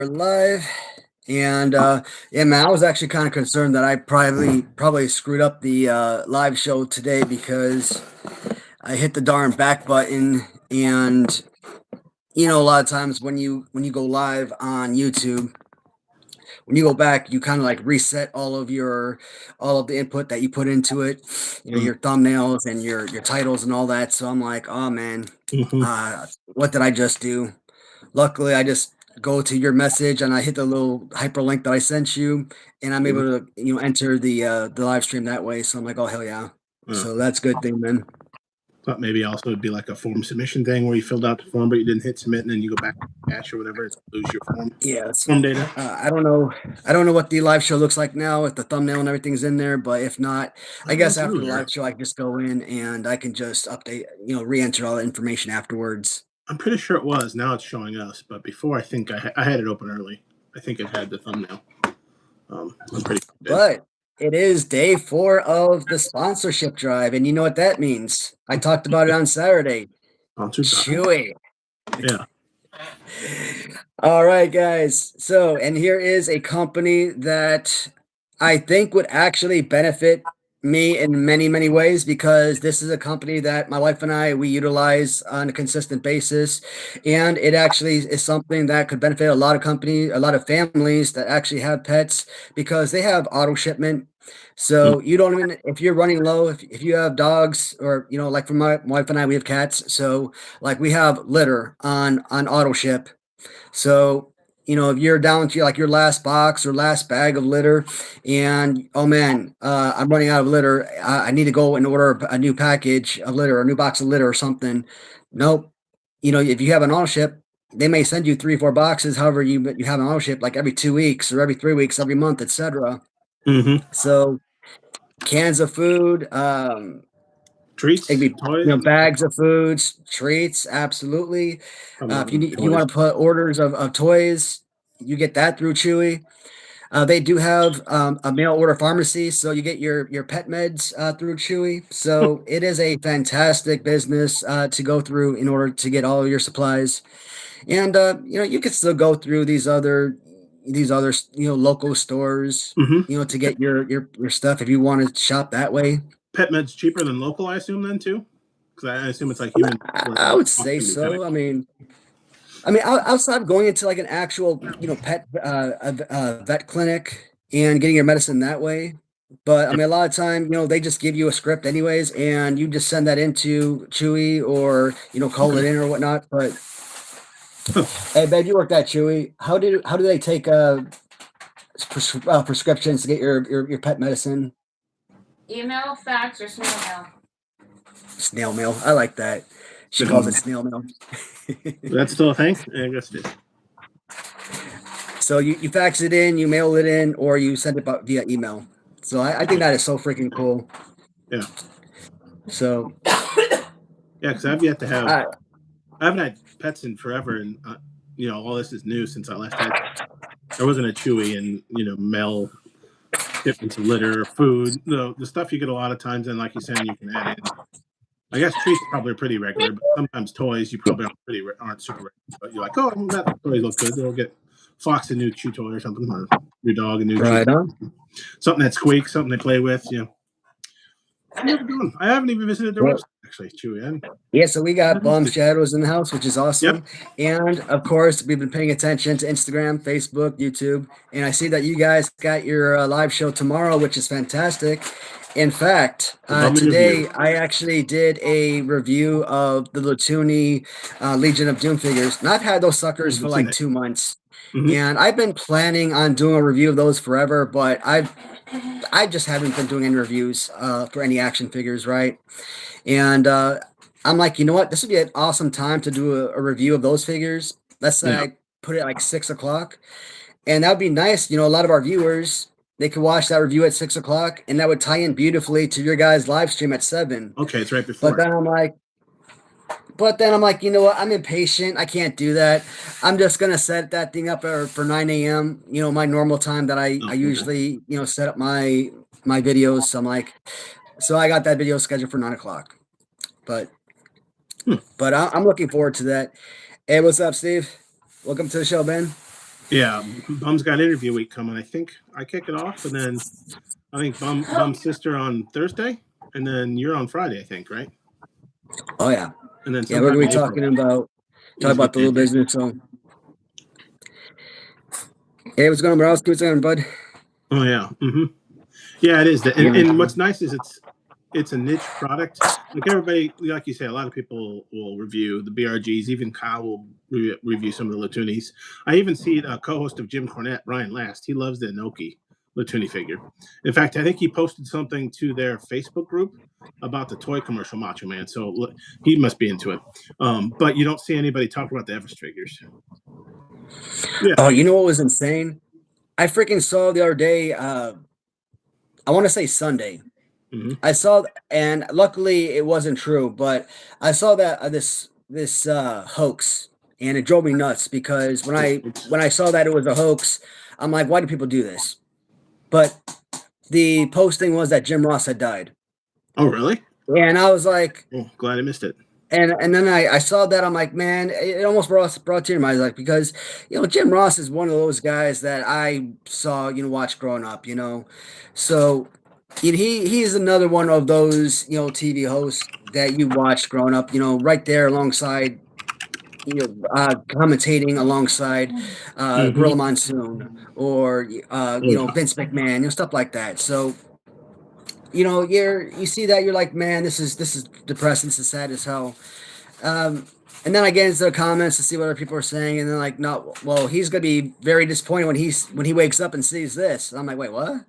We're live, and yeah, man, I was actually kind of concerned that I probably screwed up the live show today because I hit the darn back button, and a lot of times when you go live on YouTube, when you go back, you kind of like reset all of the input that you put into it, Mm. your thumbnails and your titles and all that. So I'm like, oh man, Mhm. what did I just do? Luckily, I just go to your message and I hit the little hyperlink that I sent you, and I'm able Mhm. to enter the live stream that way. So I'm like, oh hell yeah! Yeah. So that's a good thing, man. Thought maybe also it'd be like a form submission thing where you filled out the form but you didn't hit submit and then you go back to cache or whatever and lose your Yes. form data. I don't know what the live show looks like now if the thumbnail and everything's in there, but if not, I guess It's after in the there. live show, I can just go in and I can just update, re-enter all the information afterwards. I'm pretty sure it was. Now it's showing us, but before I think I had it open early. I think it had the thumbnail. I'm pretty good. But it is day 4 of the sponsorship drive, and you know what that means. I talked about it on Saturday. Sponsored drive. Chewy. Yeah. All right, guys. So, and here is a company that I think would actually benefit me in many, many ways because this is a company that my wife and I we utilize on a consistent basis, and it actually is something that could benefit a lot of families that actually have pets because they have auto shipment. Mm. So you don't even if you're running low, if you have dogs or like for my wife and I, we have cats. So like we have litter on auto ship, so, if you're down to like your last box or last bag of litter and oh man, I'm running out of litter. I need to go and order a new package of litter, a new box of litter or something. Nope. If you have an auto ship, they may send you 3 or 4 boxes. However, you have an auto ship like every 2 weeks or every 3 weeks, every month, etc. Mm-hmm. So cans of food, it could Treats, be toys. bags of foods, treats, absolutely. Probably not If you toys. want to put orders of toys, you get that through Chewy. They do have a mail order pharmacy, so you get your pet meds through Chewy. So it is a fantastic business to go through in order to get all of your supplies. And you could still go through these other local stores, Mm-hmm. to get your stuff if you want to shop that way. Pet meds cheaper than local, I assume then too, because I assume it's like human. Where I would cost say can be kind of. so. I mean, outside of going into like an actual, pet vet clinic and getting your medicine that way. But I mean, a lot of time, they just give you a script anyways, and you just send that into Chewy or call it Okay. in or whatnot. But Huh. hey, babe, you worked at Chewy. How do they take prescriptions to get your pet medicine? Email, fax, or snail mail. Snail mail. I like that. She calls it snail mail. That's still a thing. I guess it is. So you fax it in, you mail it in, or you send it via email. So I think that is so freaking cool. Yeah. So Yeah, because I've yet to have. I I haven't had pets in forever, and all this is new since I last had. There wasn't a Chewy, and mail shipments of litter, food, the stuff you get a lot of times, and like you said, you can add in. I guess treats probably pretty regular, but sometimes toys you probably aren't super regular. But you're like, oh, that toys look good. They'll get Fox a new chew toy or something, or your dog a new chew right toy. on. Something that squeaks, something they play with. I haven't even visited their Well, website actually, Chewy. yeah, so we got Yep. Bomb Shadows in the house, which is awesome. And of course, we've been paying attention to Instagram, Facebook, YouTube, and I see that you guys got your live show tomorrow, which is fantastic. In fact, today I actually did a review of the Latuni Legion of Doom figures, and I've had those suckers for like 2 months. Mhm. And I've been planning on doing a review of those forever, but I just haven't been doing any reviews for any action figures, right? And I'm like, you know what? This would be an awesome time to do a review of those figures. Let's say Yeah. I put it like 6 o'clock, and that would be nice. A lot of our viewers they could watch that review at 6 o'clock, and that would tie in beautifully to your guys' live stream at 7. Okay, it's right But before. then I'm like, you know what? I'm impatient. I can't do that. I'm just gonna set that thing up for 9 a.m. My normal time that I Okay. usually set up my videos. So I'm like, so I got that video scheduled for 9 o'clock. But I'm looking forward to that. Hey, what's up, Steve? Welcome to the show, Ben. Yeah, Bum's got interview week coming. I think I kick it off, and then I think Bum's sister on Thursday, and then you're on Friday. I think, right? Oh yeah, And then yeah. We're sometime gonna in be April, talking about he's gonna the be little in here. business. So, hey, what's going on, Morales? What's going on, bud? Oh yeah, yeah, it is. And, Yeah. and what's nice is it's a niche product. Like everybody, like you say, a lot of people will review the BRGs. Even Kyle will review some of the Latunis. I even see a co-host of Jim Cornette, Brian Last. He loves the Inoki Latuni figure. In fact, I think he posted something to their Facebook group about the toy commercial Macho Man. So he must be into it. But you don't see anybody talk about the Everest figures. Yeah. Oh, you know what was insane? I freaking saw the other day. I want to say Sunday. Mhm. I saw, and luckily it wasn't true, but I saw that this hoax, and it drove me nuts because when I saw that it was a hoax, I'm like, why do people do this? But the posting was that Jim Ross had died, Oh, really? and I was like, Oh, glad I missed it. and then I saw that I'm like, man, it almost brought tears to my eyes, like because Jim Ross is one of those guys that I saw watch growing up, so. He's another one of those TV hosts that you watched growing up, right there alongside commentating alongside Gorilla Monsoon or Vince McMahon, stuff like that. So you see that you're like, man, this is depressing, this is sad as hell. And then I get into the comments to see what other people are saying, and then like, no, well, he's gonna be very disappointed when he wakes up and sees this. And I'm like, wait, what?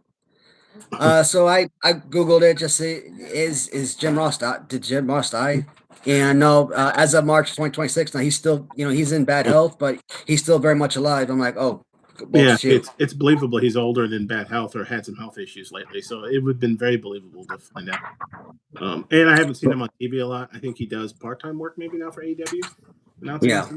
So I googled it just see is Jim Ross did Jim Ross die? And no, as of March 2026, now he's still he's in bad health, but he's still very much alive. I'm like, oh, well, Yeah, shoot. it's believable he's older and in bad health or had some health issues lately. So it would have been very believable to find out. And I haven't seen him on TV a lot. I think he does part-time work maybe now for AEW. Yeah.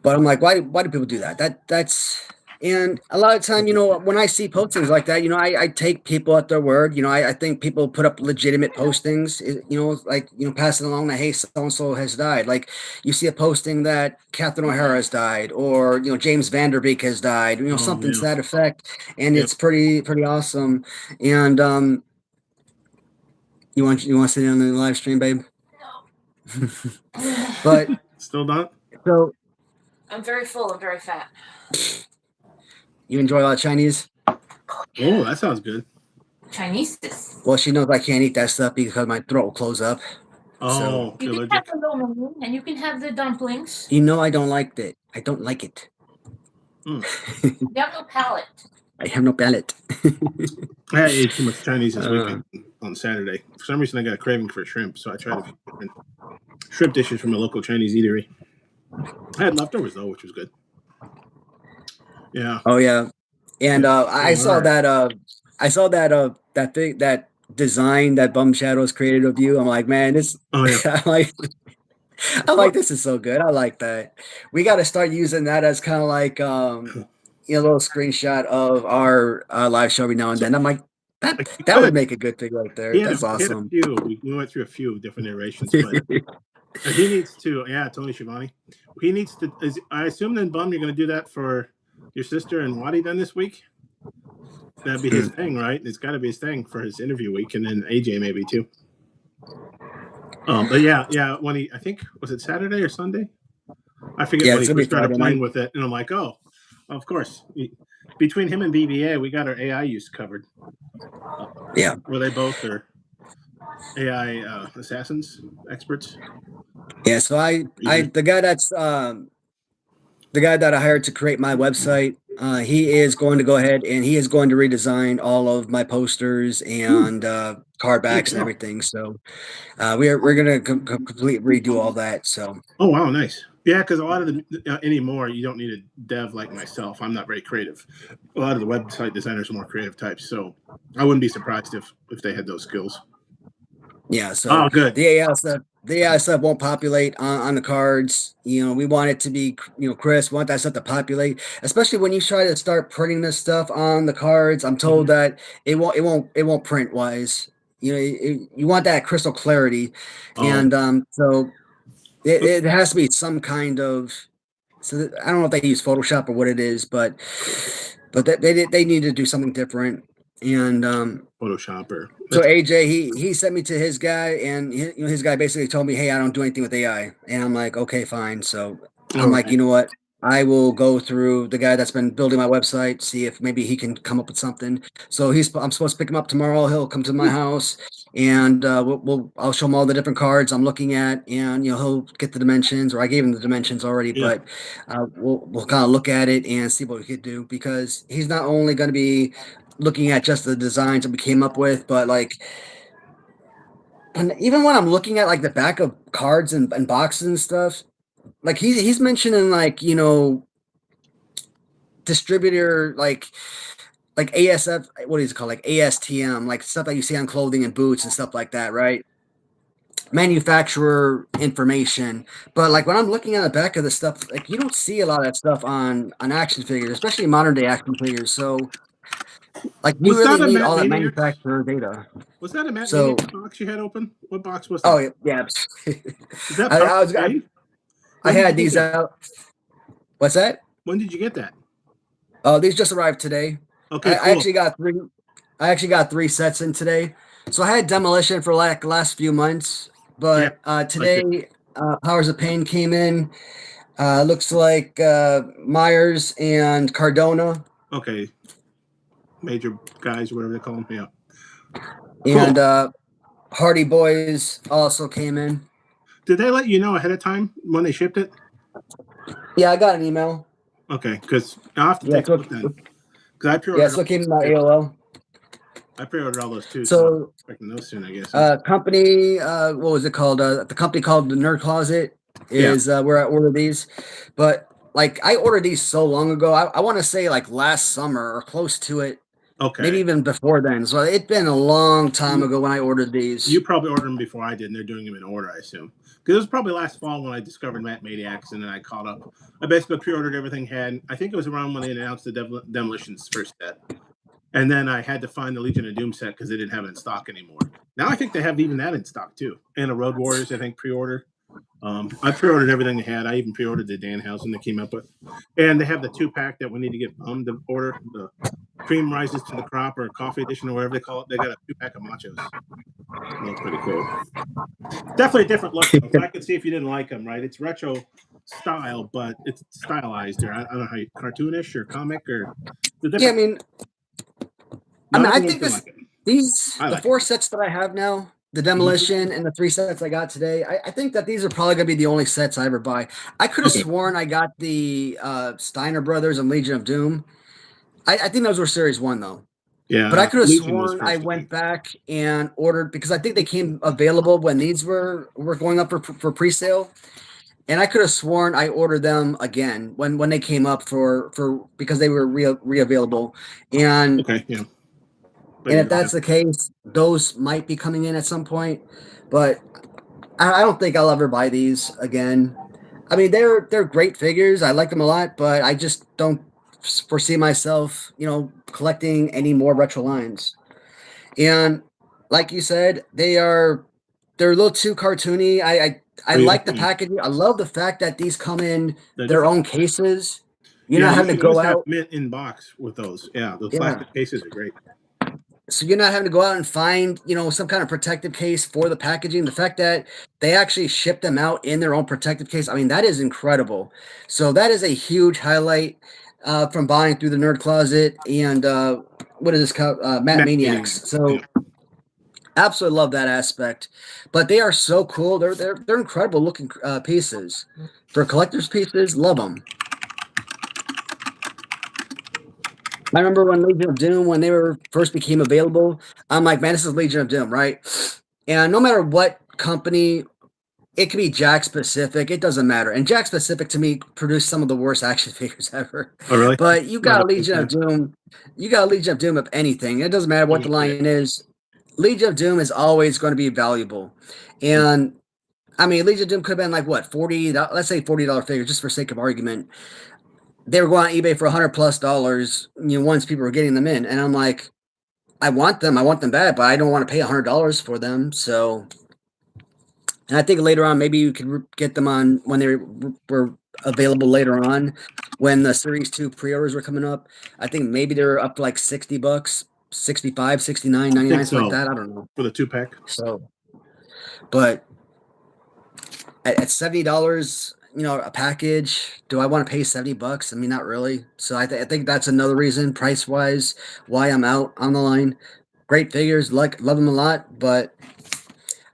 But I'm like, why do people do that? That's and a lot of time, when I see postings like that, I take people at their word. I think people put up legitimate postings, like, passing along that, hey, so-and-so has died. Like you see a posting that Catherine O'Hara has died or, James Vanderbeek has died, something to that effect. And it's pretty awesome. And, you want to sit on the live stream, babe? No. But still not. So I'm very full and very fat. You enjoy a lot of Chinese? Oh, that sounds good. Chinese. Well, she knows I can't eat that stuff because my throat will close up. Oh, you can have the lo mein and you can have the dumplings. I don't like it. I don't like it. You have no palate. I have no palate. I ate too much Chinese this weekend on Saturday. For some reason, I got a craving for shrimp, so I tried shrimp dishes from a local Chinese eatery. I had leftovers though, which was good. Yeah. Oh yeah, and I saw that. I saw that. That thing, that design that Bum Shadows created of you. I'm like, man, this. Oh yeah. I like this is so good. I like that. We got to start using that as kind of like a little screenshot of our live show every now and then. I'm like, that would make a good thing right there. That's awesome. We went through a few different iterations, but he needs to. Yeah, Tony Schiavone. He needs to. I assume then, Bum, you're going to do that for your sister and Waddy then this week. That'd be his thing, right? It's got to be his thing for his interview week, and then AJ maybe too. But yeah. When I think was it Saturday or Sunday? I forget when he first started playing with it, and I'm like, oh, of course. Between him and BBA, we got our AI use covered. Yeah. Were they both are AI assassins experts? Yeah. So the guy that I hired to create my website, he is going to go ahead and he is going to redesign all of my posters and card backs and everything. So we're going to completely redo all that. So. Oh wow, nice. Yeah, because a lot of the anymore you don't need a dev like myself. I'm not very creative. A lot of the website designers are more creative types, so I wouldn't be surprised if they had those skills. Yeah. So good. The AI stuff won't populate on the cards. We want it to be crisp. We want that stuff to populate, especially when you try to start printing this stuff on the cards. I'm told that it won't print wise. You want that crystal clarity, and so it has to be some kind of So I don't know if they use Photoshop or what it is, but they need to do something different. And Photoshop or so AJ, he sent me to his guy, and his guy basically told me, "Hey, I don't do anything with AI." And I'm like, "Okay, fine." So I'm like, you know what? I will go through the guy that's been building my website, see if maybe he can come up with something. So I'm supposed to pick him up tomorrow. He'll come to my house, and I'll show him all the different cards I'm looking at, and he'll get the dimensions, or I gave him the dimensions already, Yeah. but we'll kind of look at it and see what we could do, because he's not only going to be looking at just the designs that we came up with, but like, and even when I'm looking at like the back of cards and boxes and stuff, like he's mentioning like distributor like ASF, what is it called, like ASTM, like stuff that you see on clothing and boots and stuff like that, right? Manufacturer information. But like when I'm looking at the back of the stuff, like you don't see a lot of that stuff on action figures, especially modern day action figures. So like you Was that really a need Matt all that Maniacs? manufacturer data. Was that a Matt So- Maniacs box you had open? What box was that? Oh yeah. Is that I was- Power Jane? I When did had you get these that? out. What's that? When did you get that? Oh, these just arrived today. Okay, I cool. actually got 3 sets in today. So I had Demolition for like the last few months, but today Powers of Pain came in. Looks like Myers and Cardona, Okay. Major guys, whatever they call them. Yeah. and Hardy Boys also came in. Did they let you know ahead of time when they shipped it? Yeah, I got an email. Okay, because I'll have to Yeah, take a look then. Because I pre-ordered. Yeah, so it came in my AOL. I pre-ordered all those too. So I'm expecting those soon, I guess. company, what was it called? The company called the Nerd Closet is where I ordered these. But like I ordered these so long ago. I want to say like last summer or close to it. Okay. Maybe even before then. So it's been a long time ago when I ordered these. You probably ordered them before I did, and they're doing them in order, I assume. Because it was probably last fall when I discovered Matt Maniacs, and then I caught up. I basically pre-ordered everything. I think it was around when they announced the Demolition's first set. And then I had to find the Legion of Doom set because they didn't have it in stock anymore. Now I think they have even that in stock too. And a Road Warriors, I think, pre-order. I pre-ordered everything they had. I even pre-ordered the Danhausen that came up with. And they have the 2-pack that we need to get to order. The Cream Rises to the Crop or Coffee Edition or whatever they call it. They got a 2-pack of machos. That's pretty cool. Definitely a different look. Though. I could see if you didn't like them, right? It's retro style, but it's stylized. Or I don't know how you cartoonish or comic or. Yeah, I mean, I think these I like 4 sets that I have now, the Demolition and the 3 sets I got today, I think that these are probably going to be the only sets I ever buy. I could have sworn I got the Steiner Brothers and Legion of Doom. I think those were Series 1, though. Yeah. But I could have Legion was sworn first, I I went think. back and ordered, because I think they came available when these were going up for pre-sale. And I could have sworn I ordered them again when they came up for because they were re-available. And Okay, yeah. But and if that's the case, those might be coming in at some point, but I don't think I'll ever buy these again. I mean, they're great figures. I like them a lot, but I just don't foresee myself, collecting any more retro lines. And like you said, they're a little too cartoony. I like the packaging. I love the fact that these come in their own cases. You're not having to go out. Mint in box with those. Yeah, those plastic cases are great. So you're not having to go out and find, some kind of protective case for the packaging. The fact that they actually ship them out in their own protective case, I mean, that is incredible. So that is a huge highlight from buying through the Nerd Closet and what is this called? Matt Maniacs. So absolutely love that aspect. But they are so cool. They're incredible looking pieces. For collector's pieces, love them. I remember when Legion of Doom, when they first became available, I'm like, man, this is Legion of Doom, right? And no matter what company, it could be Jakks Pacific, it doesn't matter. And Jakks Pacific, to me, produced some of the worst action figures ever. Oh, really? But you got Legion of Doom. You got Legion of Doom of anything. It doesn't matter what the line is. Legion of Doom is always going to be valuable. And I mean, Legion of Doom could have been like what, $40, let's say $40 figure, just for sake of argument. They were going on eBay for $100+, once people were getting them in. And I'm like, I want them bad, but I don't want to pay $100 for them. So, and I think later on, maybe you could get them on when they were available later on when the Series 2 pre-orders were coming up. I think maybe they're up to like $60, 65, 69, 99, something like so. that. I don't know. For the 2-pack. So, but at $70, a package, do I want to pay $70? I mean, not really. So I think that's another reason, price wise, why I'm out on the line. Great figures, love them a lot, but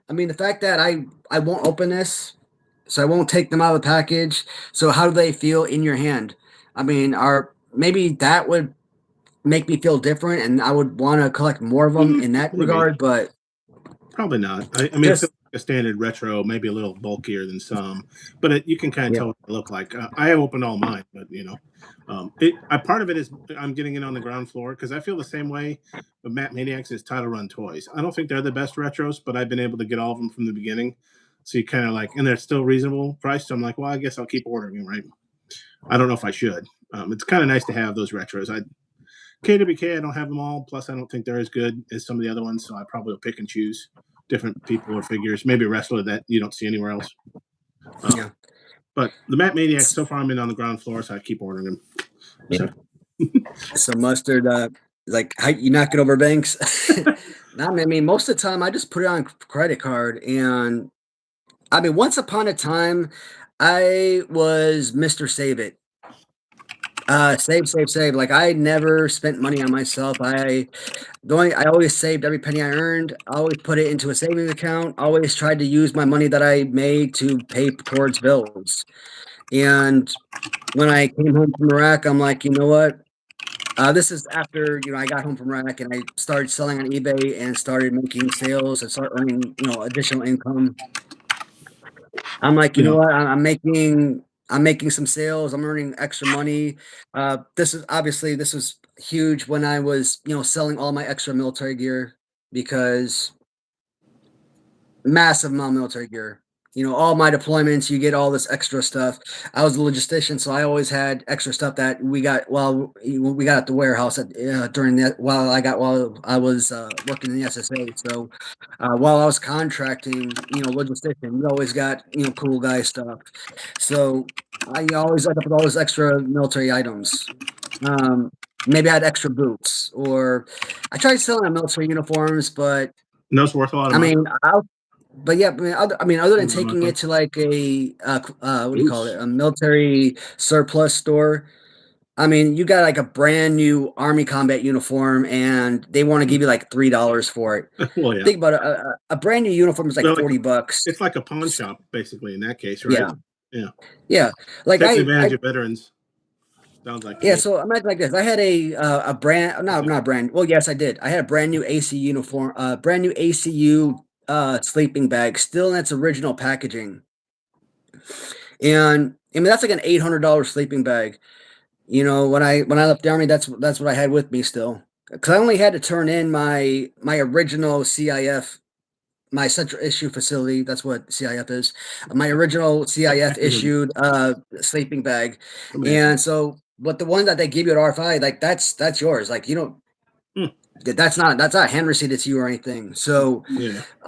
I mean, the fact that I won't open this, so I won't take them out of the package. So how do they feel in your hand? I mean, maybe that would make me feel different, and I would want to collect more of them in that Maybe. regard. But Probably not. I mean, it's a standard retro, maybe a little bulkier than some, but you can kind of tell what they look like. I opened all mine, but part of it is I'm getting it on the ground floor because I feel the same way with Matt Maniacs is Title Run Toys. I don't think they're the best retros, but I've been able to get all of them from the beginning. So you kind of like, and they're still reasonable priced. So I'm like, well, I guess I'll keep ordering them, right? I don't know if I should. It's kind of nice to have those retros. KWK, I don't have them all. Plus, I don't think they're as good as some of the other ones. So I probably will pick and choose different people or figures, maybe a wrestler that you don't see anywhere else. Yeah. But the Matt Maniacs, so far I'm in on the ground floor, so I keep ordering them. Yeah. So Mustard, like how you knock it over banks? I mean, most of the time I just put it on credit card, and I mean, once upon a time, I was Mr. Save It. Save. Like I never spent money on myself. I always saved every penny I earned. I always put it into a savings account. Always tried to use my money that I made to pay towards bills. And when I came home from Iraq, I'm like, you know what? This is after I got home from Iraq and I started selling on eBay and started making sales and start earning additional income. I'm like, you know what? I'm making some sales. I'm earning extra money. This was huge when I was, selling all my extra military gear because massive amount of military gear. All my deployments, you get all this extra stuff. I was a logistician, so I always had extra stuff that we got at the warehouse while I was working in the SSA. So while I was contracting, logistician, we always got cool guy stuff. So I always ended up with all those extra military items. Maybe I had extra boots, or I tried selling military uniforms, but it's worth a lot of money. Other than taking it to like a what do you call it, a military surplus store, I mean, you got like a brand new Army combat uniform, and they want to give you like $3 for it. Well, yeah. Think about it, a brand new uniform is like $40. It's like a pawn shop, basically, in that case, right? Yeah. Like takes advantage of veterans. Sounds like So imagine like this. I had a brand, not a brand. Well, yes, I did. I had a brand new AC uniform, brand new ACU sleeping bag, still in its original packaging. And I mean, that's like an $800 sleeping bag. When I left the Army, that's what I had with me still, because I only had to turn in my original CIF, my central issue facility. That's what CIF is. My original CIF issued sleeping bag. And so, but the one that they give you at RFI, like that's yours. Like that's not a hand receipt to you or anything. So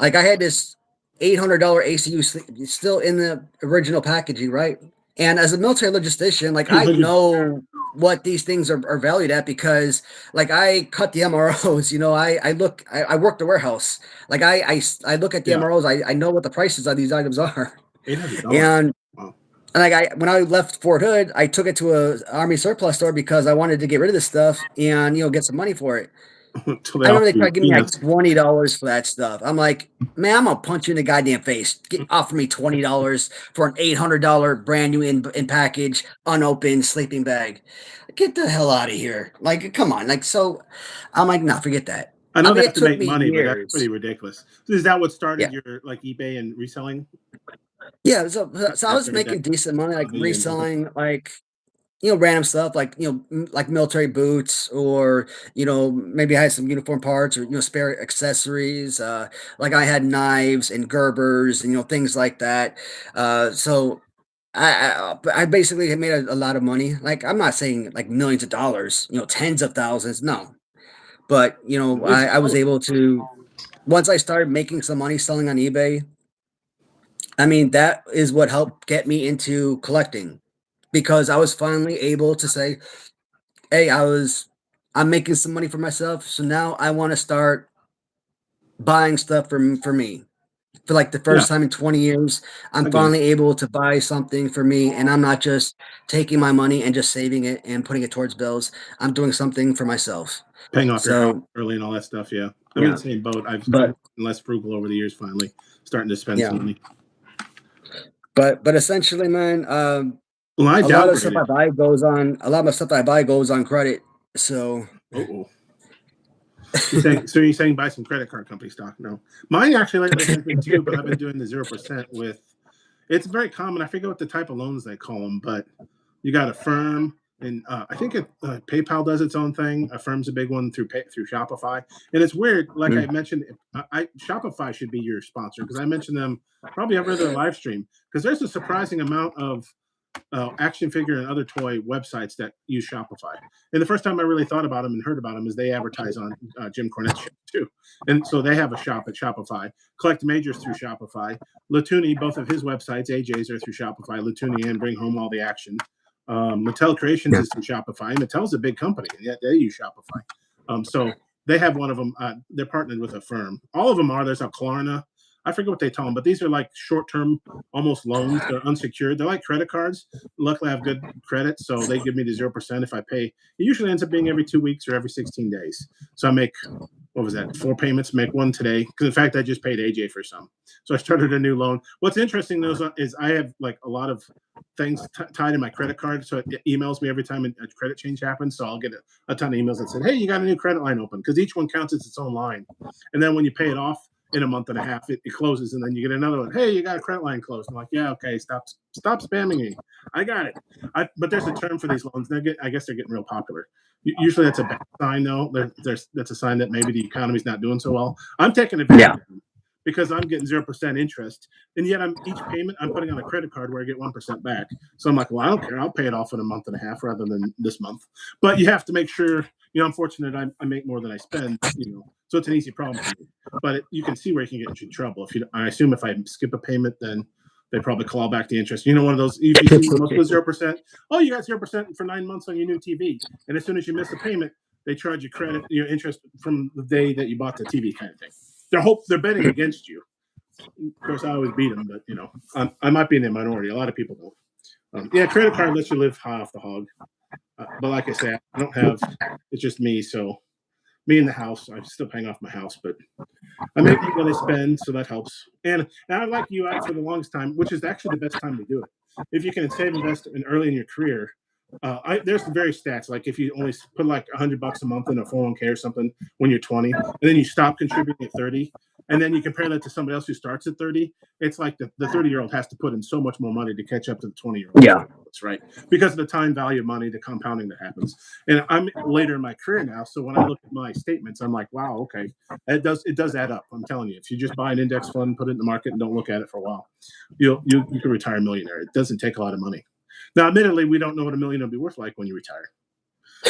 like I had this $800 ACU still in the original packaging, right? And as a military logistician, like I know what these things are valued at, because like I cut the MROs, I work the warehouse. Like I look at the MROs, I know what the prices of these items are. And like when I left Fort Hood, I took it to a Army surplus store because I wanted to get rid of this stuff and get some money for it. I remember they tried to give me like $20 for that stuff. I'm like, man, I'm gonna punch you in the goddamn face. Offer me $20 for an $800 brand new in package, unopened sleeping bag. Get the hell out of here! Like, come on! Like, so I'm like, no, forget that. I know they have to make money, but that's pretty ridiculous. Is that what started your like eBay and reselling? Yeah, so I was making decent money, like reselling, like random stuff, like like military boots, or maybe I had some uniform parts, or spare accessories. Like I had knives and Gerbers and things like that. So I basically had made a lot of money. Like I'm not saying like millions of dollars, tens of thousands, no. But I was able to, once I started making some money selling on eBay. I mean, that is what helped get me into collecting. because I was finally able to say, hey, I'm making some money for myself. So now I want to start buying stuff for me. For like the Yeah, first time in 20 years, I'm I get it. finally able to buy something for me, and I'm not just taking my money and just saving it and putting it towards bills. I'm doing something for myself. Paying off your house So early and all that stuff. Yeah, I'm in yeah, the same boat. I've but gotten less frugal over the years. Finally, starting to spend yeah, some money. but essentially, man, Well, I a lot of the stuff downgraded. I buy goes on. A lot of my stuff I buy goes on credit. So Oh, you're saying buy some credit card company stock? No, mine actually lately has been too, but I've been doing the 0% with. It's very common. I forget what the type of loans they call them, but you got Affirm, and I think PayPal does its own thing. Affirm's a big one through Shopify, and it's weird. Like I mentioned, Shopify should be your sponsor because I mentioned them probably every other live stream because there's a surprising amount of action figure and other toy websites that use Shopify. And the first time I really thought about them and heard about them is they advertise on Jim Cornette's show too. And so they have a shop at Shopify. Collect Majors through Shopify. Latuni, both of his websites, AJ's are through Shopify. Latuni and Bring Home All the Action. Mattel Creations is through Shopify. Mattel's a big company, and yet they use Shopify. So they have one of them. They're partnered with Affirm. All of them are. There's a Klarna. I forget what they tell them, but these are like short-term, almost loans. They're unsecured. They're like credit cards. Luckily, I have good credit, so they give me the 0% if I pay. It usually ends up being every 2 weeks or every 16 days. So I make, what was that, 4 payments, make one today. Because in fact, I just paid AJ for some. So I started a new loan. What's interesting though is I have like a lot of things tied in my credit card. So it emails me every time a credit change happens. So I'll get a ton of emails that said, hey, you got a new credit line open. Because each one counts as its own line. And then when you pay it off, in a month and a half, it closes, and then you get another one. Hey, you got a credit line closed. I'm like, yeah, okay, stop spamming me. I got it. But there's a term for these loans. I guess they're getting real popular. Usually that's a bad sign, though. That's a sign that maybe the economy's not doing so well. I'm taking advantage of them because I'm getting 0% interest, and yet each payment I'm putting on a credit card where I get 1% back. So I'm like, well, I don't care. I'll pay it off in a month and a half rather than this month. But you have to make sure. I'm fortunate I make more than I spend. So it's an easy problem for me. But you can see where you can get in trouble. I assume if I skip a payment, then they probably claw back the interest. One of those, you see most with 0%. Oh, you got 0% for 9 months on your new TV. And as soon as you miss a payment, they charge you credit, interest from the day that you bought the TV kind of thing. They're betting against you. Of course, I always beat them, but, I might be in the minority. A lot of people don't. Credit card lets you live high off the hog. But like I said, I don't have, it's just me. So me in the house, I'm still paying off my house, but I make what I spend, so that helps. And I like you out for the longest time, which is actually the best time to do it. If you can save investment early in your career, there's some various stats. Like if you only put like $100 a month in a 401k or something when you're 20, and then you stop contributing at 30, and then you compare that to somebody else who starts at 30, it's like the 30-year-old has to put in so much more money to catch up to the 20-year-old. yeah, That's right. Because of the time value of money, the compounding that happens. And I'm later in my career now, so when I look at my statements, I'm like, wow, okay, it does add up. I'm telling you, if you just buy an index fund, put it in the market, and don't look at it for a while, you can retire a millionaire. It doesn't take a lot of money. Now, admittedly, we don't know what $1 million will be worth like when you retire.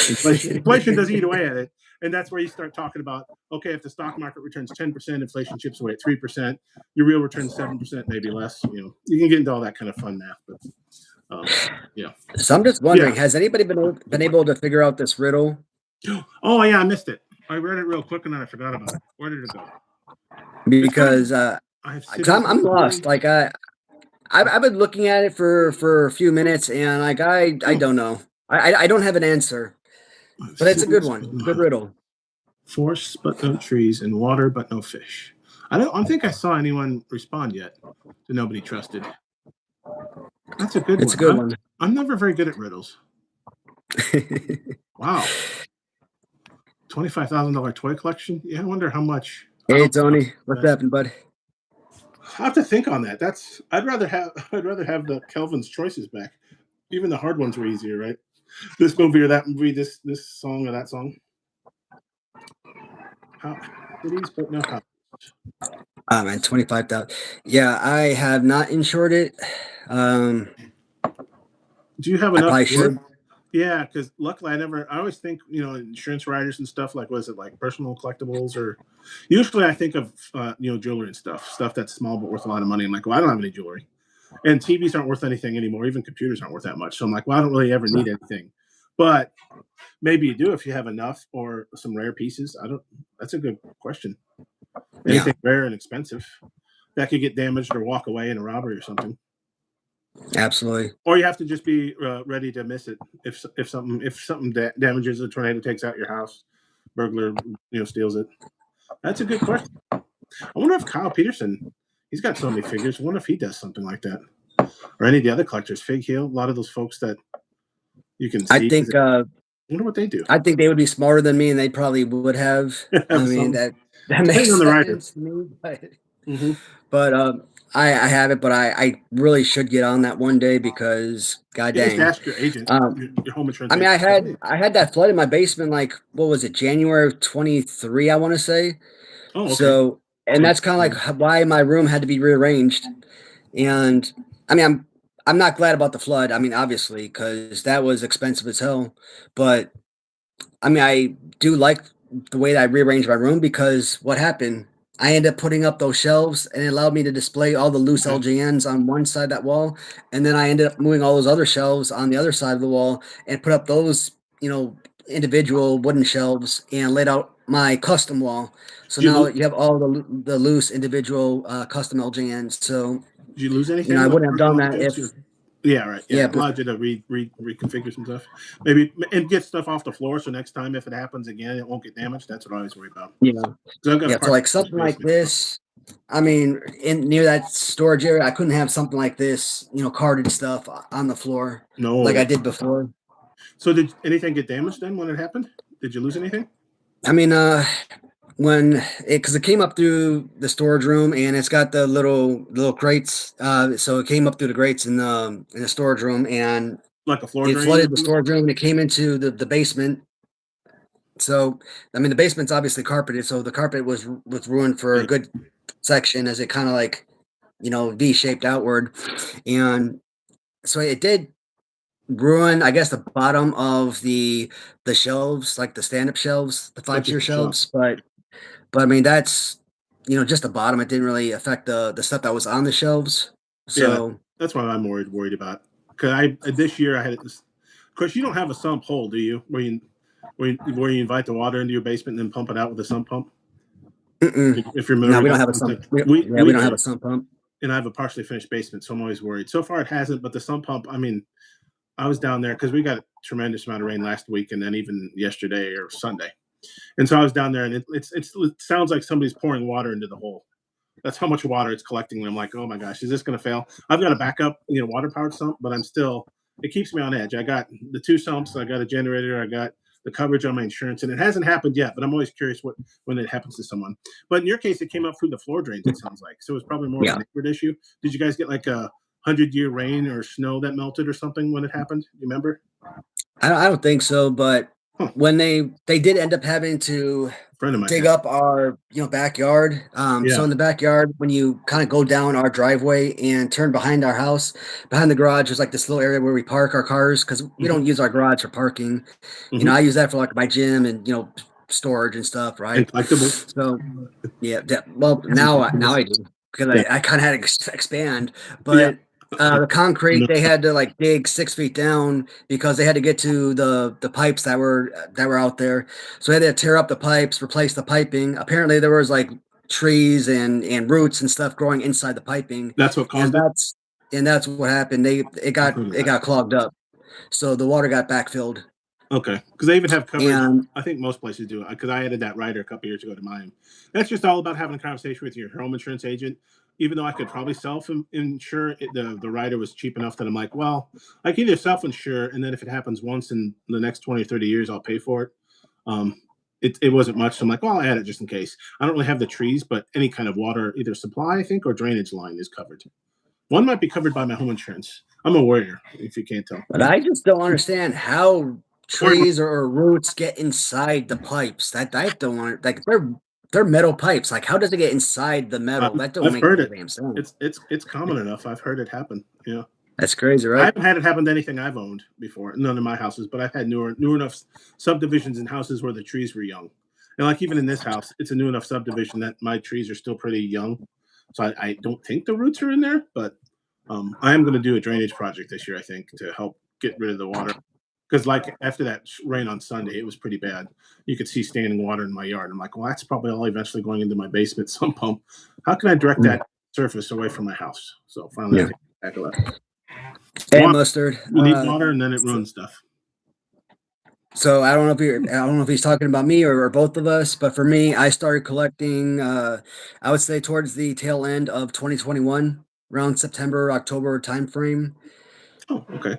Inflation does eat away at it, and that's where you start talking about, okay, if the stock market returns 10%, inflation chips away at 3%, your real return 7%, maybe less. You can get into all that kind of fun math, but So I'm just wondering, has anybody been able to figure out this riddle? Oh yeah, I missed it. I read it real quick and then I forgot about it. Where did it go? Because I'm lost. Like I've been looking at it for a few minutes, and like I don't know. I don't have an answer, but it's a good one. Good riddle. Force but no trees, and water but no fish. I don't think I saw anyone respond yet to Nobody Trusted. That's a good one. It's a good one. I'm never very good at riddles. Wow. $25,000 toy collection? Yeah, I wonder how much. Hey Tony, what's happening, bud? I have to think on that. I'd rather have the Kelvin's choices back. Even the hard ones were easier, right? This movie or that movie, this song or that song. How cities, but no how. Oh man, 25,000. Yeah, I have not insured it. Do you have enough? I should. Yeah, because luckily I always think, insurance riders and stuff, like, was it like personal collectibles, or usually I think of, jewelry and stuff that's small but worth a lot of money. I'm like, well, I don't have any jewelry. And TVs aren't worth anything anymore. Even computers aren't worth that much. So I'm like, well, I don't really ever need anything. But maybe you do if you have enough or some rare pieces. I don't. That's a good question. Anything rare and expensive that could get damaged or walk away in a robbery or something. Absolutely. Or you have to just be ready to miss it if something damages, a tornado takes out your house, burglar steals it. That's a good question. I wonder if Kyle Peterson, he's got so many figures. I wonder if he does something like that, or any of the other collectors. Fig Heel, a lot of those folks that you can see. I think I wonder what they do. I think they would be smarter than me, and they probably would have. I mean that makes on the writer. sense to me, but. Mm-hmm. But I have it, but I really should get on that one day because god dang. Just ask your agent, your home insurance. I mean, I had that flood in my basement. Like, what was it, January of 23? I want to say. Oh, okay. So, and that's kind of like why my room had to be rearranged. And I mean, I'm not glad about the flood. I mean, obviously, because that was expensive as hell. But I mean, I do like the way that I rearranged my room because what happened? I ended up putting up those shelves, and it allowed me to display all the loose LJNs on one side of that wall, and then I ended up moving all those other shelves on the other side of the wall and put up those, individual wooden shelves and laid out my custom wall. So now you have all the loose individual custom LJNs. So did you lose anything? I wouldn't have done that if. Yeah, right. Yeah, allowed you to reconfigure some stuff, maybe, and get stuff off the floor. So next time, if it happens again, it won't get damaged. That's what I always worry about. So like something like this. I mean, near that storage area, I couldn't have something like this, carded stuff on the floor. No, like I did before. So did anything get damaged then when it happened? Did you lose anything? I mean, because it came up through the storage room and it's got the little crates. So it came up through the grates in the storage room and like a floor it drain? flooded the storage room and it came into the basement. So I mean the basement's obviously carpeted, so the carpet was ruined for a good section as it kind of like V-shaped outward, and so it did ruin, I guess, the bottom of the shelves, like the stand-up shelves, the 5-tier shelves, but I mean that's just the bottom. It didn't really affect the stuff that was on the shelves. So that's why I'm worried about. Because this year I had this. Of course, you don't have a sump hole, do you? Where you invite the water into your basement and then pump it out with a sump pump. If you're no, we don't have a sump. We don't have a sump pump. And I have a partially finished basement, so I'm always worried. So far, it hasn't. But the sump pump, I mean, I was down there because we got a tremendous amount of rain last week, and then even yesterday or Sunday. And so I was down there, and it sounds like somebody's pouring water into the hole. That's how much water it's collecting. And I'm like, oh my gosh, is this going to fail? I've got a backup, water powered sump, but it keeps me on edge. I got the 2 sumps, I got a generator, I got the coverage on my insurance, and it hasn't happened yet, but I'm always curious when it happens to someone. But in your case, it came up through the floor drains, it sounds like. So it was probably more of a neighborhood issue. Did you guys get like a 100-year rain or snow that melted or something when it happened? You remember? I don't think so, but when they did end up having to dig up our backyard. So in the backyard, when you kind of go down our driveway and turn behind our house, behind the garage, there's like this little area where we park our cars because we don't use our garage for parking. I use that for like my gym and storage and stuff, right? So well now I do because I kind of had to expand, but. The concrete they had to like dig 6 feet down because they had to get to the pipes that were out there. So they had to tear up the pipes, replace the piping. Apparently there was like trees and roots and stuff growing inside the piping. That's what caused it. And that's what happened. It got clogged up. So the water got backfilled. Okay, because they even have coverage. I think most places do it because I added that rider a couple years ago to mine. That's just all about having a conversation with your home insurance agent. Even though I could probably self-insure, the rider was cheap enough that I'm like, well, I can either self-insure, and then if it happens once in the next 20 or 30 years, I'll pay for it. It wasn't much, so I'm like, well, I'll add it just in case. I don't really have the trees, but any kind of water, either supply, I think, or drainage line is covered. One might be covered by my home insurance. I'm a warrior, if you can't tell. But I just don't understand how trees or roots get inside the pipes. That I don't want. Like they're metal pipes. Like how does it get inside the metal? That don't make any damn sense. It's common enough. I've heard it happen. Yeah, that's crazy, right? I haven't had it happen to anything I've owned before. None of my houses, but I've had newer enough subdivisions and houses where the trees were young. And like even in this house, it's a new enough subdivision that my trees are still pretty young. So I don't think the roots are in there, but I am going to do a drainage project this year, I think, to help get rid of the water. Because like after that rain on Sunday, it was pretty bad. You could see standing water in my yard. I'm like, well, that's probably all eventually going into my basement sump pump. How can I direct that surface away from my house? So finally, I Yeah. take back of that. And Water. mustard. You need water, and then it ruins stuff. So I don't know if he's talking about me or both of us, but for me, I started collecting. I would say towards the tail end of 2021, around September, October timeframe. Oh, okay.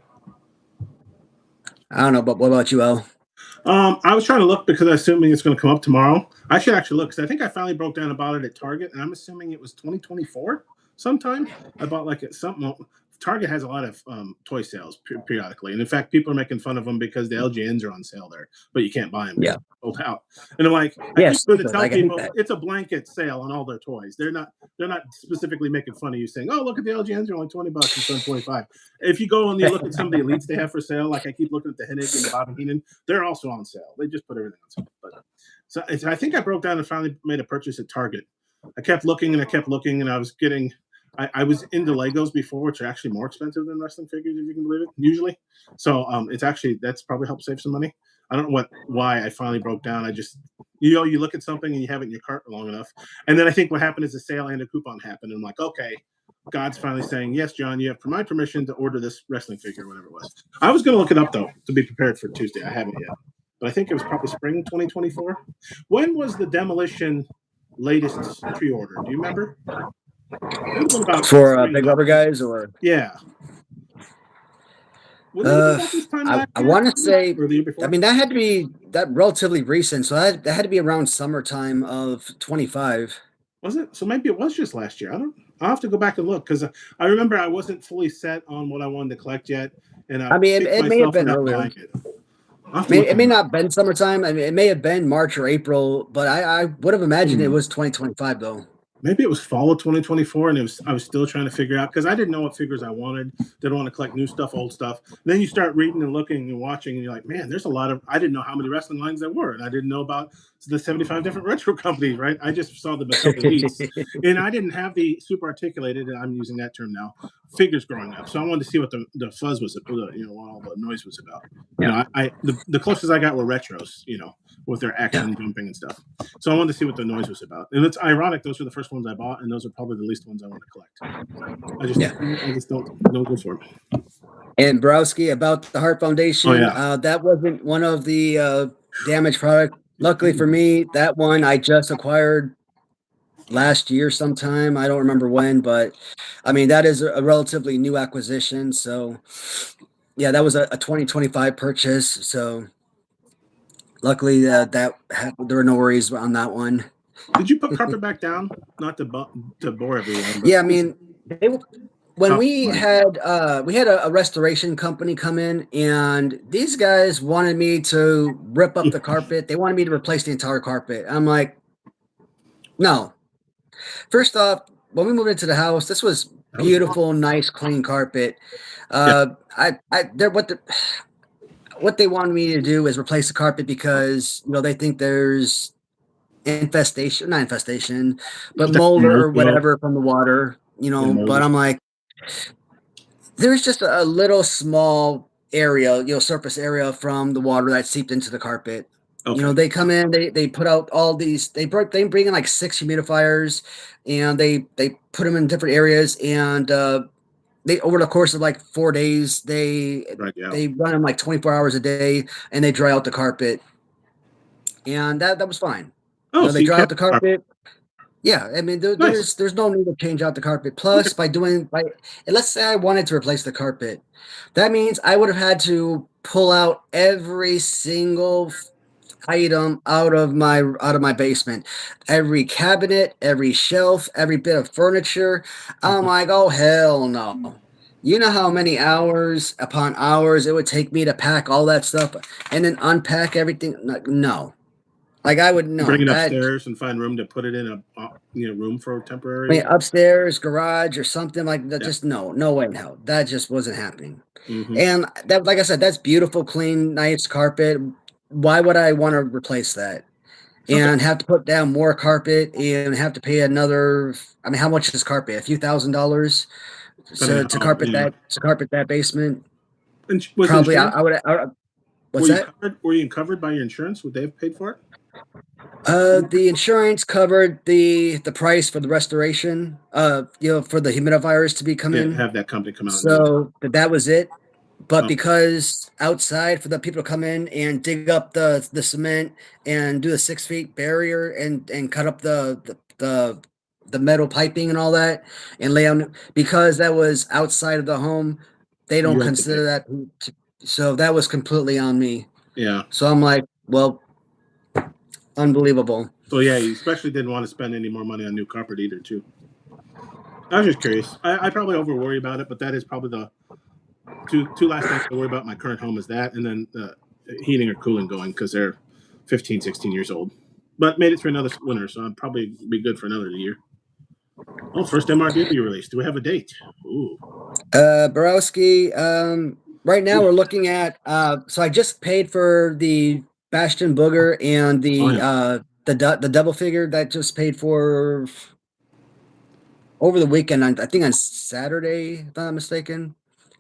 I don't know, but what about you, El? I was trying to look because I'm assuming it's going to come up tomorrow. I should actually look because I think I finally broke down about it at Target, and I'm assuming it was 2024 sometime. I bought like something. Target has a lot of toy sales periodically, and in fact, people are making fun of them because the LJNs are on sale there, but you can't buy them. Yeah. Sold out. And I'm like, Yes, I to tell I hate people that. it's a blanket sale on all their toys. They're not specifically making fun of you saying, "Oh, look at the LJNs are only $20 instead of 25." If you go and you look at some of the elites they have for sale, like I keep looking at the Hennig and the Bobby Heenan, they're also on sale. They just put everything on sale. But so I think I broke down and finally made a purchase at Target. I kept looking and I kept looking, and I was getting. I was into Legos before, which are actually more expensive than wrestling figures, if you can believe it, usually. So it's actually that's probably helped save some money. I don't know why I finally broke down. I just you look at something and you have it in your cart long enough, and then I think what happened is a sale and a coupon happened, and I'm like, okay, God's finally saying, yes, John, you have my permission to order this wrestling figure, or whatever it was. I was going to look it up though to be prepared for Tuesday. I haven't yet, but I think it was probably spring 2024. When was the Demolition latest pre-order? Do you remember? For big rubber guys, or yeah. I want to say. I mean, that had to be that relatively recent, so that had to be around summertime of 25. Was it? So maybe it was just last year. I'll have to go back and look because I remember I wasn't fully set on what I wanted to collect yet, and I mean, it may have been earlier. It may not have been summertime. I mean, it may have been March or April, but I would have imagined it was 2025 though. Maybe it was fall of 2024, and I was still trying to figure out because I didn't know what figures I wanted. Didn't want to collect new stuff, old stuff. Then you start reading and looking and watching, and you're like, man, there's a lot of. I didn't know how many wrestling lines there were, and I didn't know about the 75 different retro companies. Right? I just saw the elites, and I didn't have the super articulated, and I'm using that term now, figures growing up. So I wanted to see what the fuzz was, what all the noise was about. The closest I got were retros, with their action jumping and stuff. So I wanted to see what the noise was about. And it's ironic; those were the first ones I bought, and those are probably the least ones I want to collect. I just don't go for it. And Borowski, about the Heart Foundation, that wasn't one of the damaged product. Luckily for me, that one I just acquired last year sometime. I don't remember when, but I mean, that is a relatively new acquisition. So yeah, that was a 2025 purchase. So luckily there were no worries on that one. Did you put carpet back down? Not to bore everyone. Yeah, I mean, when we had a restoration company come in, and these guys wanted me to rip up the carpet. They wanted me to replace the entire carpet. I'm like, no. First off, when we moved into the house, this was beautiful, nice, clean carpet. What they wanted me to do is replace the carpet because they think there's not infestation, but mold or whatever from the water. But I'm like, there's just a little small area, surface area from the water that seeped into the carpet. Okay. They come in, they put out all these, they bring in like 6 humidifiers, and they put them in different areas, and they over the course of like 4 days, they run them like 24 hours a day, and they dry out the carpet, and that was fine. They dry out the carpet. Yeah, I mean, there's no need to change out the carpet. Plus, let's say I wanted to replace the carpet, that means I would have had to pull out every single item out of my basement, every cabinet, every shelf, every bit of furniture. I'm like, oh hell no. You know how many hours upon hours it would take me to pack all that stuff and then unpack everything? No. Like I would know. Bring it upstairs and find room to put it in a room for temporary. I mean, upstairs, garage, or something like that. Yeah. Just no way in hell. That just wasn't happening. Mm-hmm. And that, like I said, that's beautiful, clean, nice carpet. Why would I want to replace that and have to put down more carpet and have to pay another? I mean, how much is carpet? A few $1,000s So Depending on how, you know. to carpet that basement, And was probably insurance, what's that? were you covered by your insurance? Would they have paid for it? The insurance covered the price for the restoration, for the humidifiers to be come Yeah, in. have that company come out and do it. So that was it. But Oh. because outside for the people to come in and dig up the cement and do a 6 feet barrier and cut up the metal piping and all that and lay on, because that was outside of the home, they don't You have to consider that. So that was completely on me. Yeah. So I'm like, well, unbelievable. So yeah, you especially didn't want to spend any more money on new carpet either, too. I was just curious. I probably over worry about it, but that is probably the two last things I worry about in my current home is that, and then heating or cooling going because they're 15, 16 years old. But made it through another winter, so I'll probably be good for another year. Oh, first MRD be released. Do we have a date? Ooh. Borowski, right now we're looking at, so I just paid for the Bastion Booger and the double figure that just paid for over the weekend. I think on Saturday, if I'm not mistaken,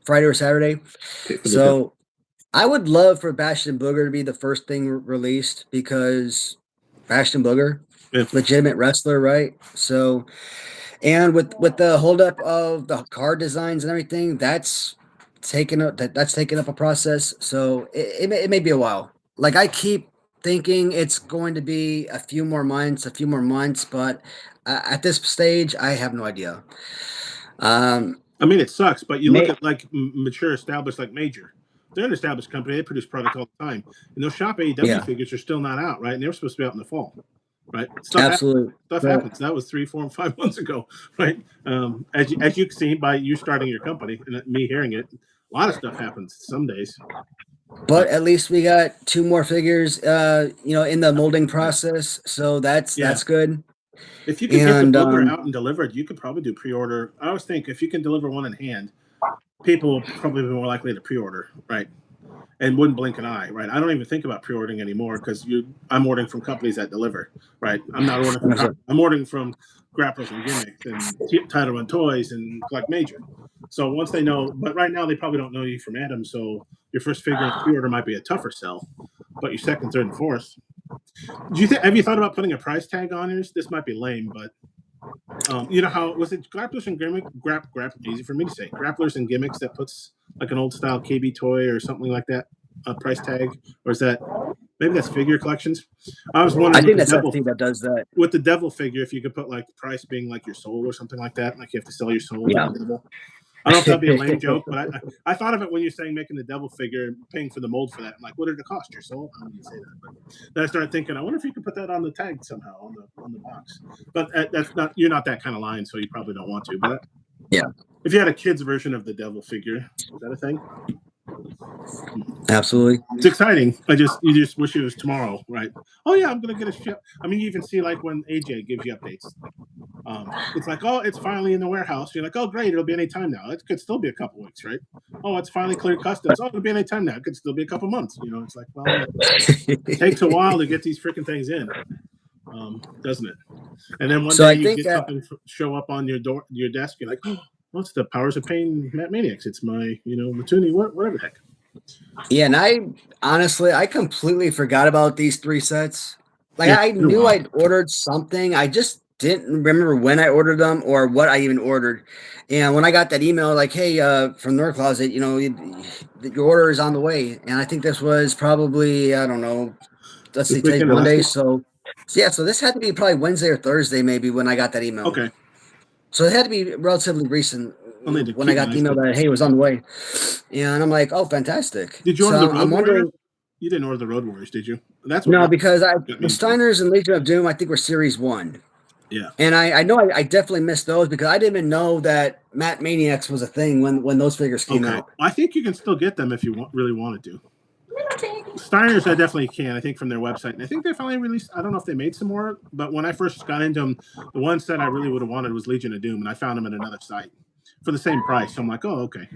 Friday or Saturday. So I would love for Bastion Booger to be the first thing released because Bastion Booger, legitimate wrestler, right? So, and with the holdup of the card designs and everything, that's taken up a process. So it may be a while. Like I keep thinking it's going to be a few more months, but at this stage, I have no idea. I mean, it sucks, but you look at like mature, established, like Major. They're an established company. They produce product all the time, and those Shop AEW figures are still not out, right? And they were supposed to be out in the fall, right? Absolutely, stuff happens. That was 3, 4, and 5 months ago, right? As you can see by you starting your company and me hearing it, a lot of stuff happens some days. But at least we got 2 more figures, in the molding process, so that's good. If you can get the Booger out and delivered, you could probably do pre-order. I always think if you can deliver one in hand, people will probably be more likely to pre-order, right? And wouldn't blink an eye, right? I don't even think about pre-ordering anymore because I'm ordering from companies that deliver, right? I'm not ordering from I'm ordering from Grapplers and Gimmicks and Title Run Toys and Collect Major. So once they know, but right now they probably don't know you from Adam, so your first figure in pre-order might be a tougher sell, but your second, third, and fourth. Have you thought about putting a price tag on yours? This might be lame, but you know how was it Grapplers and Gimmicks? Easy for me to say. Grapplers and Gimmicks that puts like an old style KB toy or something like that, a price tag, or is that maybe that's Figure Collections? I was wondering. I think that's the thing that does that. With the Devil figure, if you could put like the price being like your soul or something like that, like you have to sell your soul. Yeah. To the devil. I don't know if that'd be a lame joke, but I thought of it when you're saying making the devil figure, paying for the mold for that. I'm like, what did it cost your soul? I wouldn't say that, but then I started thinking, I wonder if you could put that on the tag somehow on the box. But that's not, you're not that kind of line, so you probably don't want to. But yeah, if you had a kid's version of the devil figure, is that a thing? Absolutely. It's exciting. You just wish it was tomorrow, right? Oh yeah, I'm gonna get a ship. I mean, you even see like when AJ gives you updates. It's like, oh, it's finally in the warehouse. You're like, oh, great, it'll be any time now. It could still be a couple weeks, right? Oh, it's finally cleared customs. Oh, it'll be any time now. It could still be a couple months. You know, it's like, well, it takes a while to get these freaking things in, doesn't it? And then one day you get something show up on your desk. You're like, oh, what's the Powers of Pain Matt Maniacs? It's my, Matuni, whatever the heck. Yeah, and I completely forgot about these 3 sets. Like I knew I'd ordered something. I just didn't remember when I ordered them or what I even ordered. And when I got that email, like, hey, from Nerd Closet, your order is on the way. And I think this was probably, I don't know, let's see, today's Monday. So this had to be probably Wednesday or Thursday, maybe, when I got that email. Okay. So it had to be relatively recent when I got the email that, hey, it was on the way. And I'm like, oh, fantastic. Did you order the Road Warriors? You didn't order the Road Warriors, did you? Because the Steiners and Legion of Doom, I think, were Series 1. Yeah. And I know I definitely missed those because I didn't even know that Matt Maniacs was a thing when those figures came out. I think you can still get them if you really wanted to. Steiners, I definitely can, I think, from their website. And I think they finally released, I don't know if they made some more, but when I first got into them, the one set I really would have wanted was Legion of Doom, and I found them at another site for the same price. So I'm like, oh, okay.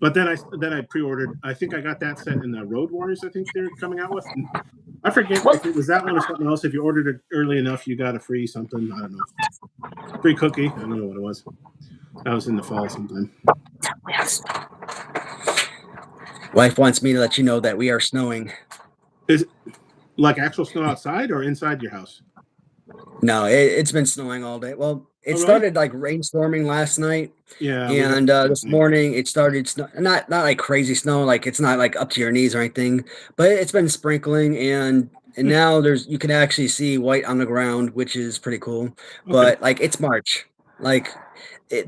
But then I pre-ordered, I think I got that set in the Road Warriors, I think they're coming out with. I forget if it was that one or something else. If you ordered it early enough, you got a free something. I don't know. Free cookie. I don't know what it was. That was in the fall sometime. Wife wants me to let you know that we are snowing. Is it like actual snow outside or inside your house? No, it's been snowing all day. Well, it Oh, really? started like rainstorming last night, Yeah. we got and the same this thing. morning it started snow. Not like crazy snow, like it's not like up to your knees or anything, but it's been sprinkling, and now you can actually see white on the ground, which is pretty cool. Okay. But like it's March, like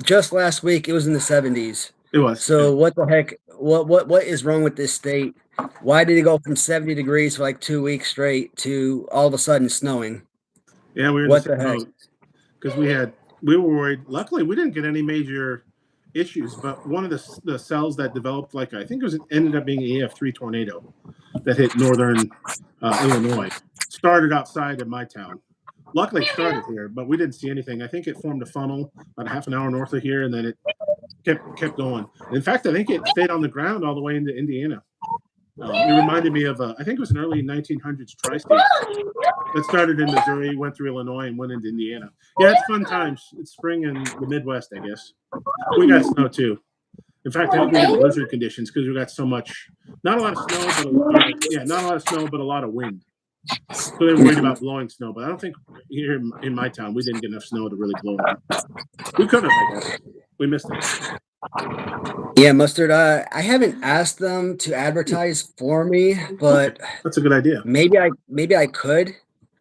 just last week it was in the 70s. It was. So what the heck? What is wrong with this state? Why did it go from 70 degrees for like 2 weeks straight to all of a sudden snowing? Yeah, we were in What the the same heck? boat because we were worried. Luckily, we didn't get any major issues, but one of the cells that developed, like I think it ended up being an EF3 tornado that hit northern Illinois, started outside of my town. Luckily, it started here, but we didn't see anything. I think it formed a funnel about half an hour north of here, and then it kept going. In fact, I think it stayed on the ground all the way into Indiana. It reminded me of I think it was an early 1900s tri-state that started in Missouri, went through Illinois, and went into Indiana. Yeah, it's fun times. It's spring in the Midwest, I guess. We got snow too. In fact, I think we got blizzard conditions because we got so much. Not a lot of snow, but not a lot of snow, but a lot of wind. So they were worried about blowing snow, but I don't think here in my town we didn't get enough snow to really blow it. We could have, I guess. We missed it. Yeah, Mustard. I haven't asked them to advertise for me, but That's a good idea. maybe I could.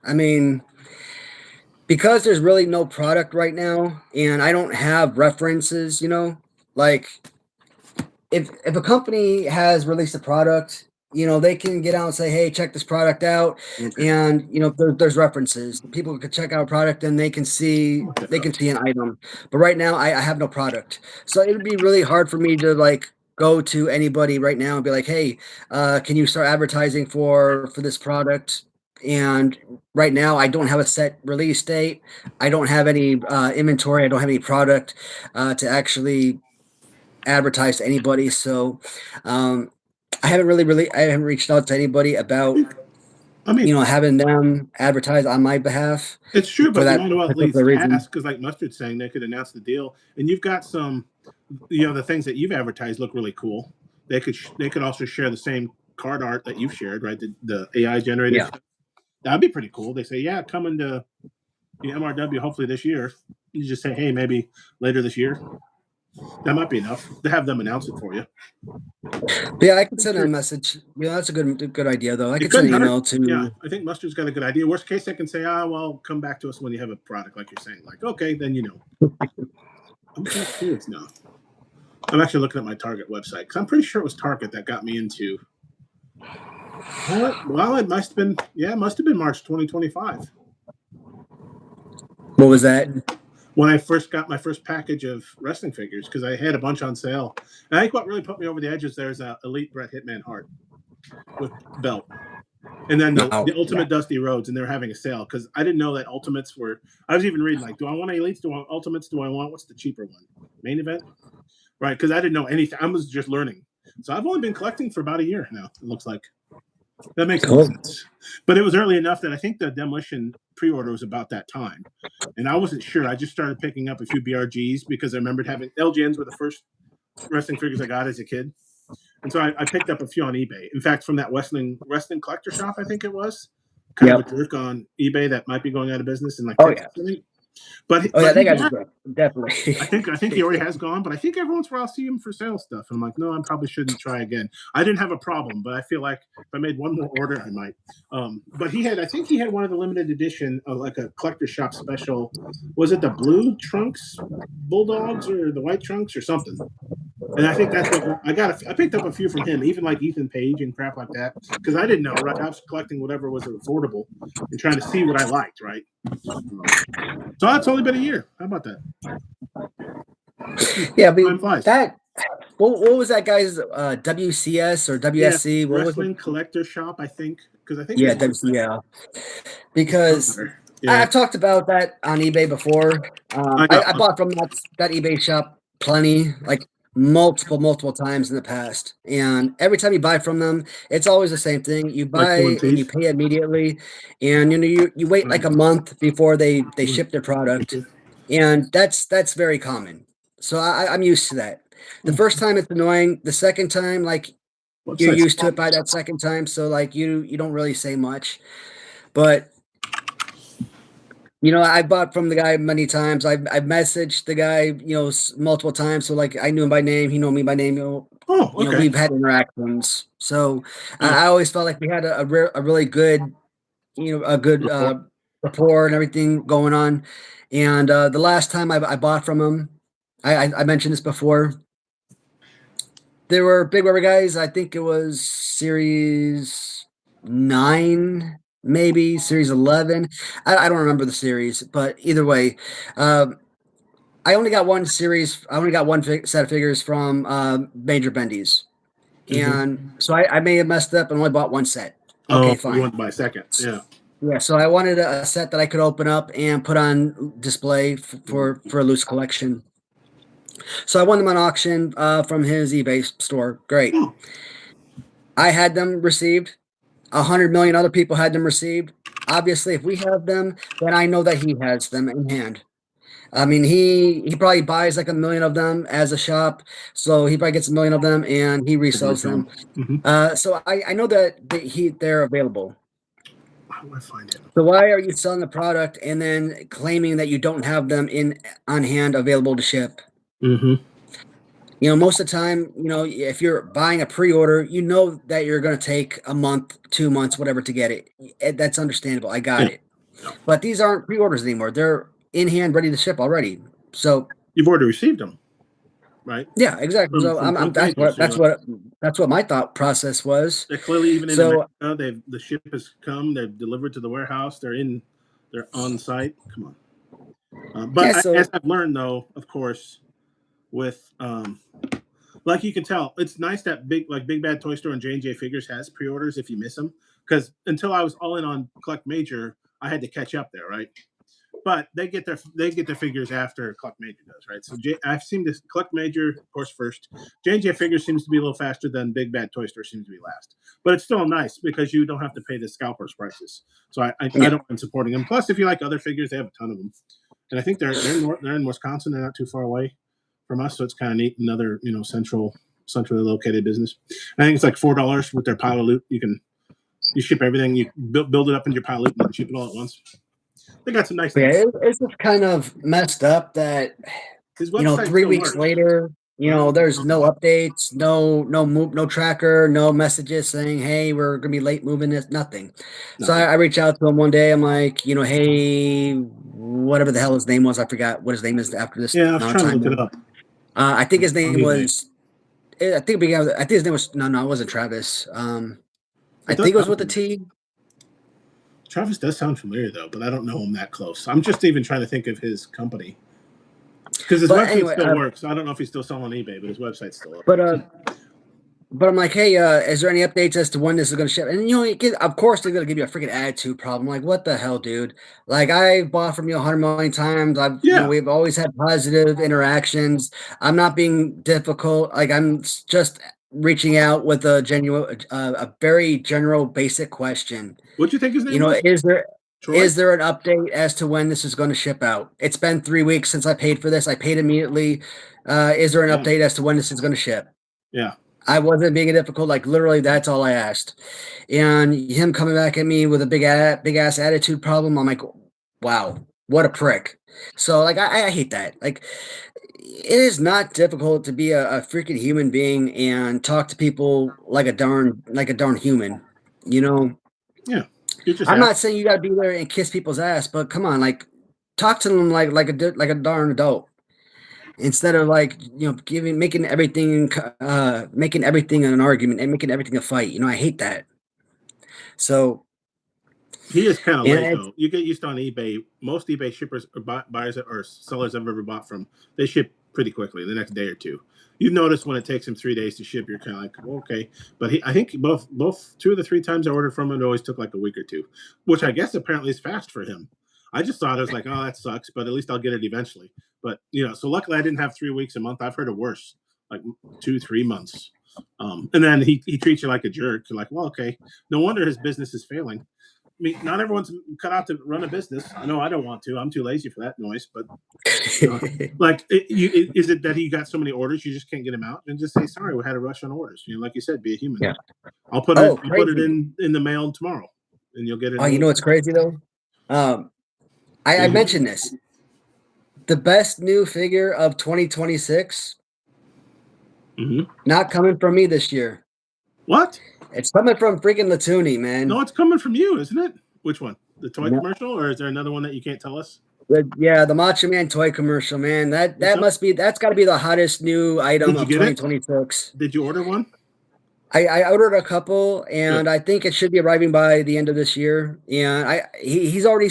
I mean, because there's really no product right now, and I don't have references. Like if a company has released a product, they can get out and say, "Hey, check this product out," Okay. and there's references. People can check out a product and they can see an item. But right now, I have no product, so it would be really hard for me to like go to anybody right now and be like, "Hey, can you start advertising for this product?" And right now, I don't have a set release date. I don't have any inventory. I don't have any product to actually advertise to anybody. So I haven't reached out to anybody about I mean, having them advertise on my behalf. it's true, for but you that might as well at least particular reason. ask because, like Mustard's saying, they could announce the deal, and you've got some, the things that you've advertised look really cool. They could also share the same card art that you've shared, right? The AI generated Yeah. stuff. That'd be pretty cool. They say, yeah, coming to the MRW hopefully this year. You just say, hey, maybe later this year. That might be enough to have them announce it for you. Yeah, I can send them a message. That's a good idea, though. I can couldn't send an hurt. email to. Yeah, I think Mustard's got a good idea. Worst case, they can say, well, come back to us when you have a product, like you're saying. Like, okay, then I'm kind of curious now. I'm actually looking at my Target website because I'm pretty sure it was Target that got me into. Well, it must have been. Yeah, it must have been March 2025. What was that? When I first got my first package of wrestling figures, because I had a bunch on sale. And I think what really put me over the edge is there's a Elite Bret Hitman Hart with belt. And then the Ultimate Dusty Rhodes, and they're having a sale because I didn't know that Ultimates were. I was even reading like, do I want Elites? Do I want Ultimates? Do I want what's the cheaper one? Main Event, right? Because I didn't know anything. I was just learning. So I've only been collecting for about a year now. It looks like that makes Cool. sense. But it was early enough that I think the Demolition pre-order was about that time, and I wasn't sure. I just started picking up a few BRGs because I remembered having LJNs were the first wrestling figures I got as a kid. And so I picked up a few on eBay. In fact, from that wrestling collector shop, I think it was, kind of a jerk on eBay that might be going out of business in like Texas, I think. But they got definitely. I think he already has gone, but I think every once in a while I'll see him for sale stuff. And I'm like, no, I probably shouldn't try again. I didn't have a problem, but I feel like if I made one more order, I might. But I think he had one of the limited edition of like a collector shop special. Was it the blue trunks Bulldogs or the white trunks or something? And I think that's what I got. I picked up a few from him, even like Ethan Page and crap like that, because I didn't know. Right, I was collecting whatever was affordable and trying to see what I liked. Right. So that's only been a year. How about that? Yeah, but that. What was that guy's WCS or WSC? Yeah, what Wrestling was it? Collector Shop, I think. Because I think Yeah. Because I've talked about that on eBay before. I bought from that eBay shop plenty, like multiple times in the past. And every time you buy from them, it's always the same thing. You buy and you pay immediately, and you wait like a month before they ship their product. And that's very common. So I'm used to that. The first time it's annoying. The second time, like you're Websites. used to it by that second time. So like you don't really say much. But I bought from the guy many times. I've messaged the guy, multiple times. So like I knew him by name, he knew me by name. Oh, okay. We've had interactions. So Yeah. I always felt like we had a really good, a good rapport and everything going on. And the last time I bought from him, I mentioned this before. There were big rubber guys. I think it was Series 9, maybe Series 11. I don't remember the series, but either way, I only got one series. I only got one set of figures from Major Bendy's. And so I may have messed up and only bought one set. Okay, fine. You want to buy a second? Yeah. Yeah, so I wanted a set that I could open up and put on display for a loose collection. So I won them on auction from his eBay store. Great. Oh. I had them received. 100 million other people had them received. Obviously, if we have them, then I know that he has them in hand. I mean, he probably buys like 1 million of them as a shop, so he probably gets 1 million of them and he resells them. So I know that they're available. How do I find it? So why are you selling the product and then claiming that you don't have them on hand available to ship? Most of the time, if you're buying a pre-order, you know that you're going to take a month, 2 months, whatever to get it. That's understandable. I got it. But these aren't pre-orders anymore. They're in hand, ready to ship already. So you've already received them, right? Yeah, exactly. So that's what my thought process was. They're clearly even in America. The ship has come. They're delivered to the warehouse. They're on site. Come on. But as I've learned, though, of course, with like you can tell, it's nice that Big Bad Toy Store and J&J Figures has pre-orders if you miss them. Because until I was all in on Collect Major, I had to catch up there, right? But they get their figures after Collect Major does, right? So I've seen this Collect Major, of course, first. J&J Figures seems to be a little faster than Big Bad Toy Store seems to be last. But it's still nice because you don't have to pay the scalpers prices. So I don't mind supporting them. Plus, if you like other figures, they have a ton of them. And I think they're in Wisconsin. They're not too far away from us, so it's kind of neat. Another centrally located business. I think it's like $4 with their pile of loot. You ship everything. You build it up into your pile of loot and ship it all at once. They got some nice things. It's just kind of messed up that 3 weeks later, there's no updates, no tracker, no messages saying, hey, we're gonna be late moving this, nothing. So I reached out to him one day. I'm like, hey, whatever the hell his name was, I forgot what his name is after this. Yeah, I was trying to look it up. I think his name was. I think his name was no, it wasn't Travis. I think it was with the T. Travis does sound familiar though, but I don't know him that close. I'm just even trying to think of his company because his website still works. I don't know if he's still selling on eBay, but his website's still up. But I'm like, hey, is there any updates as to when this is going to ship? And of course they're going to give you a freaking attitude problem. Like, what the hell, dude? Like, I bought from you 100 million times. We've always had positive interactions. I'm not being difficult. Like, I'm just reaching out with a very general, basic question. What do you think his name was? Is there an update as to when this is going to ship out? It's been 3 weeks since I paid for this. I paid immediately. Is there an update as to when this is going to ship? Yeah. I wasn't being difficult. Like, literally, that's all I asked. And him coming back at me with a big ass attitude problem, I'm like, wow, what a prick. So, like, I hate that. Like, it is not difficult to be a freaking human being and talk to people like a darn human, Yeah. I'm not saying you got to be there and kiss people's ass, but come on, like, talk to them like a darn adult. Instead of making everything an argument and making everything a fight. I hate that. So he is kind of late though. You get used on eBay. Most eBay shippers or buyers or sellers I've ever bought from, they ship pretty quickly, the next day or two. You notice when it takes them 3 days to ship, you're kind of like, well, okay. But I think both 2 of the 3 times I ordered from him, it always took like a week or two, which I guess apparently is fast for him. I just thought it was like, oh, that sucks, but at least I'll get it eventually. But so luckily I didn't have 3 weeks, a month. I've heard of worse, like 2-3 months. And then he treats you like a jerk. You're like, well, okay, no wonder his business is failing. mean, not everyone's cut out to run a business. I know I don't want to. I'm too lazy for that noise. But like, is it that he got so many orders you just can't get them out? And just say sorry, we had a rush on orders. You know, like you said, be a human. Yeah. I'll put Oh, it crazy. in the mail tomorrow, and you'll get it. Oh, you know what's crazy though? I mentioned this. The best new figure of 2026, not coming from me this year. What? It's coming from freaking Latuni, man. No, it's coming from you, isn't it? Which one? The toy No. commercial, or is there another one that you can't tell us? Yeah, the Macho Man toy commercial, man. That's got to be the hottest new item of 2026. Did you order one? I ordered a couple, and I think it should be arriving by the end of this year. And he's already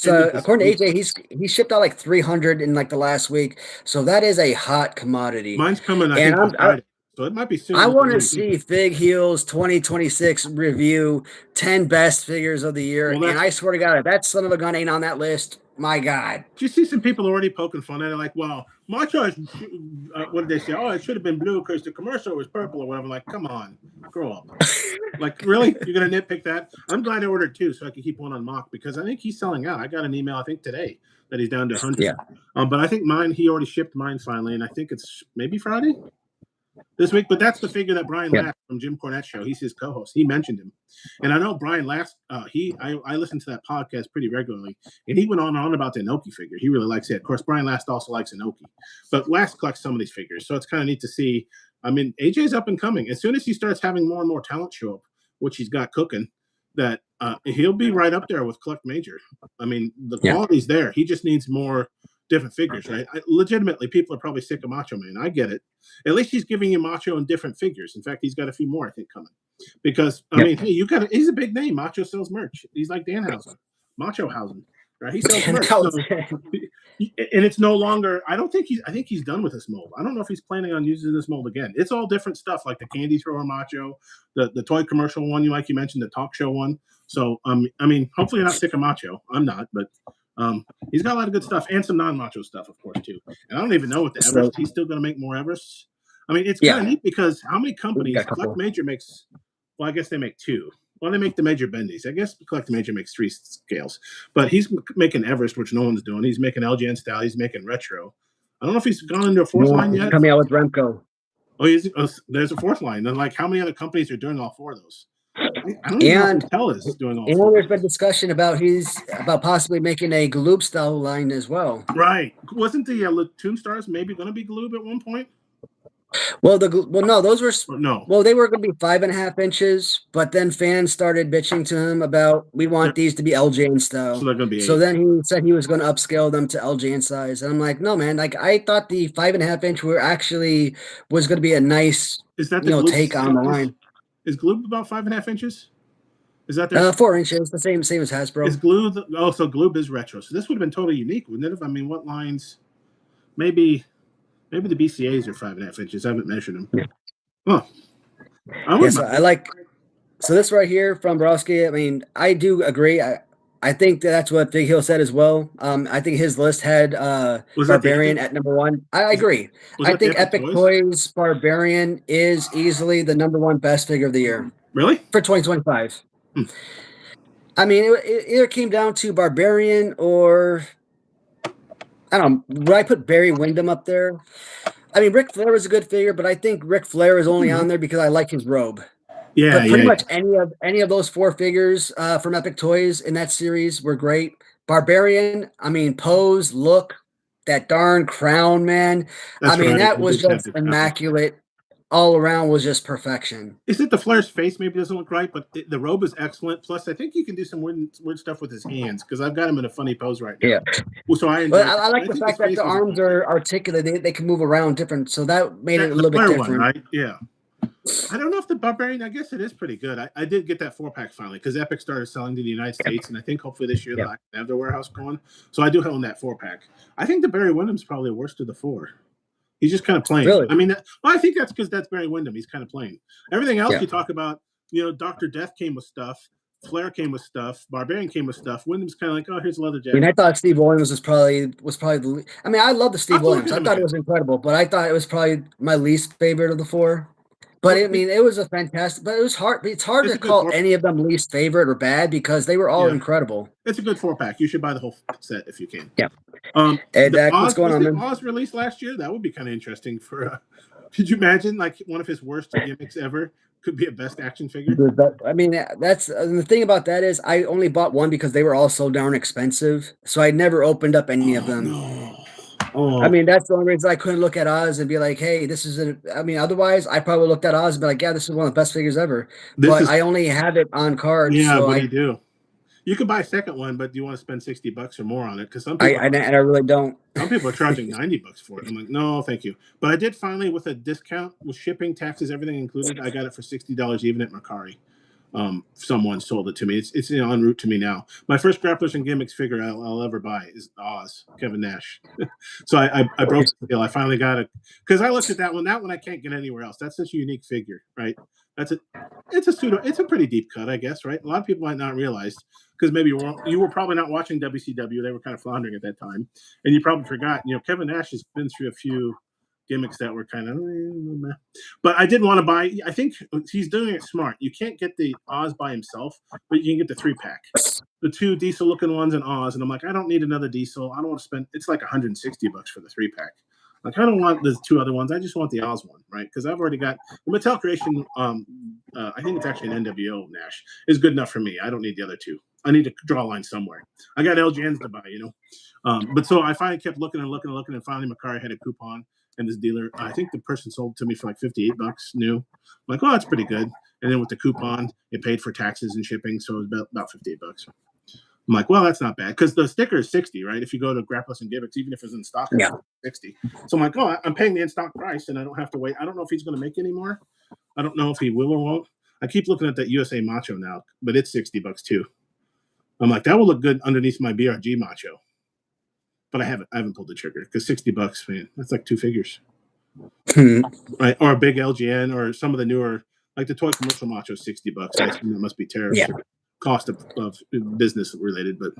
according to AJ, he shipped out like 300 in like the last week. So that is a hot commodity. Mine's coming, I think, Friday, so it might be soon. I want to see Fig Heels 2026 review 10 best figures of the year, and I swear to God, if that son of a gun ain't on that list, my God. Do you see some people already poking fun at it? Like, well, Macho is, what did they say? Oh, it should have been blue because the commercial was purple or whatever. Like, come on, grow up. Like, really? You're going to nitpick that? I'm glad I ordered two so I can keep one on mock because I think he's selling out. I got an email, I think, today that he's down to 100. Yeah. But I think he already shipped mine finally, and I think it's maybe Friday this week. But that's the figure that Brian Last from Jim Cornette's show. He's his co-host. He mentioned him. And I know Brian Last, I listen to that podcast pretty regularly, and he went on about the Inoki figure. He really likes it. Of course, Brian Last also likes Inoki. But Last collects some of these figures, so it's kind of neat to see. I mean, AJ's up and coming. As soon as he starts having more and more talent show up, which he's got cooking, that he'll be right up there with Collect Major. I mean, the quality's there. He just needs more different figures, right? Legitimately, people are probably sick of Macho Man. I get it. At least he's giving you Macho in different figures. In fact, he's got a few more, I think, coming. Because, I mean, hey, he's a big name. Macho sells merch. He's like Danhausen. Machohausen, right? He sells merch. So, and it's no longer, I think he's done with this mold. I don't know if he's planning on using this mold again. It's all different stuff, like the candy thrower Macho, the toy commercial one, like you mentioned, the talk show one. So, I mean, hopefully you're not sick of Macho. I'm not, but he's got a lot of good stuff and some non-Macho stuff, of course, too. And I don't even know what the Everest, he's still going to make more Everests. I mean, it's kind of neat because how many companies, Collect Major makes, well, I guess they make two. Well, they make the Major Bendies. I guess Collect Major makes 3 scales. But he's making Everest, which no one's doing. He's making LJN style. He's making retro. I don't know if he's gone into a 4th line yet. Coming out with Remco. Oh, there's a 4th line. Then, like, how many other companies are doing all 4 of those? I don't even know if Mattel is doing all 4. There's been discussion about possibly making a Galoob style line as well. Right. Wasn't the Toon Stars maybe going to be Galoob at one point? Well, no, those were no. Well, they were going to be 5.5 inches, but then fans started bitching to him about we want these to be LJN style. So they're going to be 8. So then he said he was going to upscale them to LJN size, and I'm like, no, man. Like I thought the 5.5 inch was going to be a nice, take on the line. Is Galoob about 5.5 inches? Is that there? 4 inches, the same as Hasbro. Is Galoob? So Galoob is retro. So this would have been totally unique, wouldn't it? I mean, what lines? Maybe the BCAs are 5.5 inches. I haven't measured them. Yeah. Oh, I like. So this right here from Browski. I mean, I do agree. I think that's what Big Hill said as well. I think his list had Barbarian at number 1. I agree. I think Epic Toys Barbarian is easily the number 1 best figure of the year. Really? For 2025. I mean, it either came down to Barbarian or I don't know. Would I put Barry Windham up there? I mean, Ric Flair was a good figure, but I think Ric Flair is only on there because I like his robe. Yeah, but pretty much any of those 4 figures from Epic Toys in that series were great. Barbarian, I mean, pose, look, that darn crown, man. That's that was just immaculate. All around was just perfection. Is it the Flair's face maybe doesn't look right, but the robe is excellent. Plus, I think you can do some weird stuff with his hands because I've got him in a funny pose right now. Yeah. Well, so I like the fact that the arms are articulated. They can move around different, so that made it a little bit different. One, right? Yeah. I don't know if the Barbarian, I guess it is pretty good. I did get that 4-pack finally because Epic started selling to the United States, and I think hopefully this year they'll have their warehouse going. So I do own that 4-pack. I think the Barry Windham's probably the worst of the 4. He's just kind of playing. Really? I mean, I think that's because that's Barry Windham. He's kind of playing. Everything else you talk about, Dr. Death came with stuff. Flair came with stuff. Barbarian came with stuff. Wyndham's kind of like, oh, here's a leather jacket. I mean, I thought Steve Williams was probably the. I mean, I love the Steve Williams. I thought it was incredible, but I thought it was probably my least favorite of the 4. But I mean, it was a fantastic. But it was hard. It's hard It's to a good call four- any of them least favorite or bad because they were all Yeah. incredible. It's a good 4-pack. You should buy the whole set if you can. Yeah. The Hey, Dak, what's going on, man? Oz released last year? That would be kind of interesting for. Could you imagine like one of his worst gimmicks ever could be a best action figure? I mean, that's the thing about that is I only bought one because they were all so darn expensive. So I never opened up any of them. No. Oh, I mean, that's the only reason I couldn't look at Oz and be like, "Hey, this is a." I mean, otherwise, I probably looked at Oz and be like, "Yeah, this is one of the best figures ever." But I only have it on card. Yeah, so what do you do? You could buy a second one, but do you want to spend $60 or more on it? Because some I people, really don't. some people are charging $90 for it. I'm like, no, thank you. But I did finally, with a discount, with shipping, taxes, everything included, I got it for $60 even at Mercari. Someone sold it to me. It's en route to me now. My first Grapplers and Gimmicks figure I'll ever buy is Oz, Kevin Nash. So I broke the deal. I finally got it because I looked at that one. That one I can't get anywhere else. That's such a unique figure, right? It's a pretty deep cut, I guess, right? A lot of people might not realize because maybe you were probably not watching WCW. They were kind of floundering at that time, and you probably forgot. Kevin Nash has been through a few gimmicks that were kind of, but I didn't want to buy. I think he's doing it smart. You can't get the Oz by himself, but you can get the 3-pack, the 2 Diesel looking ones and Oz. And I'm like, I don't need another Diesel. I don't want to spend. It's like $160 for the 3-pack. Like, I don't want the 2 other ones. I just want the Oz one, right? Because I've already got the Mattel Creation. I think it's actually an NWO Nash is good enough for me. I don't need the other 2. I need to draw a line somewhere. I got LGNs to buy, But so I finally kept looking and looking and looking, and finally Mercari had a coupon. And this dealer, I think the person sold it to me for like $58 new. I'm like, oh, that's pretty good. And then with the coupon, it paid for taxes and shipping, so it was about $58. I'm like, well, that's not bad because the sticker is $60, right? If you go to Grapplers and Gimmicks, even if it's in stock, it's $60. So I'm like, oh, I'm paying the in stock price, and I don't have to wait. I don't know if he's going to make any more. I don't know if he will or won't. I keep looking at that USA Macho now, but it's $60 too. I'm like, that will look good underneath my BRG Macho. But I haven't pulled the trigger because $60, man, that's like 2 figures, right? Or a big LGN or some of the newer, like the toy commercial Macho, $60. I assume that must be tariffs, cost of business related. But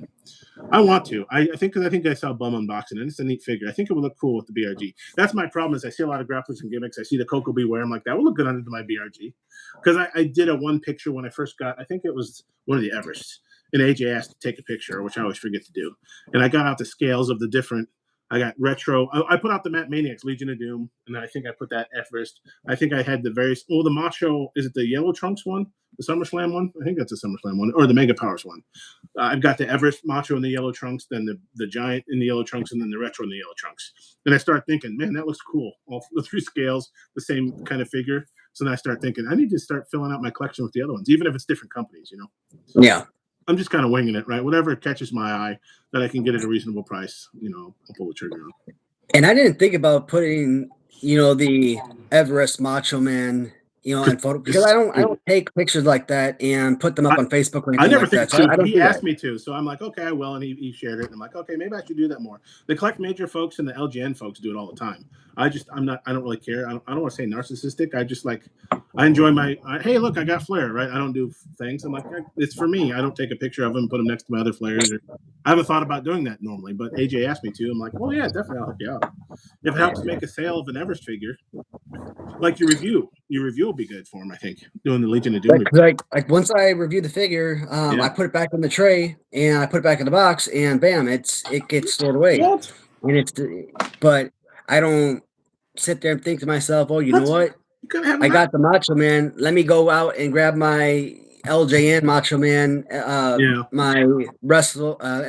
I want to. I think I saw Bum unboxing, and it's a neat figure. I think it would look cool with the BRG. That's my problem. Is I see a lot of Grapplers and Gimmicks. I see the Coco Beware. I'm like, that would look good under my BRG because I did a one picture when I first got. I think it was one of the Everests. And AJ asked to take a picture, which I always forget to do. And I got out the scales of the different. I got retro. I put out the Matt Maniacs, Legion of Doom, and then I think I put that Everest. I think I had the various. Oh, the Macho. Is it the Yellow Trunks one? The SummerSlam one? I think that's the SummerSlam one, or the Mega Powers one. I've got the Everest Macho in the yellow trunks, then the Giant in the yellow trunks, and then the Retro in the yellow trunks. And I start thinking, man, that looks cool. All the 3 scales, the same kind of figure. So then I start thinking, I need to start filling out my collection with the other ones, even if it's different companies, Yeah. I'm just kind of winging it, right? Whatever catches my eye that I can get at a reasonable price, I'll pull the trigger on. And I didn't think about putting, the Everest Macho Man, in photo because I don't take pictures like that and put them up on Facebook or anything I never like think that. So to. He asked me to, so I'm like, okay, I will, and he shared it. And I'm like, okay, maybe I should do that more. The Collect Major folks and the LGN folks do it all the time. I don't really care. I don't want to say narcissistic. I just I enjoy hey, look, I got Flair, right? I don't do things. I'm like, it's for me. I don't take a picture of them and put them next to my other Flairs. I haven't thought about doing that normally, but AJ asked me to. I'm like, well, yeah, definitely, I'll help you out. If it helps make a sale of an Everest figure, like your review will be good for him, I think, doing the Legion of Doom. Like once I review the figure, I put it back in the tray and I put it back in the box, and bam, it gets stored away. What? And but I don't sit there and think to myself, oh, you know what? I got the Macho Man. Let me go out and grab my LJN Macho Man, my and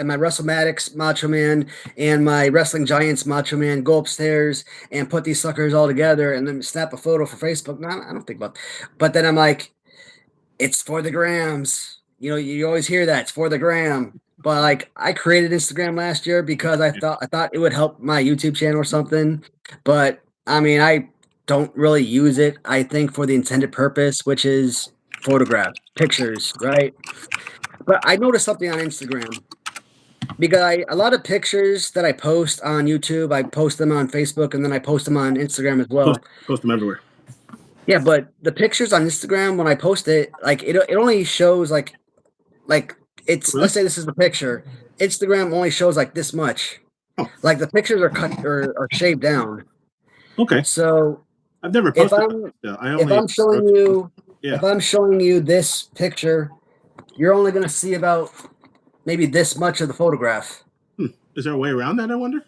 my WrestleMatics Macho Man, and my Wrestling Giants Macho Man. Go upstairs and put these suckers all together, and then snap a photo for Facebook. No, I don't think about. But then I'm like, it's for the grams. You always hear that it's for the gram. But I created Instagram last year because I thought it would help my YouTube channel or something. But I mean, I don't really use it. I think for the intended purpose, which is photographs, pictures, right? But I noticed something on Instagram because a lot of pictures that I post on YouTube, I post them on Facebook, and then I post them on Instagram as well. Post them everywhere. Yeah, but the pictures on Instagram when I post it, it only shows like it's let's say this is the picture. Instagram only shows like this much. Oh. Like the pictures are cut or shaved down. Okay. So I've never If posted. I'm I if only. I'm showing you Yeah. if I'm showing you this picture, you're only going to see about maybe this much of the photograph. Is there a way around that? I wonder.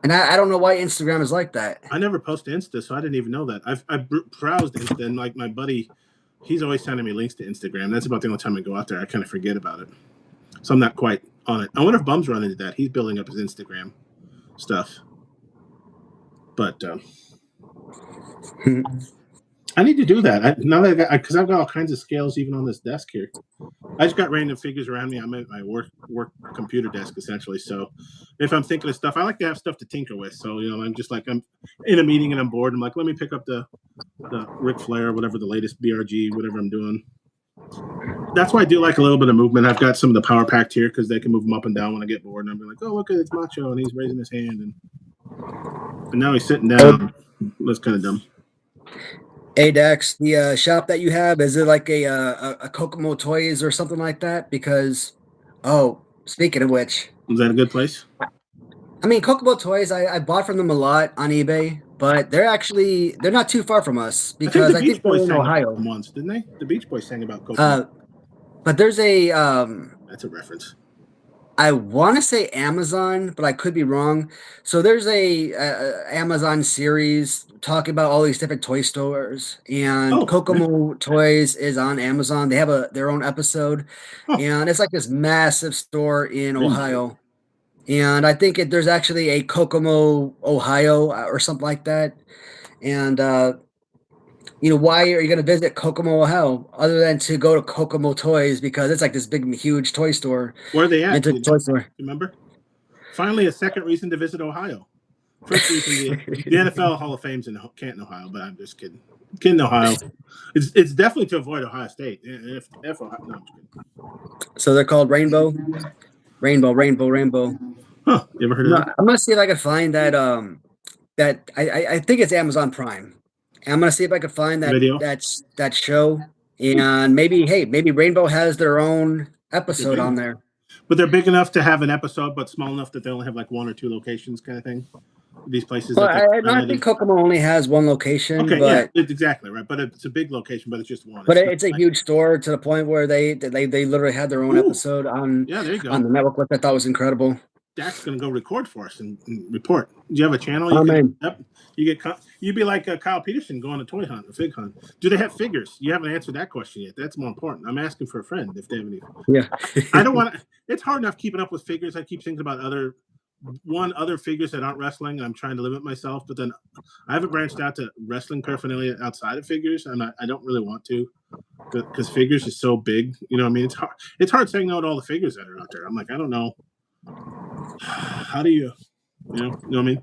And I don't know why Instagram is like that. I never post to Insta, so I didn't even know that. I've browsed Insta, and like my buddy, he's always sending me links to Instagram. That's about the only time I go out there. I kind of forget about it, so I'm not quite on it. I wonder if Bum's run into that. He's building up his Instagram stuff, but I need to do that. Now that because I've got all kinds of scales even on this desk here. I just got random figures around me. I'm at my work computer desk essentially. So if I'm thinking of stuff, I like to have stuff to tinker with. So I'm just like I'm in a meeting and I'm bored. I'm like, let me pick up the Ric Flair, whatever the latest BRG, whatever I'm doing. That's why I do like a little bit of movement. I've got some of the Power Packed here because they can move them up and down when I get bored. And I'm like, oh look at it's Macho and he's raising his hand and now he's sitting down. That's kind of dumb. Hey Dax, the shop that you have, is it like a Kokomo Toys or something like that? Because, speaking of which, Is that a good place? I mean, Kokomo Toys, I bought from them a lot on eBay, but they're not too far from us because I think the Beach they're Boys in sang Ohio. about them once, didn't they? The Beach Boys sang about Coconut. But there's a That's a reference. I want to say Amazon, but I could be wrong. So there's a Amazon series talking about all these different toy stores, and Oh, Kokomo Toys is on Amazon. They have their own episode, Oh. and it's like this massive store in Really? Ohio. And I think there's actually a Kokomo, Ohio, or something like that. And why are you going to visit Kokomo, Ohio, other than to go to Kokomo Toys because it's like this big, huge toy store, Where are they at? vintage toy store. Remember? Finally, a second reason to visit Ohio. First reason, the NFL Hall of Fame's in Canton, Ohio, but I'm just kidding. Kidding, Ohio. It's definitely to avoid Ohio State. If Ohio, no, I'm just kidding. So they're called Rainbow. Rainbow. Huh? You ever heard of that? I'm gonna see if I can find that. That I think it's Amazon Prime. I'm gonna see if I can find that Video? that show, and maybe Rainbow has their own episode on there. But they're big enough to have an episode, but small enough that they only have like one or two locations, kind of thing. These places. Well, I think Kokomo only has one location. Okay, but, yeah, it's exactly right. But it's a big location, but it's just one. But it's a huge store to the point where they literally had their own episode on there you go. on the network, which I thought was incredible. Dak's gonna go record for us and report. Do you have a channel? You'd be like Kyle Peterson going to toy hunt, a fig hunt. Do they have figures? You haven't answered that question yet. That's more important. I'm asking for a friend if they have any. Yeah, I don't want to. It's hard enough keeping up with figures. I keep thinking about other figures that aren't wrestling. I'm trying to limit myself, but then I haven't branched out to wrestling paraphernalia outside of figures, and I don't really want to because figures is so big. You know what I mean? It's hard. It's hard saying no to all the figures that are out there. I'm like, I don't know. How do you know what I mean?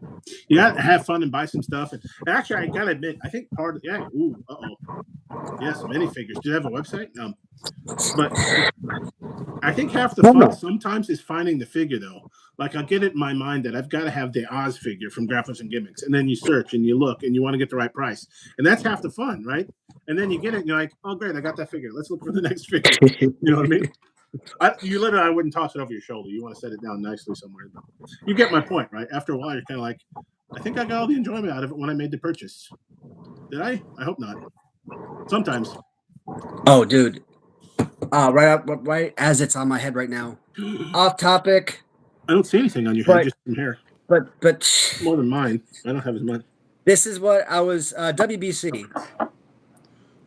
You got to have fun and buy some stuff. And actually, I got to admit, I think part of yes, minifigures. Do you have a website? But I think half the fun sometimes is finding the figure, though. Like, I'll get it in my mind that I've got to have the Oz figure from Graphics and Gimmicks. And then you search and you look and you want to get the right price. And that's half the fun, right? And then you get it and you're like, oh, great, I got that figure. Let's look for the next figure. You know what I mean? I wouldn't toss it over your shoulder. You want to set it down nicely somewhere. You get my point, right? After a while, you're kind of like, I think I got all the enjoyment out of it when I made the purchase. Did I? I hope not. Sometimes. Oh, dude. Right as it's on my head right now. Off topic. I don't see anything on your head, just from here. But more than mine. I don't have as much. This is what I was WBC.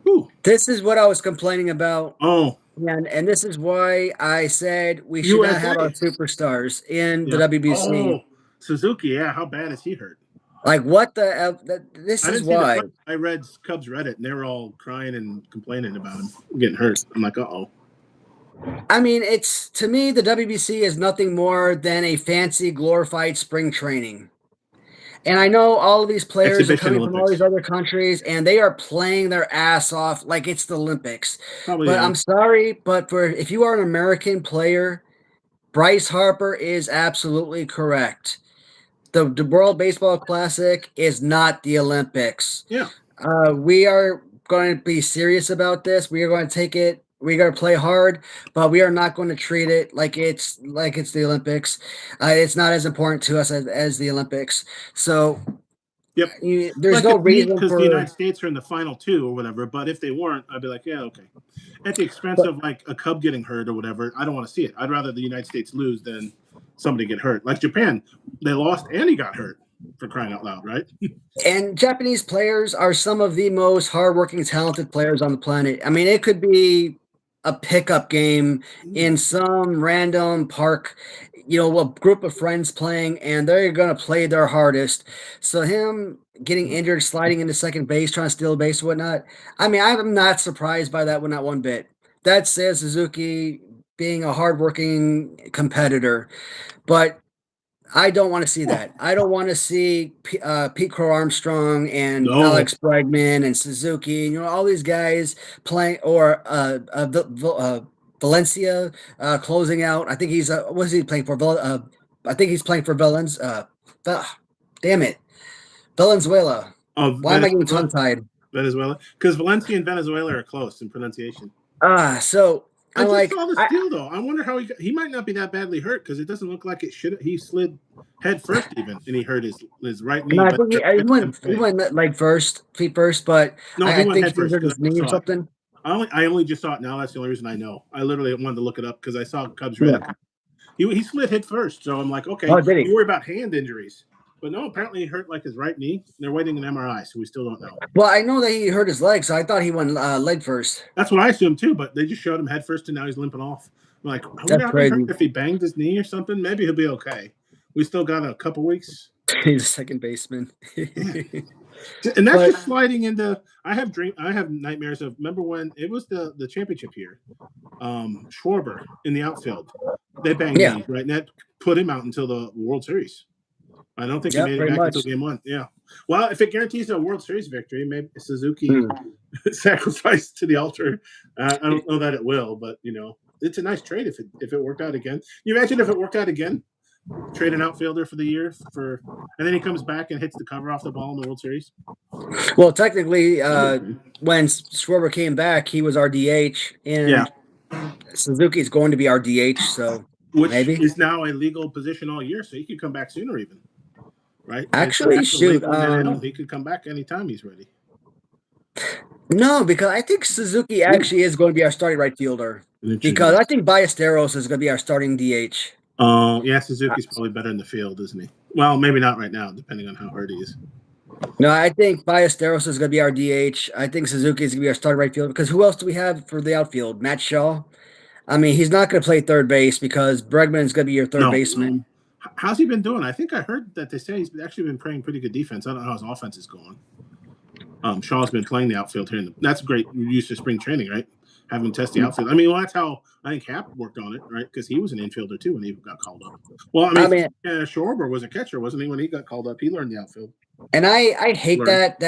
Ooh. This is what I was complaining about. Oh. And this is why I said we should not have our superstars in the WBC. Oh, Suzuki, yeah. How bad is he hurt? Like, what the? This is why. I read Cubs Reddit, and they were all crying and complaining about him getting hurt. I'm like, uh-oh. I mean, to me, the WBC is nothing more than a fancy, glorified spring training. And I know all of these players are coming from all these other countries, and they are playing their ass off like it's the Olympics. But I'm sorry, but if you are an American player, Bryce Harper is absolutely correct. The World Baseball Classic is not the Olympics. Yeah. We are going to be serious about this. We are going to take it. We're going to play hard, but we are not going to treat it like it's the Olympics. It's not as important to us as the Olympics. So Yep. There's Like no it's neat reason because the for. United States are in the final two or whatever. But if they weren't, I'd be like, yeah, okay. At the expense But of like a cub getting hurt or whatever, I don't want to see it. I'd rather the United States lose than somebody get hurt. Like Japan, they lost and he got hurt for crying out loud, right? and Japanese players are some of the most hardworking, talented players on the planet. I mean, it could be a pickup game in some random park, a group of friends playing, and they're going to play their hardest. So him getting injured, sliding into second base, trying to steal a base, or whatnot. I mean, I'm not surprised by that one, not one bit. That says Suzuki being a hardworking competitor, but I don't want to see that. I don't want to see Pete Crow Armstrong and No. Alex Bregman and Suzuki, all these guys playing, or Valencia closing out. I think he's what is he playing for? I think he's playing for damn it, Valenzuela. Why am I getting tongue tied? Venezuela, because Valencia and Venezuela are close in pronunciation. So I I'm just like, saw this deal though. I wonder how he might not be that badly hurt because it doesn't look like it should. He slid head first even, and he hurt his right knee. no, I but think he went like feet first, but no, I he went think head he first. hurt his knee or something. I only just saw it now. That's the only reason I know. I literally wanted to look it up because I saw Cubs Red. He slid head first, so I'm like, okay. Oh, did he? You worry about hand injuries, but no. Apparently, he hurt like his right knee. They're waiting an MRI, so we still don't know. Well, I know that he hurt his leg, so I thought he went leg first. That's what I assumed too, but they just showed him head first, and now he's limping off. I'm like, I wonder how he hurt. If he banged his knee or something, maybe he'll be okay. We still got a couple weeks. He's a second baseman. And that's just sliding into. I have nightmares of. Remember when it was the championship year? Schwarber in the outfield. They banged me, right? And that put him out until the World Series. I don't think he made it back until game one. Yeah. Well, if it guarantees a World Series victory, maybe Suzuki sacrificed to the altar. I don't know that it will, but it's a nice trade if it worked out again. You imagine if it worked out again, trade an outfielder for the year and then he comes back and hits the cover off the ball in the World Series. Well, technically, when Schwarber came back, he was our DH, and Suzuki's going to be our DH, so which maybe is now a legal position all year, so he could come back sooner even. Right? Actually, shoot, he could come back anytime he's ready. No, because I think Suzuki actually is going to be our starting right fielder. Because I think Ballesteros is going to be our starting DH. Yeah, Suzuki's probably better in the field, isn't he? Well, maybe not right now, depending on how hurt he is. No, I think Ballesteros is going to be our DH. I think Suzuki is going to be our starting right fielder. Because who else do we have for the outfield? Matt Shaw. I mean, he's not going to play third base because Bregman is going to be your third baseman. How's he been doing? I think I heard that they say he's actually been playing pretty good defense. I don't know how his offense is going. Shaw's been playing the outfield here. That's great use of spring training, right? Have him test the outfield. I mean, that's how I think Happ worked on it, right? Because he was an infielder too when he got called up. Well, I mean Schwarber was a catcher, wasn't he? When he got called up, he learned the outfield. And I hate that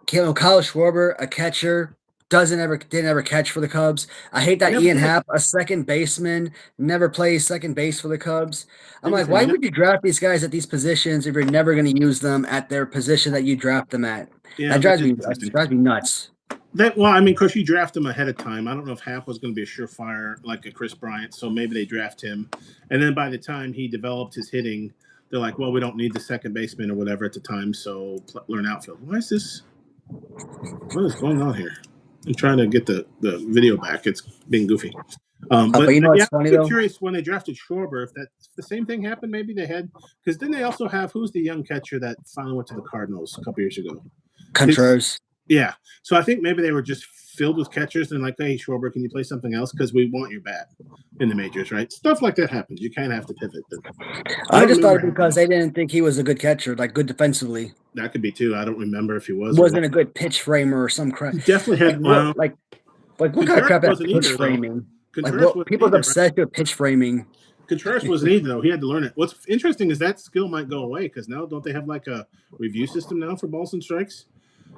Kyle Schwarber, a catcher, didn't ever catch for the Cubs. I hate that Ian Happ, a second baseman, never plays second base for the Cubs. I'm like, why would you draft these guys at these positions if you're never going to use them at their position that you draft them at? Yeah, that drives me nuts. Because you draft them ahead of time. I don't know if Happ was going to be a surefire like a Chris Bryant, so maybe they draft him. And then by the time he developed his hitting, they're like, well, we don't need the second baseman or whatever at the time, so learn outfield. What is going on here? I'm trying to get the video back. It's being goofy. But it's funny though. I'm curious when they drafted Schwarber if the same thing happened. Maybe they had because then they also have who's the young catcher that finally went to the Cardinals a couple years ago. Contreras. Yeah. So I think maybe they were just filled with catchers and like, hey, Schwarber, can you play something else? Because we want your bat in the majors, right? Stuff like that happens. You kind of have to pivot. I just thought because they didn't think he was a good catcher, like good defensively. That could be too. I don't remember if he was. Wasn't a good pitch framer or some crap. He definitely had what kind of crap is pitch framing? People's obsessed with pitch framing. Contreras wasn't either, though. He had to learn it. What's interesting is that skill might go away because now don't they have like a review system now for balls and strikes?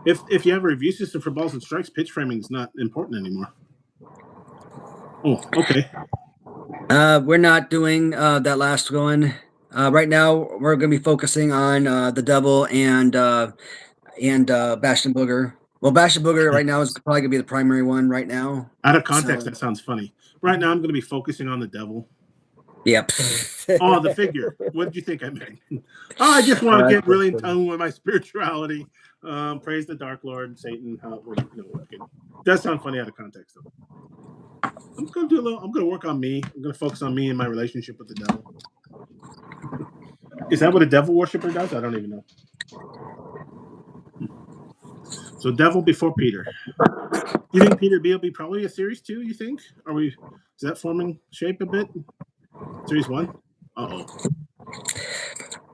If you have a review system for balls and strikes, pitch framing is not important anymore. Oh, okay. We're not doing that last one. Right now, we're going to be focusing on the double and Bastion Booger. Well, Bastion Booger right now is probably going to be the primary one right now. Out of context, that sounds funny. Right now, I'm going to be focusing on the devil. Yep. Oh, the figure. What did you think I meant? Oh, I just want to get really in tune with my spirituality. Praise the Dark Lord, Satan. It does sound funny out of context, though. I'm gonna work on me. I'm gonna focus on me and my relationship with the devil. Is that what a devil worshiper does? I don't even know. So, devil before Peter. You think Peter B will be probably a series 2? You think? Is that forming shape a bit? Series 1.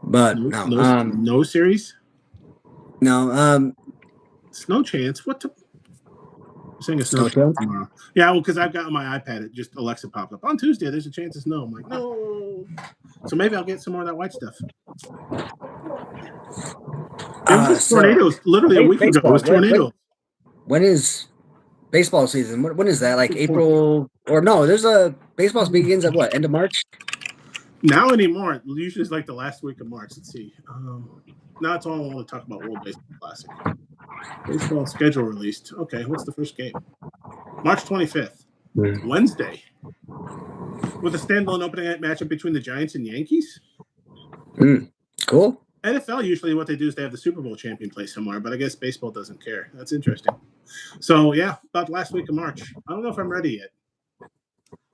But No series. No. It's no chance. What? I'm saying it's No no chance? tomorrow. Yeah, well, because I've got on my iPad, it just Alexa popped up on Tuesday. There's a chance of snow. I'm like, no. So maybe I'll get some more of that white stuff. It was tornadoes. Literally a week ago, it was tornadoes. When is baseball season? When is that? Like April? Or no? There's a baseball begins at what? End of March? Now anymore, usually it's like the last week of March. Let's see. Now it's all I want to talk about World Baseball Classic. Baseball schedule released. Okay, what's the first game? March 25th, Wednesday, with a standalone opening night matchup between the Giants and Yankees. Cool. NFL usually what they do is they have the Super Bowl champion play somewhere, but I guess baseball doesn't care. That's interesting. So yeah, about the last week of March. I don't know if I'm ready yet.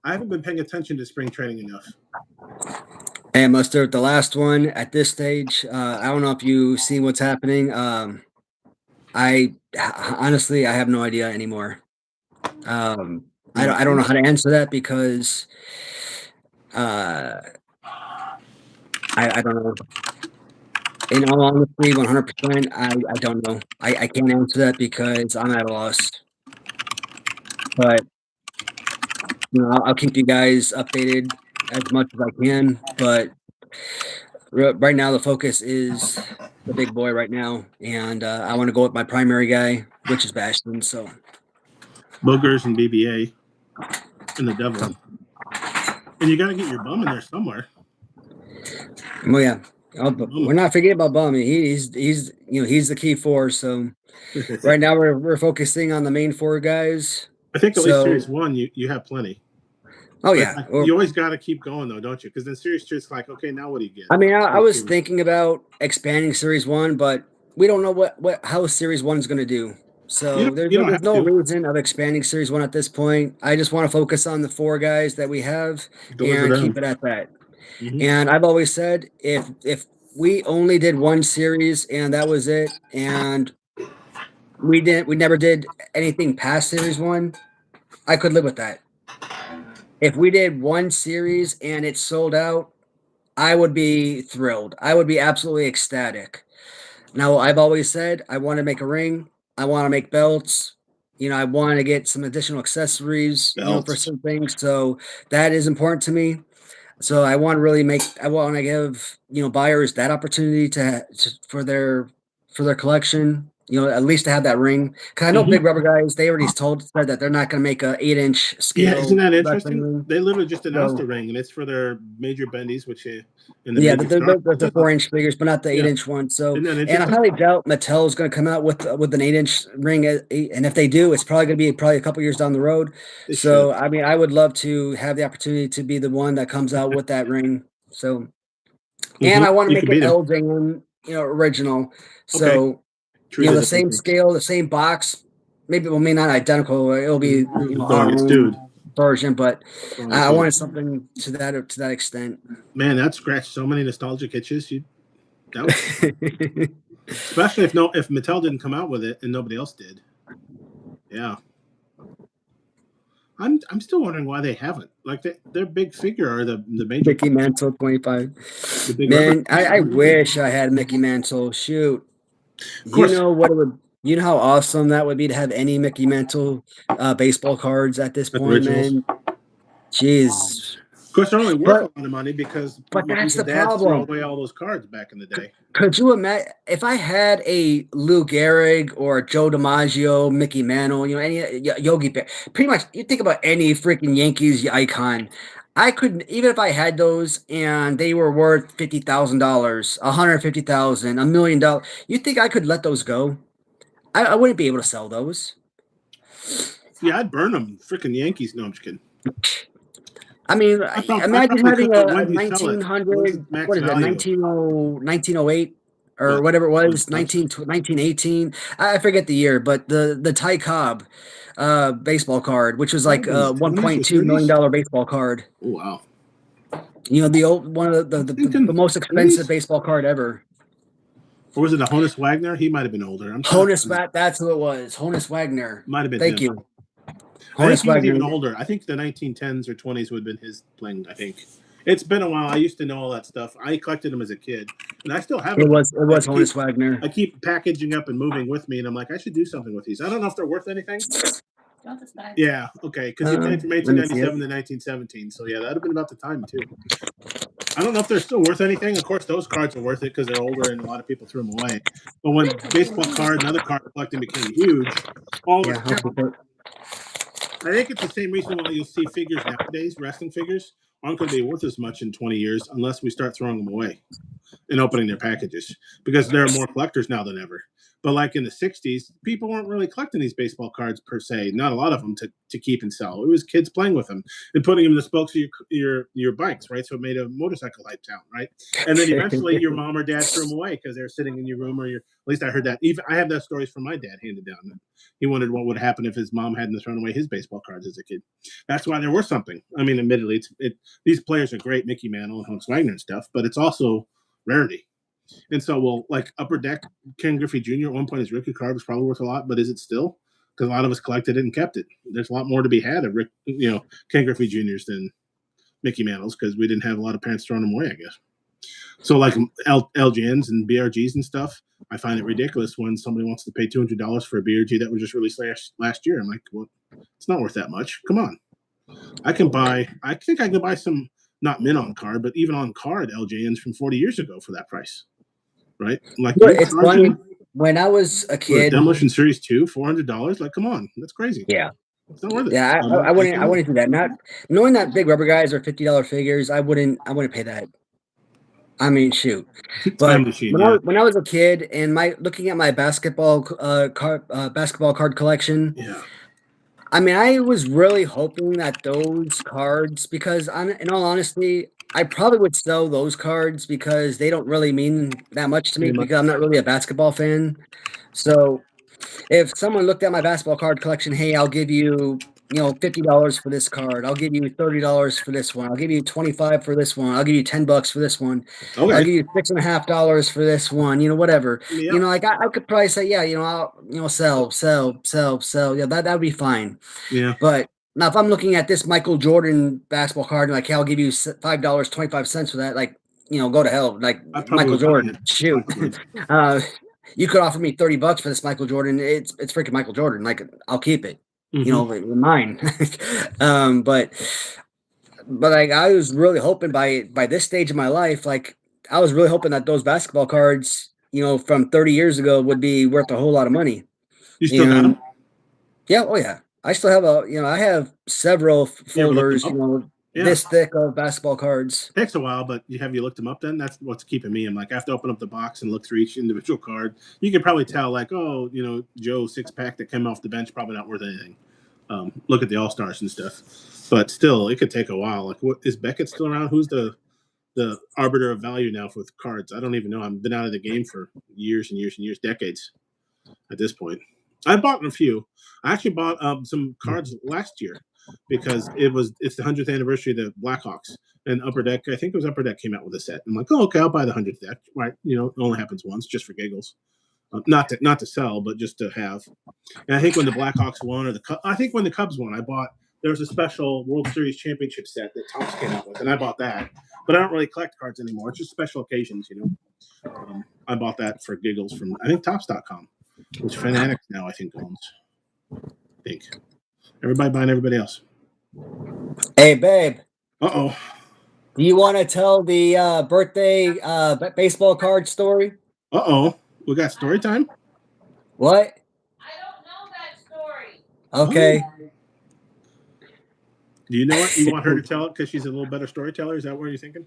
I haven't been paying attention to spring training enough. And Mustard, the last one at this stage. I don't know if you see what's happening. I honestly have no idea anymore. I don't know how to answer that because I don't know. In all honesty, 100%, I don't know. I can't answer that because I'm at a loss. But I'll keep you guys updated as much as I can. But right now, the focus is the big boy right now, and I want to go with my primary guy, which is Bastion. So Boogers and BBA and the devil, and you got to get your bum in there somewhere. Oh yeah. We're not forgetting about Bum. He's the key force. So right now we're focusing on the main 4 guys. I think at least series 1 you have plenty. Oh yeah, you always got to keep going though, don't you? Because then series 2 it's like, okay, now what do you get? I mean, I was thinking about expanding series 1, but we don't know how series 1 is going to do. So there's no reason of expanding series 1 at this point. I just want to focus on the 4 guys that we have and keep it at that. Mm-hmm. And I've always said if we only did 1 series and that was it, and we never did anything past series 1, I could live with that. If we did 1 series and it sold out, I would be thrilled. I would be absolutely ecstatic. Now, I've always said I want to make a ring. I want to make belts. I want to get some additional accessories, for some things. So that is important to me. So I want to give, buyers that opportunity for their collection, at least to have that ring. Cause I know Big Rubber guys, they already said that they're not going to make a 8-inch scale. Yeah, isn't that interesting? They literally just announced a ring, and it's for their major bendies, which the 4-inch figures, but not the 8-inch one. So, and I highly doubt Mattel is going to come out with an 8-inch ring, and if they do, it's probably going to be a couple years down the road. So, I mean, I would love to have the opportunity to be the one that comes out with that ring. So, and I want to make it LJN, original. So, the same scale, the same box. Maybe not identical. It'll be our own version, but I wanted something to that extent. Man, that scratched so many nostalgic itches. Especially if Mattel didn't come out with it and nobody else did. Yeah. I'm still wondering why they haven't. Like their big figure or the major Mickey Mantle 25. Man, I wish I had Mickey Mantle. Shoot. You know what it would. You know how awesome that would be to have any Mickey Mantle baseball cards at this point, man. Jeez. Of course, they're only worth a lot of money because that's the problem. Throw away all those cards back in the day. Could you imagine if I had a Lou Gehrig or Joe DiMaggio, Mickey Mantle, any Yogi Bear? Pretty much, you think about any freaking Yankees icon. I could, even if I had those and they were worth $50,000, $150,000, $1 million. You think I could let those go? I wouldn't be able to sell those. Yeah, I'd burn them. Freaking Yankees. No, I'm just kidding. I mean, I imagine probably having could, but a when do you sell it? When's the 1900, max what is it, value? 1908 or What? whatever it What was, much? 1918. I forget the year, but the Ty Cobb baseball card, which was Might have like been a the 20s or $1.2 million 30s. baseball card. Oh, wow. You know, the old one of I'm the thinking most expensive 30s? baseball card ever. Or was it a Honus Wagner? He might have been older. I'm trying to Honus, remember. that's who it was. Honus Wagner. Might have been Thank him. you. I think Honus he was Wagner. even older. I think the 1910s or 20s would have been his playing, I think. It's been a while. I used to know all that stuff. I collected them as a kid, and I still have It them. was I keep, Honus Wagner. I keep packaging up and moving with me, and I'm like, I should do something with these. I don't know if they're worth anything. Not this bad. Yeah, okay, because you played from Let me see 1897 it. to 1917, so yeah, that'd have been about the time too. I don't know if they're still worth anything. Of course, those cards are worth it because they're older and a lot of people threw them away. But when baseball card and other card collecting became huge, all of Yeah, us kept. I'll keep it. I think it's the same reason why you'll see figures nowadays, wrestling figures, aren't going to be worth as much in 20 years unless we start throwing them away and opening their packages because there are more collectors now than ever. But like in the 60s, people weren't really collecting these baseball cards per se, not a lot of them to keep and sell. It was kids playing with them and putting them in the spokes of your bikes, right? So it made a motorcycle hype town, right? And then eventually your mom or dad threw them away because they're sitting in your room or at least I heard that. Even I have that stories from my dad handed down. He wondered what would happen if his mom hadn't thrown away his baseball cards as a kid. That's why they're worth something. I mean, admittedly, these players are great, Mickey Mantle and Honus Wagner and stuff, but it's also rarity. And so, well, like Upper Deck, Ken Griffey Jr. at one point, his rookie card was probably worth a lot, but is it still? Because a lot of us collected it and kept it. There's a lot more to be had of Ken Griffey Jr.'s than Mickey Mantle's because we didn't have a lot of parents throwing them away, I guess. So like LGNs and BRGs and stuff, I find it ridiculous when somebody wants to pay $200 for a BRG that was just released last year. I'm like, well, it's not worth that much. Come on. I think I can buy some, not mint on card, but even on card LJNs from 40 years ago for that price. Right? Like But it's funny. When I was a kid, Demolition Series 2, $400. Like, come on, that's crazy. yeah, it's not worth it. yeah, I wouldn't do that. Not knowing that big rubber guys are $50 figures, I wouldn't pay that. I mean, shoot. But machine, when I was a kid and looking at my basketball card collection, yeah. I mean, I was really hoping that those cards, because in all honesty, I probably would sell those cards because they don't really mean that much to me because I'm not really a basketball fan. So if someone looked at my basketball card collection, hey, I'll give you, $50 for this card. I'll give you $30 for this one. I'll give you 25 for this one. I'll give you $10 for this one. Okay. I'll give you $6.50 for this one. Whatever. Yeah. Like I could probably say, yeah, I'll sell. Yeah, that would be fine. Yeah. But now if I'm looking at this Michael Jordan basketball card, like, hey, I'll give you $5.25 for that, like, go to hell. Like Michael Jordan, shoot. You could offer me $30 for this Michael Jordan. It's freaking Michael Jordan. Like, I'll keep it. Mine. But like I was really hoping by this stage of my life, like I was really hoping that those basketball cards, from 30 years ago would be worth a whole lot of money. You still got them? Yeah. Oh yeah. I still have I have several folders, this thick of basketball cards. It takes a while, but have you looked them up then? That's what's keeping me. I'm like, I have to open up the box and look through each individual card. You can probably tell, like, oh, Joe 6-pack that came off the bench, probably not worth anything. Look at the All-Stars and stuff. But still, it could take a while. Like, what is Beckett still around? Who's the arbiter of value now with cards? I don't even know. I've been out of the game for years and years and years, decades at this point. I bought a few. I actually bought some cards last year because it's the 100th anniversary of the Blackhawks, and Upper Deck, I think it was Upper Deck, came out with a set. I'm like, oh, okay, I'll buy the 100th deck. Right? It only happens once, just for giggles. Not to sell, but just to have. And I think when the Blackhawks won, I think when the Cubs won, there was a special World Series championship set that Topps came out with, and I bought that. But I don't really collect cards anymore. It's just special occasions, I bought that for giggles from, I think, Topps.com, which Fanatics now, I think, owns. I think. Everybody buying everybody else. Hey, babe. Uh-oh. Do you want to tell the birthday baseball card story? Uh-oh. We got story time? What? I don't know that story. Okay. Oh. Do you know what? You want her to tell it because she's a little better storyteller? Is that what you're thinking?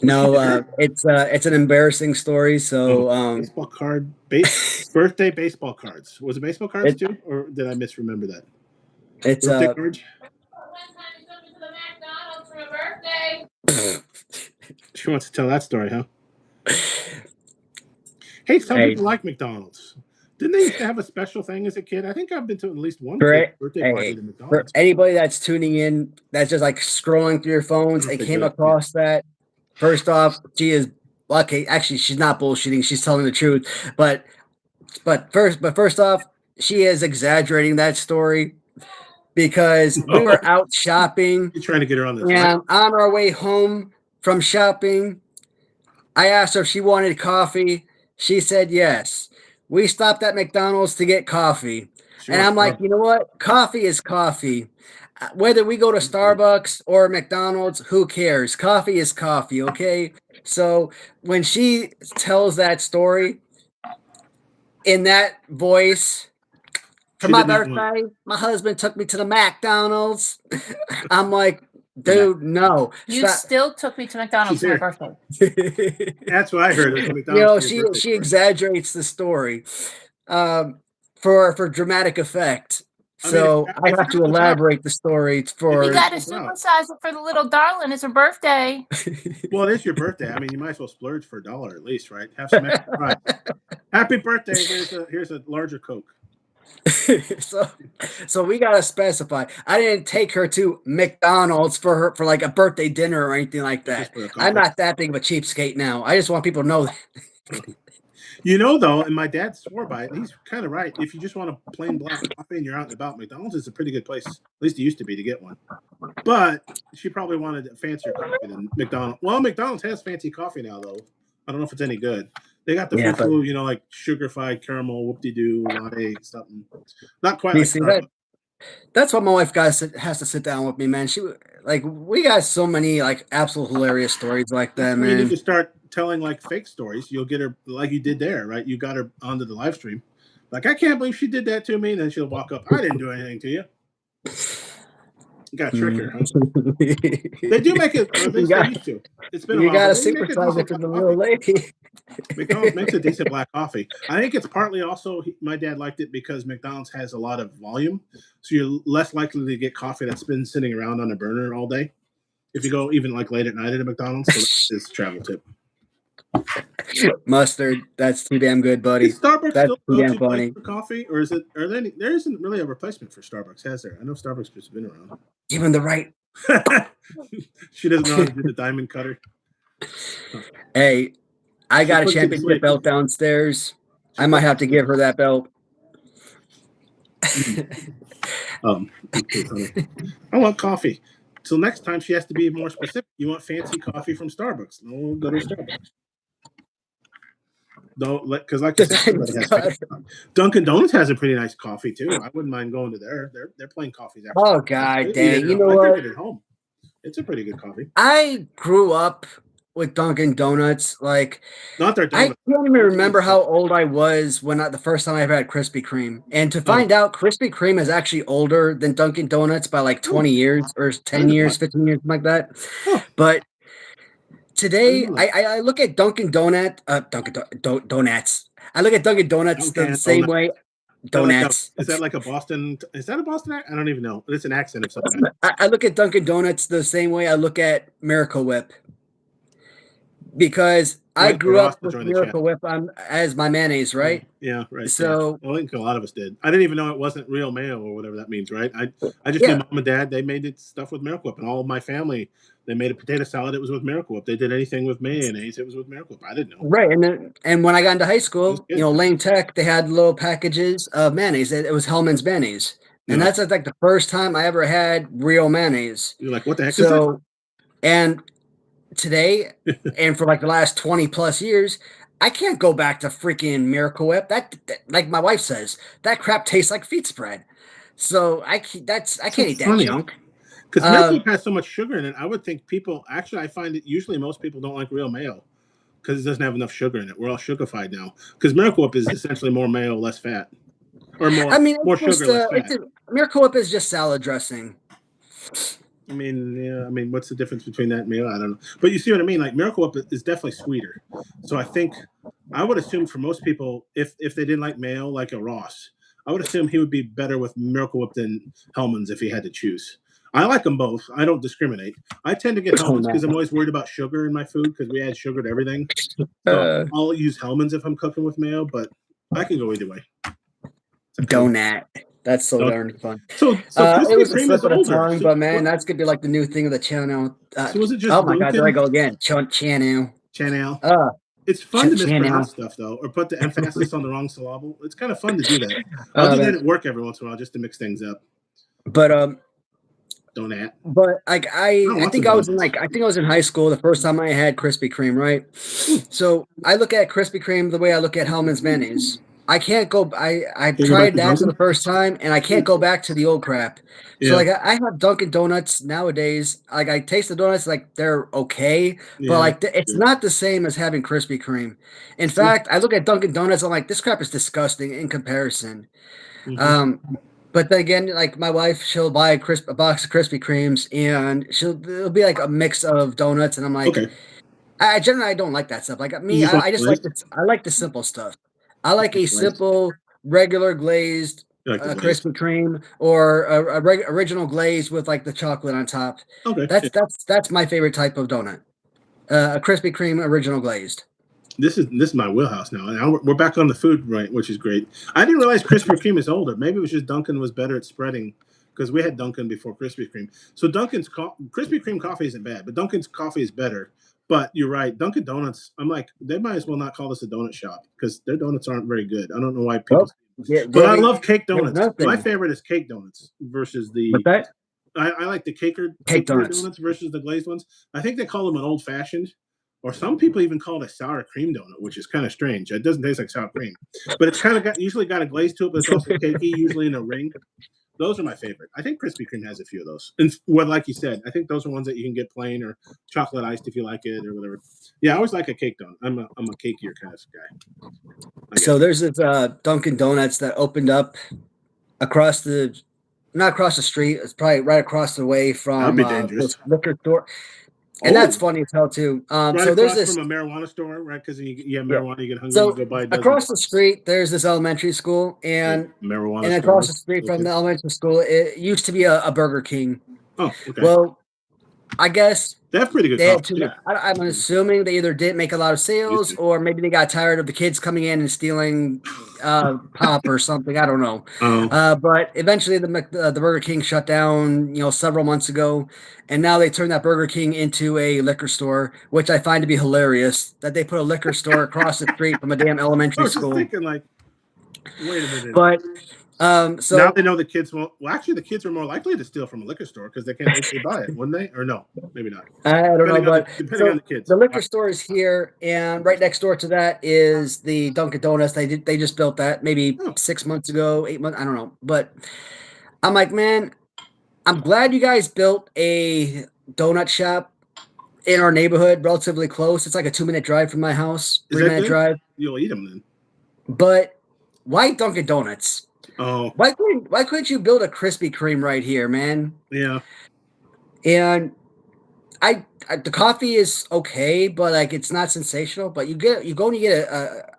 No, it's an embarrassing story. So baseball card, birthday baseball cards. Was it baseball cards too, or did I misremember that? It's birthday cards? One time he took me to the McDonald's She wants to tell that story, huh? Hey, some Hey, people like McDonald's. Didn't they used to have a special thing as a kid? I think I've been to at least one for kid's it, birthday party hey, to for McDonald's. anybody that's tuning in, that's just like scrolling through your phones and Birthday came joke. across that. First off, she is okay. Actually, she's not bullshitting. She's telling the truth. But first off, she is exaggerating that story because we No, were out shopping you're trying to get her on this, right? and on our way home from shopping, I asked her if she wanted coffee. She said yes. We stopped at McDonald's to get coffee. She And wants I'm like, to. you know what? Coffee is coffee. Whether we go to Starbucks or McDonald's, who cares? Coffee is coffee, okay? So when she tells that story in that voice, for She my did not want. birthday, my husband took me to the McDonald's. I'm like, dude, no. You Stop. still took me to McDonald's She's for my here. birthday. That's what I heard. It was You McDonald's know, for your she birthday she party. exaggerates the story for dramatic effect. I mean, So I if have to you're out, elaborate the story If You for you're gotta out. supersize it for the little darling. It's her birthday. Well, it is your birthday. I mean, you might as well splurge for $1 at least, right? Have some extra fries. Happy birthday! Here's a larger Coke. so we gotta specify. I didn't take her to McDonald's for like a birthday dinner or anything like Just that. for a I'm coffee. not that big of a cheapskate now. I just want people to know that. You know, though, and my dad swore by it. He's kind of right. If you just want a plain black coffee and you're out and about, McDonald's is a pretty good place. At least it used to be to get one. But she probably wanted a fancier coffee than McDonald's. Well, McDonald's has fancy coffee now, though. I don't know if it's any good. They got the Yeah, but foo, like sugar-fried caramel, whoop-de-doo, latte, something. Not quite you like see that Starbucks. that's what my wife has to sit down with me, man. We got so many like absolute hilarious stories like That's that, why you need to man. start telling like fake stories. You'll get her like you did there, right? You got her onto the live stream. Like, I can't believe she did that to me. And then she'll walk up. I didn't do anything to you. You got to trick her, huh? They do make it, or at You least they got used to. It's been a you while, gotta but they make a supersize decent it for black the little coffee. lady. McDonald's makes a decent black coffee. I think it's partly also my dad liked it because McDonald's has a lot of volume, so you're less likely to get coffee that's been sitting around on a burner all day. If you go even like late at night at a McDonald's, so that's his travel tip. Mustard, that's too damn good, buddy. Is Starbucks That's still too the damn go-to place funny. for coffee, or is it? Are there? There isn't really a replacement for Starbucks, has there? I know Starbucks has been around. Given the right. She doesn't know how to do the diamond cutter. Hey, I She got a puts it championship sweet. belt downstairs. She I might puts have to give her that belt. it's pretty funny. I want coffee. So next time she has to be more specific. You want fancy coffee from Starbucks? No, we'll go to Starbucks. Don't let because like you said, everybody has fancy coffee. Dunkin' Donuts has a pretty nice coffee too. I wouldn't mind going to their plain coffee's actually. Oh I god eat dang! it You at- know I what? drink it at home. It's a pretty good coffee. I grew up with Dunkin' Donuts. Like Not their I donuts. can't even remember how old I was when the first time I ever had Krispy Kreme. And to find out, Krispy Kreme is actually older than Dunkin' Donuts by like 20 years or 10 years, 15 years, something like that. Oh, But today, know that. I look at Dunkin' Donuts. I look at Dunkin' Donuts the Dunkin' same Donuts. way. Is that like a- Donuts. Is that like a Boston? Is that a Boston accent? I don't even know. It's an accent of some kind. I look at Dunkin' Donuts the same way I look at Miracle Whip. Because I Wait for grew Ross up to with join the chat. Miracle Whip as my mayonnaise, right? Yeah, right. So- yeah. I think a lot of us did. I didn't even know it wasn't real mayo or whatever that means, right? I just Yeah. knew mom and dad, they made it stuff with Miracle Whip, and all of my family, they made a potato salad, it was with Miracle Whip. They did anything with mayonnaise, it was with Miracle Whip. I didn't know. Right, and when I got into high That's school, good. Lane Tech, they had little packages of mayonnaise. It was Hellman's mayonnaise, and Yeah. that's like the first time I ever had real mayonnaise. You're like, what the heck is that? So, and today, and for like the last 20 plus years, I can't go back to freaking Miracle Whip. That like my wife says, that crap tastes like feet spread. So I can't eat that funny. junk. Because Miracle Whip has so much sugar in it, I would think people, actually, I find it usually most people don't like real mayo because it doesn't have enough sugar in it. We're all sugarified now. Because Miracle Whip is essentially more mayo, less fat. Or more, I mean, more sugar, less fat. Miracle Whip is just salad dressing. I mean, what's the difference between that and mayo? I don't know. But you see what I mean? Like, Miracle Whip is definitely sweeter. So I would assume for most people, if they didn't like mayo, like a Ross, I would assume he would be better with Miracle Whip than Hellman's if he had to choose. I like them both. I don't discriminate. I tend to get Hellman's no. because I'm always worried about sugar in my food because we add sugar to everything. So I'll use Hellman's if I'm cooking with mayo, but I can go either way. Donut. That's so Donut. darn fun. So It Krispy was a Kreme slip is of the older. tongue, So but man, what- that's gonna be like the new thing of the channel. So was it just oh my god, there I Dunkin'? go again. Channel. Channel. Uh, It's fun to Channel. mispronounce stuff though, or put the emphasis on the wrong syllable. It's kind of fun to do that. I'll do man. that at work every once in a while just to mix things up. But Donut. But like I lots think of I was in donuts. high school the first time I had Krispy Kreme, right? So I look at Krispy Kreme the way I look at Hellman's mayonnaise. I can't go. I Can you go back tried to that for Dunkin'? the first time, and I can't go back to the old crap. Yeah. So like I have Dunkin' Donuts nowadays. Like I taste the donuts, like they're okay, Yeah. but like it's Yeah. not the same as having Krispy Kreme. In fact, I look at Dunkin' Donuts, I'm like, this crap is disgusting in comparison. Mhm. But then again, like my wife, she'll buy a box of Krispy Kremes, and it'll be like a mix of donuts, and I'm like, Okay. I generally don't like that stuff. Like me, You just I just like glazed? I like the simple stuff. I like a Glazed. simple, regular glazed You like the glaze? Krispy Kreme or original glaze with like the chocolate on top. Okay. That's my favorite type of donut. A Krispy Kreme original glazed. This is my wheelhouse now. Now we're back on the food, right, which is great. I didn't realize Krispy Kreme is older. Maybe it was just Dunkin' was better at spreading because we had Dunkin' before Krispy Kreme. So Krispy Kreme coffee isn't bad, but Dunkin's coffee is better. But you're right, Dunkin' Donuts. I'm like, they might as well not call this a donut shop because their donuts aren't very good. I don't know why people. But I love cake donuts. My favorite is cake donuts versus the. But that I like the cake donuts. donuts versus the glazed ones. I think they call them an old fashioned. Or some people even call it a sour cream donut, which is kind of strange. It doesn't taste like sour cream, but it's kind of usually got a glaze to it, but it's also cakey, usually in a ring. Those are my favorite. I think Krispy Kreme has a few of those. And like you said, I think those are ones that you can get plain or chocolate iced if you like it or whatever. Yeah, I always like a cake donut. I'm a cakier kind of guy. So there's this Dunkin' Donuts that opened up not across the street. It's probably right across the way from That'd be dangerous. this liquor store. And that's funny as hell too. Right so there's across this from a marijuana store, right? Because you have marijuana, you get hungry, so you go buy a dozen. across the street. There's this elementary school, and marijuana. And across the street from the elementary school, it used to be a Burger King. Oh, okay. Well, I guess they have pretty good they had coffee. too. I'm assuming they either didn't make a lot of sales, or maybe they got tired of the kids coming in and stealing pop or something. I don't know. But eventually, the Burger King shut down, several months ago, and now they turned that Burger King into a liquor store, which I find to be hilarious. That they put a liquor store across the street from a damn elementary school. I was just thinking, like, wait a minute. But so now they know the kids won't. Well, actually, the kids are more likely to steal from a liquor store because they can't actually buy it, wouldn't they? Or no, maybe not. I don't know, but depending on the kids. The liquor store is here, and right next door to that is the Dunkin' Donuts. They just built that maybe 6 months ago, 8 months. I don't know, but I'm like, man, I'm glad you guys built a donut shop in our neighborhood, relatively close. It's like a 2-minute drive from my house, 3-minute drive. You'll eat them then. But why Dunkin' Donuts? Oh, why couldn't you build a Krispy Kreme right here, man? Yeah. And the coffee is okay, but like it's not sensational. But you go and you get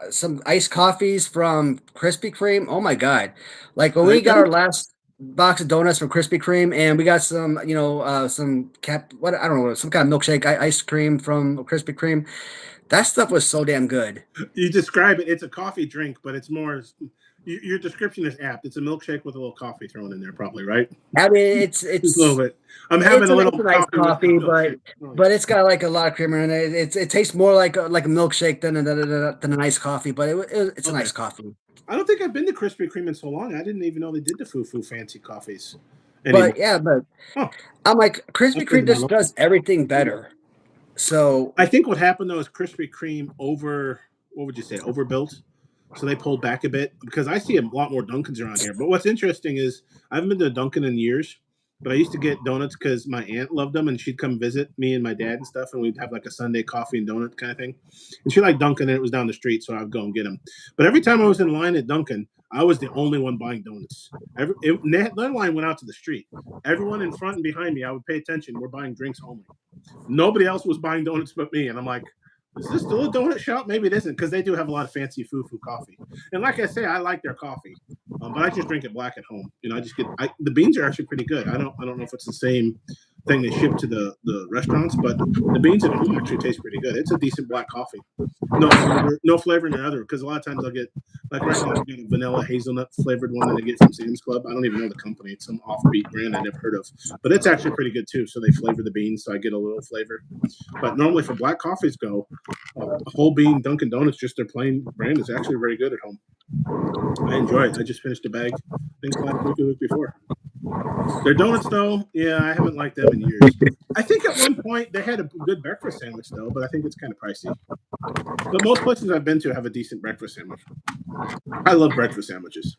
some iced coffees from Krispy Kreme. Oh my god! Like when we got our last box of donuts from Krispy Kreme, and we got some some some kind of milkshake ice cream from Krispy Kreme. That stuff was so damn good. You describe it. It's a coffee drink, but it's more. Your description is apt. It's a milkshake with a little coffee thrown in there, probably, right? I mean, it's a little bit. I'm having a little nice coffee, but it's got like a lot of creamer in it. It tastes more like a milkshake than a nice coffee, but it's a nice coffee. I don't think I've been to Krispy Kreme in so long. I didn't even know they did the foo fancy coffees. Anymore. But I'm like Krispy Kreme just does everything better. So I think what happened though is Krispy Kreme overbuilt. So they pulled back a bit because I see a lot more Dunkins around here. But what's interesting is I haven't been to a Dunkin' in years, but I used to get donuts because my aunt loved them and she'd come visit me and my dad and stuff. And we'd have like a Sunday coffee and donut kind of thing. And she liked Dunkin' and it was down the street. So I'd go and get them. But every time I was in line at Dunkin', I was the only one buying donuts. That line went out to the street. Everyone in front and behind me, I would pay attention. We're buying drinks only. Nobody else was buying donuts but me. And I'm like, is this still a donut shop? Maybe it isn't because they do have a lot of fancy foo-foo coffee. And like I say, I like their coffee. But I just drink it black at home. I just get the beans are actually pretty good. I don't know if it's the same thing they ship to the restaurants, but the beans at home actually taste pretty good. It's a decent black coffee. No flavor in the other, because a lot of times I'll get like right now I've got a vanilla hazelnut flavored one that I get from Sam's Club. I don't even know the company. It's some offbeat brand I never heard of, but it's actually pretty good too. So they flavor the beans, so I get a little flavor. But normally for black coffees go, a whole bean Dunkin' Donuts, just their plain brand, is actually very good at home. I enjoy it. I just finished a bag, I think last week or the week before. Their donuts, though, yeah, I haven't liked them in years. I think at one point they had a good breakfast sandwich, though, but I think it's kind of pricey. But most places I've been to have a decent breakfast sandwich. I love breakfast sandwiches,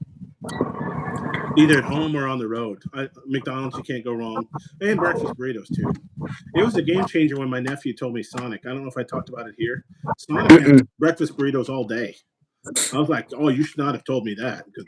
either at home or on the road. McDonald's, you can't go wrong, and breakfast burritos too. It was a game changer when my nephew told me Sonic. I don't know if I talked about it here. Sonic had breakfast burritos all day. I was like, "Oh, you should not have told me that," because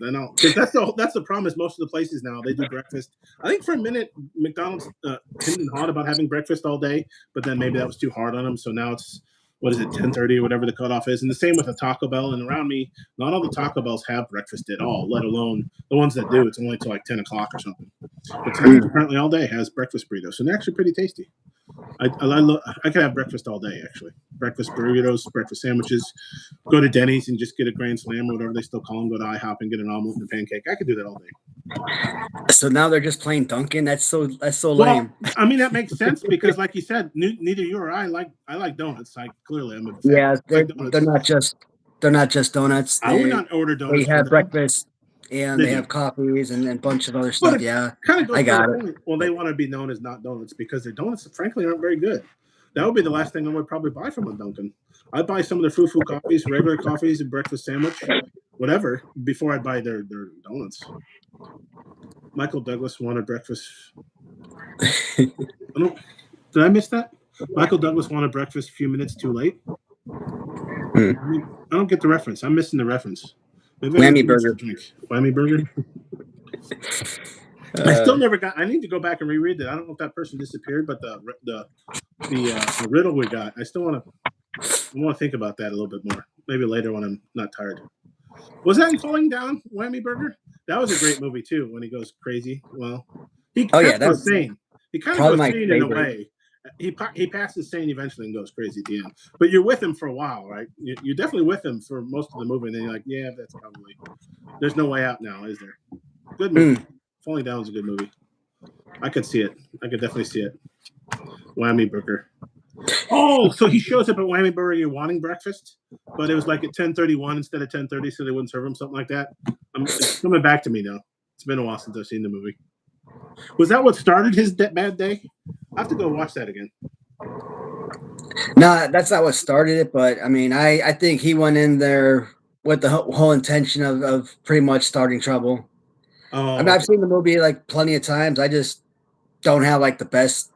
that's the problem. Is most of the places now they do breakfast. I think for a minute McDonald's hemmed and hawed about having breakfast all day, but then maybe that was too hard on them. So now it's 10:30 or whatever the cutoff is, and the same with a Taco Bell. And around me, not all the Taco Bells have breakfast at all. Let alone the ones that do. It's only till like 10 o'clock or something. But apparently all day has breakfast burritos, and they're actually pretty tasty. I could have breakfast all day, actually. Breakfast burritos, breakfast sandwiches. Go to Denny's and just get a Grand Slam or whatever they still call them. Go to IHOP and get an omelet and a pancake. I could do that all day. So now they're just plain Dunkin'. That's so Well, lame. I mean, that makes sense because, like you said, neither you or I like donuts. Clearly, I'm a fan. Yeah, I like donuts. they're not just donuts. I would not order donuts. They have for them. breakfast and they have coffees and a bunch of other But stuff. it Yeah, kind of goes I to got the it. point. Well, they want to be known as not donuts because their donuts, frankly, aren't very good. That would be the last thing I would probably buy from a Dunkin'. I'd buy some of their foo coffees, regular coffees, and breakfast sandwich, whatever, before I'd buy their donuts. Michael Douglas wanted breakfast. Did I miss that? Michael Douglas wanted breakfast a few minutes too late. I don't get the reference. I'm missing the reference. Whammy burger. Whammy burger. I still never got. I need to go back and reread that. I don't know if that person disappeared, but the riddle we got. I still want to think about that a little bit more. Maybe later when I'm not tired. Was that in Falling Down, Whammy Burger? That was a great movie too. When he goes crazy. Well, he kind of goes sane. He kind of goes sane in a way. He passes sane eventually and goes crazy at the end. But you're with him for a while, right? You're definitely with him for most of the movie, and then you're like, yeah, that's probably. There's no way out now, is there? Good movie. Falling Down is a good movie. I could see it. I could definitely see it. Whammy Burger. Oh, so he shows up at Whammy Burger wanting breakfast, but it was like at 10:31 instead of 10:30, so they wouldn't serve him something like that. It's coming back to me now. It's been a while since I've seen the movie. Was that what started his bad day? I have to go watch that again. No, that's not what started it, but I mean, I think he went in there with the whole intention of pretty much starting trouble. Oh, I mean, I've seen the movie like plenty of times. I just don't have like the best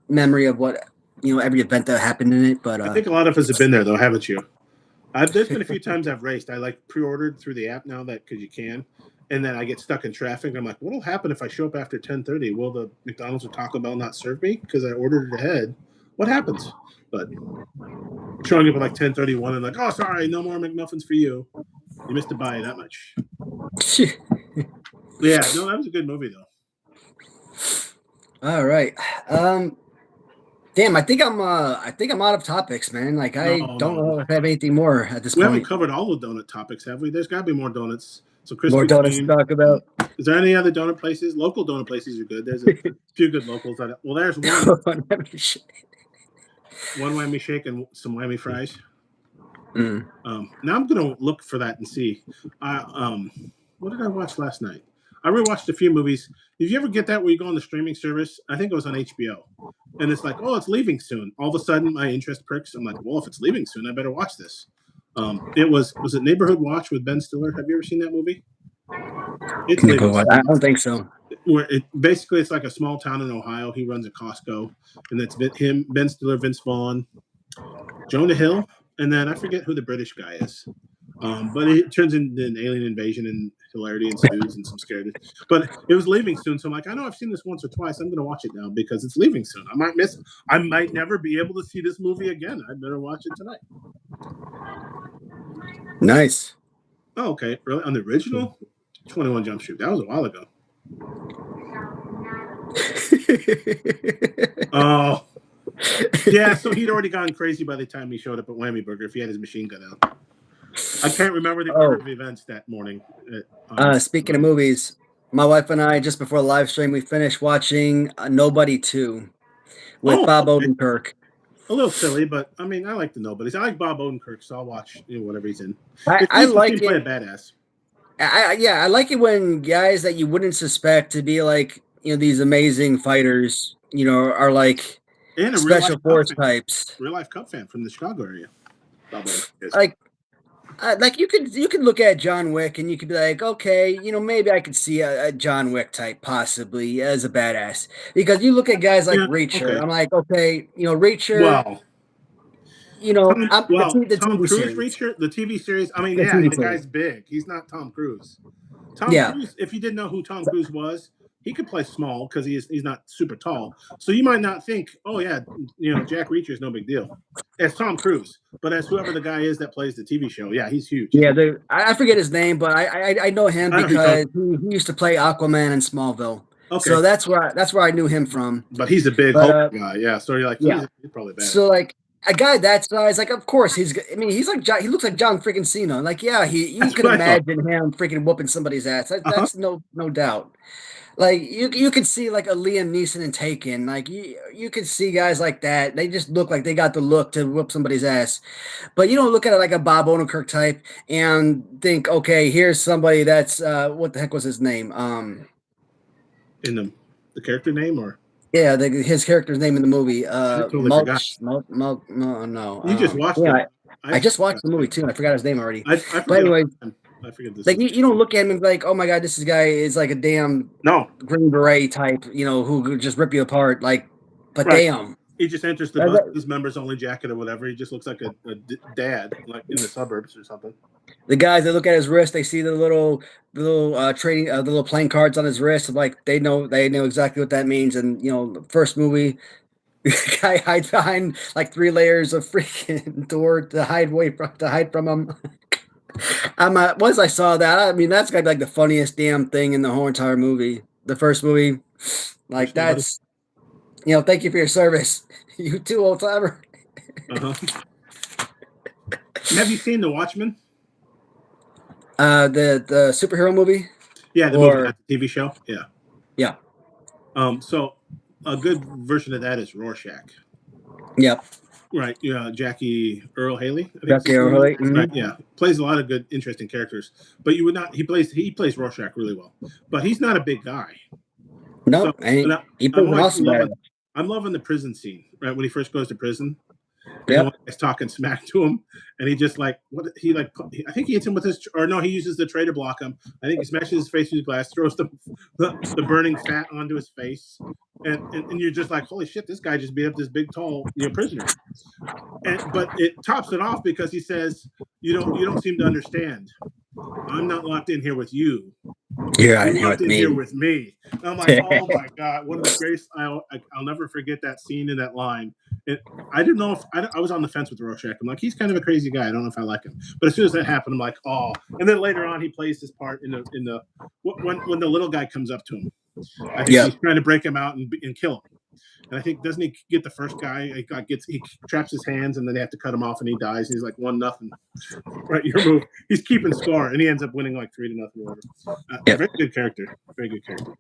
memory of what every event that happened in it. But I think a lot of us have been there, though, haven't you? There's been a few times I've raced. I pre-ordered through the app now because you can, and then I get stuck in traffic. I'm like, what'll happen if I show up after 10:30? Will the McDonald's or Taco Bell not serve me because I ordered it ahead? What happens? But showing up at like 10:31 and like, oh, sorry, no more McMuffins for you. You missed a buy that much. Yeah, no, that was a good movie though. All right. Damn, I think I'm out of topics, man. Like I don't know if I have anything more at this point. We haven't covered all the donut topics, have we? There's got to be more donuts. So more donuts to talk about. Is there any other donut places? Local donut places are good. There's a few good locals. Well, there's one. One whammy shake and some whammy fries. Now I'm gonna look for that and see. What did I watch last night? I rewatched a few movies. Did you ever get that where you go on the streaming service? I think it was on HBO, and it's like, oh, it's leaving soon. All of a sudden, my interest perks. I'm like, well, if it's leaving soon, I better watch this. It was it Neighborhood Watch with Ben Stiller? Have you ever seen that movie? It's I don't think so. Where it's like a small town in Ohio. He runs a Costco, and it's him, Ben Stiller, Vince Vaughn, Jonah Hill, and then I forget who the British guy is. But it turns into an alien invasion and hilarity ensues and some scared. But it was leaving soon, so I'm like, I know I've seen this once or twice. I'm going to watch it now because it's leaving soon. I might never be able to see this movie again. I better watch it tonight. Nice. Oh, okay. Really? On the original? 21 Jump Street. That was a while ago. Oh, yeah. So he'd already gone crazy by the time he showed up at Whammy Burger. If he had his machine gun out, I can't remember the order of events that morning. Speaking of movies, my wife and I, just before the live stream, we finished watching Nobody 2 with Bob Odenkirk. A little silly, but I mean, I like the Nobodies. I like Bob Odenkirk, so I'll watch whatever he's in. I like play a badass. I like it when guys that you wouldn't suspect to be like, these amazing fighters, are like and special force types. Real life Cub fan from the Chicago area. Like you could look at John Wick and you could be like, okay, maybe I could see a John Wick type possibly as a badass, because you look at guys like Reacher. Okay. I'm like, okay, Reacher. Wow. The Tom TV Cruise series. Reacher, the TV series. I mean, the guy's big. He's not Tom Cruise. Cruise, if you didn't know who Tom Cruise was, he could play small because he's not super tall. So you might not think, oh yeah, Jack Reacher is no big deal. As Tom Cruise, but as whoever the guy is that plays the TV show, yeah, he's huge. Yeah, I forget his name, but I know him because he used to play Aquaman in Smallville. Okay. So that's where I knew him from. But he's a big Hulk guy, yeah. So you're like, he's probably bad. So like a guy that size, like, of course he's like he looks like John freaking Cena. Like, yeah, you can imagine him freaking whooping somebody's ass. That's no doubt. Like you could see like a Liam Neeson in Taken. Like you could see guys like that. They just look like they got the look to whoop somebody's ass. But you don't look at it like a Bob Odenkirk type and think, okay, here's somebody that's what the heck was his name? In the character name or? Yeah, his character's name in the movie. No. You just watched it. I just watched the movie too, and I forgot his name already. But anyway, I forget this. Like you don't look at him and be like, oh my god, this guy is like a damn Green Beret type, who could just rip you apart. Like, but damn, he just enters the his members only jacket or whatever. He just looks like a dad, like in the suburbs or something. The guys that look at his wrist, they see the little trading, the little playing cards on his wrist. Like they know exactly what that means. And first movie, the guy hides behind like 3 layers of freaking door to hide from him. Once I saw that, I mean, that's got to be like the funniest damn thing in the whole entire movie. The first movie, like that's, thank you for your service, you too, old timer. Have you seen The Watchmen? The superhero movie? Yeah, movie, the TV show. Yeah. Yeah. So a good version of that is Rorschach. Yep. Right, yeah, Jackie Earl Haley. Jackie Earl Haley, right? Yeah, plays a lot of good, interesting characters. But you would not. He plays Rorschach really well. But he's not a big guy. No, he plays awesome. I'm loving the prison scene. Right when he first goes to prison, yeah, he's talking smack to him, and he just I think he hits him with his, or no, he uses the tray to block him. I think he smashes his face with his glass, throws the burning fat onto his face. And you're just like, holy shit, this guy just beat up this big, tall prisoner. But it tops it off because he says, you don't seem to understand. I'm not locked in here with you. You're locked in here with me. And I'm like, oh my god, one of the greatest. I'll never forget that scene and that line. I didn't know if I was on the fence with Rorschach. I'm like, he's kind of a crazy guy. I don't know if I like him. But as soon as that happened, I'm like, oh. And then later on, he plays his part in the when the little guy comes up to him. I think he's trying to break him out and kill him. And I think, doesn't he get the first guy? He traps his hands, and then they have to cut him off, and he dies. And he's like 1-0. Right, your move. He's keeping score, and he ends up winning like 3-0. Very good character. Very good character.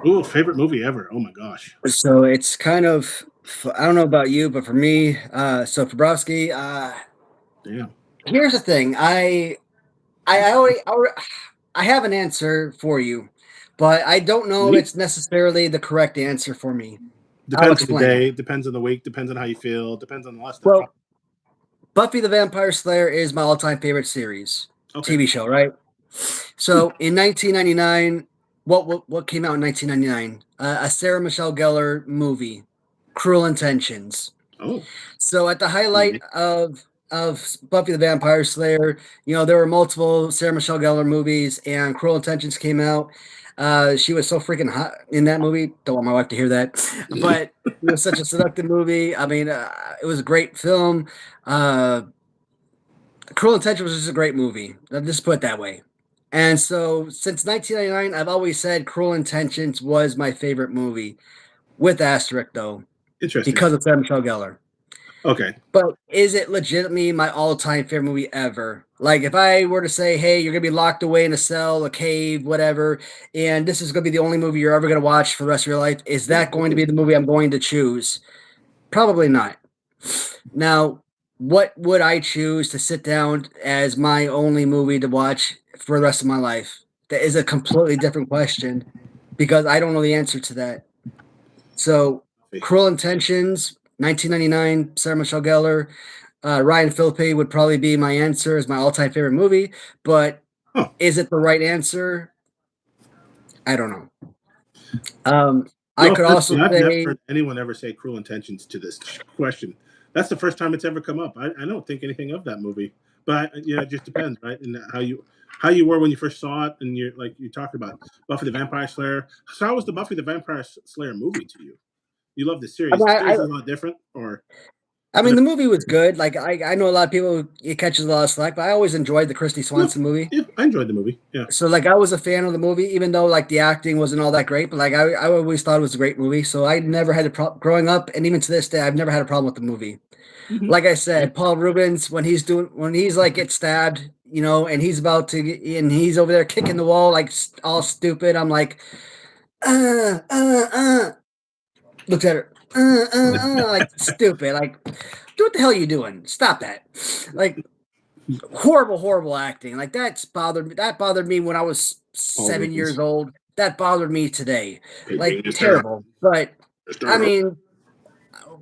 Ooh, favorite movie ever. Oh my gosh. So it's kind of, I don't know about you, but for me, so for Browski, damn. Here's the thing. I have an answer for you. But I don't know it's necessarily the correct answer for me. Depends on the day, depends on the week, depends on how you feel, depends on the last. Well, Buffy the Vampire Slayer is my all-time favorite series, TV show, right? So in 1999, what came out in 1999? A Sarah Michelle Gellar movie, Cruel Intentions. Oh. So at the highlight of Buffy the Vampire Slayer, there were multiple Sarah Michelle Gellar movies, and Cruel Intentions came out. She was so freaking hot in that movie. Don't want my wife to hear that, but it was such a seductive movie. I mean, it was a great film. Cruel Intentions was just a great movie. I'll just put it that way. And so since 1999, I've always said Cruel Intentions was my favorite movie, with asterisk though, Interesting. because of Sarah Michelle Gellar. Okay. But is it legitimately my all-time favorite movie ever? Like, if I were to say, hey, you're gonna be locked away in a cell, a cave, whatever, and this is gonna be the only movie you're ever gonna watch for the rest of your life, is that going to be the movie I'm going to choose? Probably not. Now, what would I choose to sit down as my only movie to watch for the rest of my life? That is a completely different question because I don't know the answer to that. So, Cruel Intentions, 1999, Sarah Michelle Gellar, Ryan Phillippe would probably be my answer as my all-time favorite movie. But is it the right answer? I don't know. I could also I've say never heard anyone ever say Cruel Intentions to this question. That's the first time it's ever come up. I don't think anything of that movie, but it just depends, right? And how you were when you first saw it, and you're like you talked about Buffy the Vampire Slayer. So how was the Buffy the Vampire Slayer movie to you? You love the series. The series is a lot different, or I mean, the movie was good. Like I know a lot of people it catches a lot of slack, but I always enjoyed the Christy Swanson movie. Yeah, I enjoyed the movie. Yeah. So like I was a fan of the movie, even though like the acting wasn't all that great. But like I always thought it was a great movie. So I never had a problem growing up, and even to this day, I've never had a problem with the movie. Mm-hmm. Like I said, Paul Rubens when he's like gets stabbed, and he's about to and he's over there kicking the wall like all stupid. I'm like, looks at her, like stupid, like, do what the hell are you doing? Stop that, like, horrible acting. Like that bothered me when I was 7 years old. That bothered me today, like terrible. But I mean,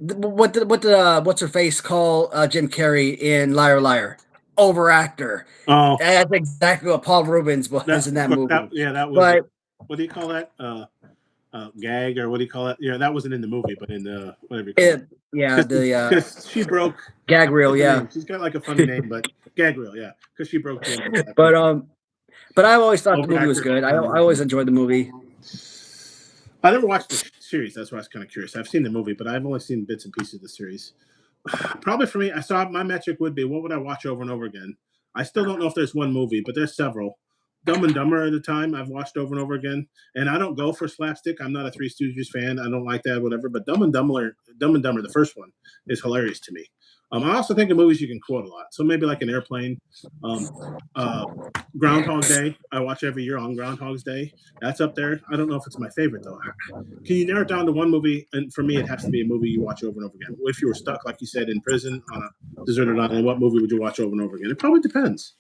what's her face call Jim Carrey in Liar Liar? Overactor. Oh, that's exactly what Paul Rubens was in that movie. That was. But, what do you call that? Gag, or what do you call it? Yeah, that wasn't in the movie, but in the whatever you call it. Yeah, because she broke gag reel. Yeah, she's got like a funny name, but gag reel. Yeah, because she broke. But I've always thought the movie was good. I always enjoyed the movie. I never watched the series. That's why I was kind of curious. I've seen the movie, but I've only seen bits and pieces of the series. Probably for me, I saw my metric would be what would I watch over and over again. I still don't know if there's one movie, but there's several. Dumb and Dumber at the time I've watched over and over again, and I don't go for slapstick. I'm not a Three Stooges fan. I don't like that, whatever. But Dumb and Dumber, the first one, is hilarious to me. I also think of movies you can quote a lot. So maybe like an Airplane, Groundhog Day. I watch every year on Groundhog's Day. That's up there. I don't know if it's my favorite though. Can you narrow it down to one movie? And for me, it has to be a movie you watch over and over again. If you were stuck, like you said, in prison on a deserted island, what movie would you watch over and over again? It probably depends.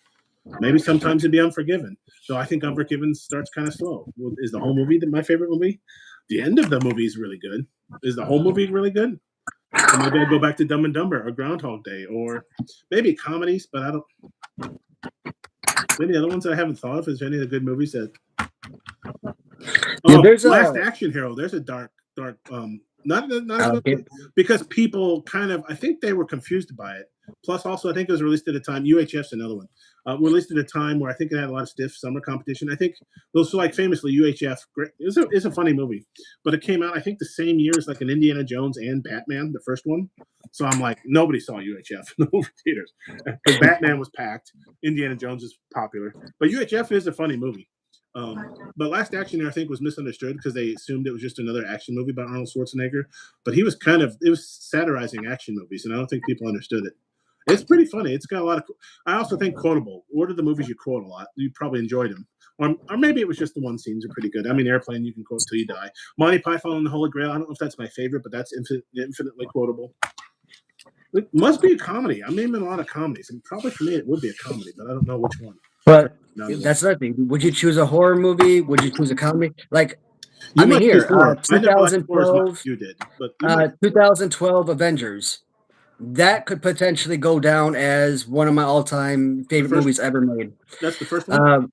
Maybe sometimes it'd be Unforgiven. So I think Unforgiven starts kind of slow. Is the whole movie my favorite movie? The end of the movie is really good. Is the whole movie really good? Or maybe I'd go back to Dumb and Dumber or Groundhog Day, or maybe comedies, but I don't. Maybe other ones that I haven't thought of. Is there any of the good movies that? Oh, there's Last Action Hero. There's a dark. Not because people kind of. I think they were confused by it. Plus, also, I think it was released at a time. UHF's another one. Released at a time where I think it had a lot of stiff summer competition. I think those like famously UHF. It's a funny movie, but it came out I think the same year as like an Indiana Jones and Batman, the first one. So I'm like, nobody saw UHF in the movie theaters because Batman was packed. Indiana Jones is popular, but UHF is a funny movie. But Last Action Hero I think was misunderstood because they assumed it was just another action movie by Arnold Schwarzenegger. But it was satirizing action movies, and I don't think people understood it. It's pretty funny. It's got a lot of. I also think quotable. What are the movies you quote a lot? You probably enjoyed them, or maybe it was just the one scenes are pretty good. I mean, Airplane you can quote till you die. Monty Python and the Holy Grail. I don't know if that's my favorite, but that's infinitely quotable. It must be a comedy. I'm naming a lot of comedies, and probably for me it would be a comedy, but I don't know which one. But that's another thing. Would you choose a horror movie? Would you choose a comedy? Like, I mean, here, 2012. You did, but 2012 Avengers. That could potentially go down as one of my all-time favorite movies ever made. That's the first one?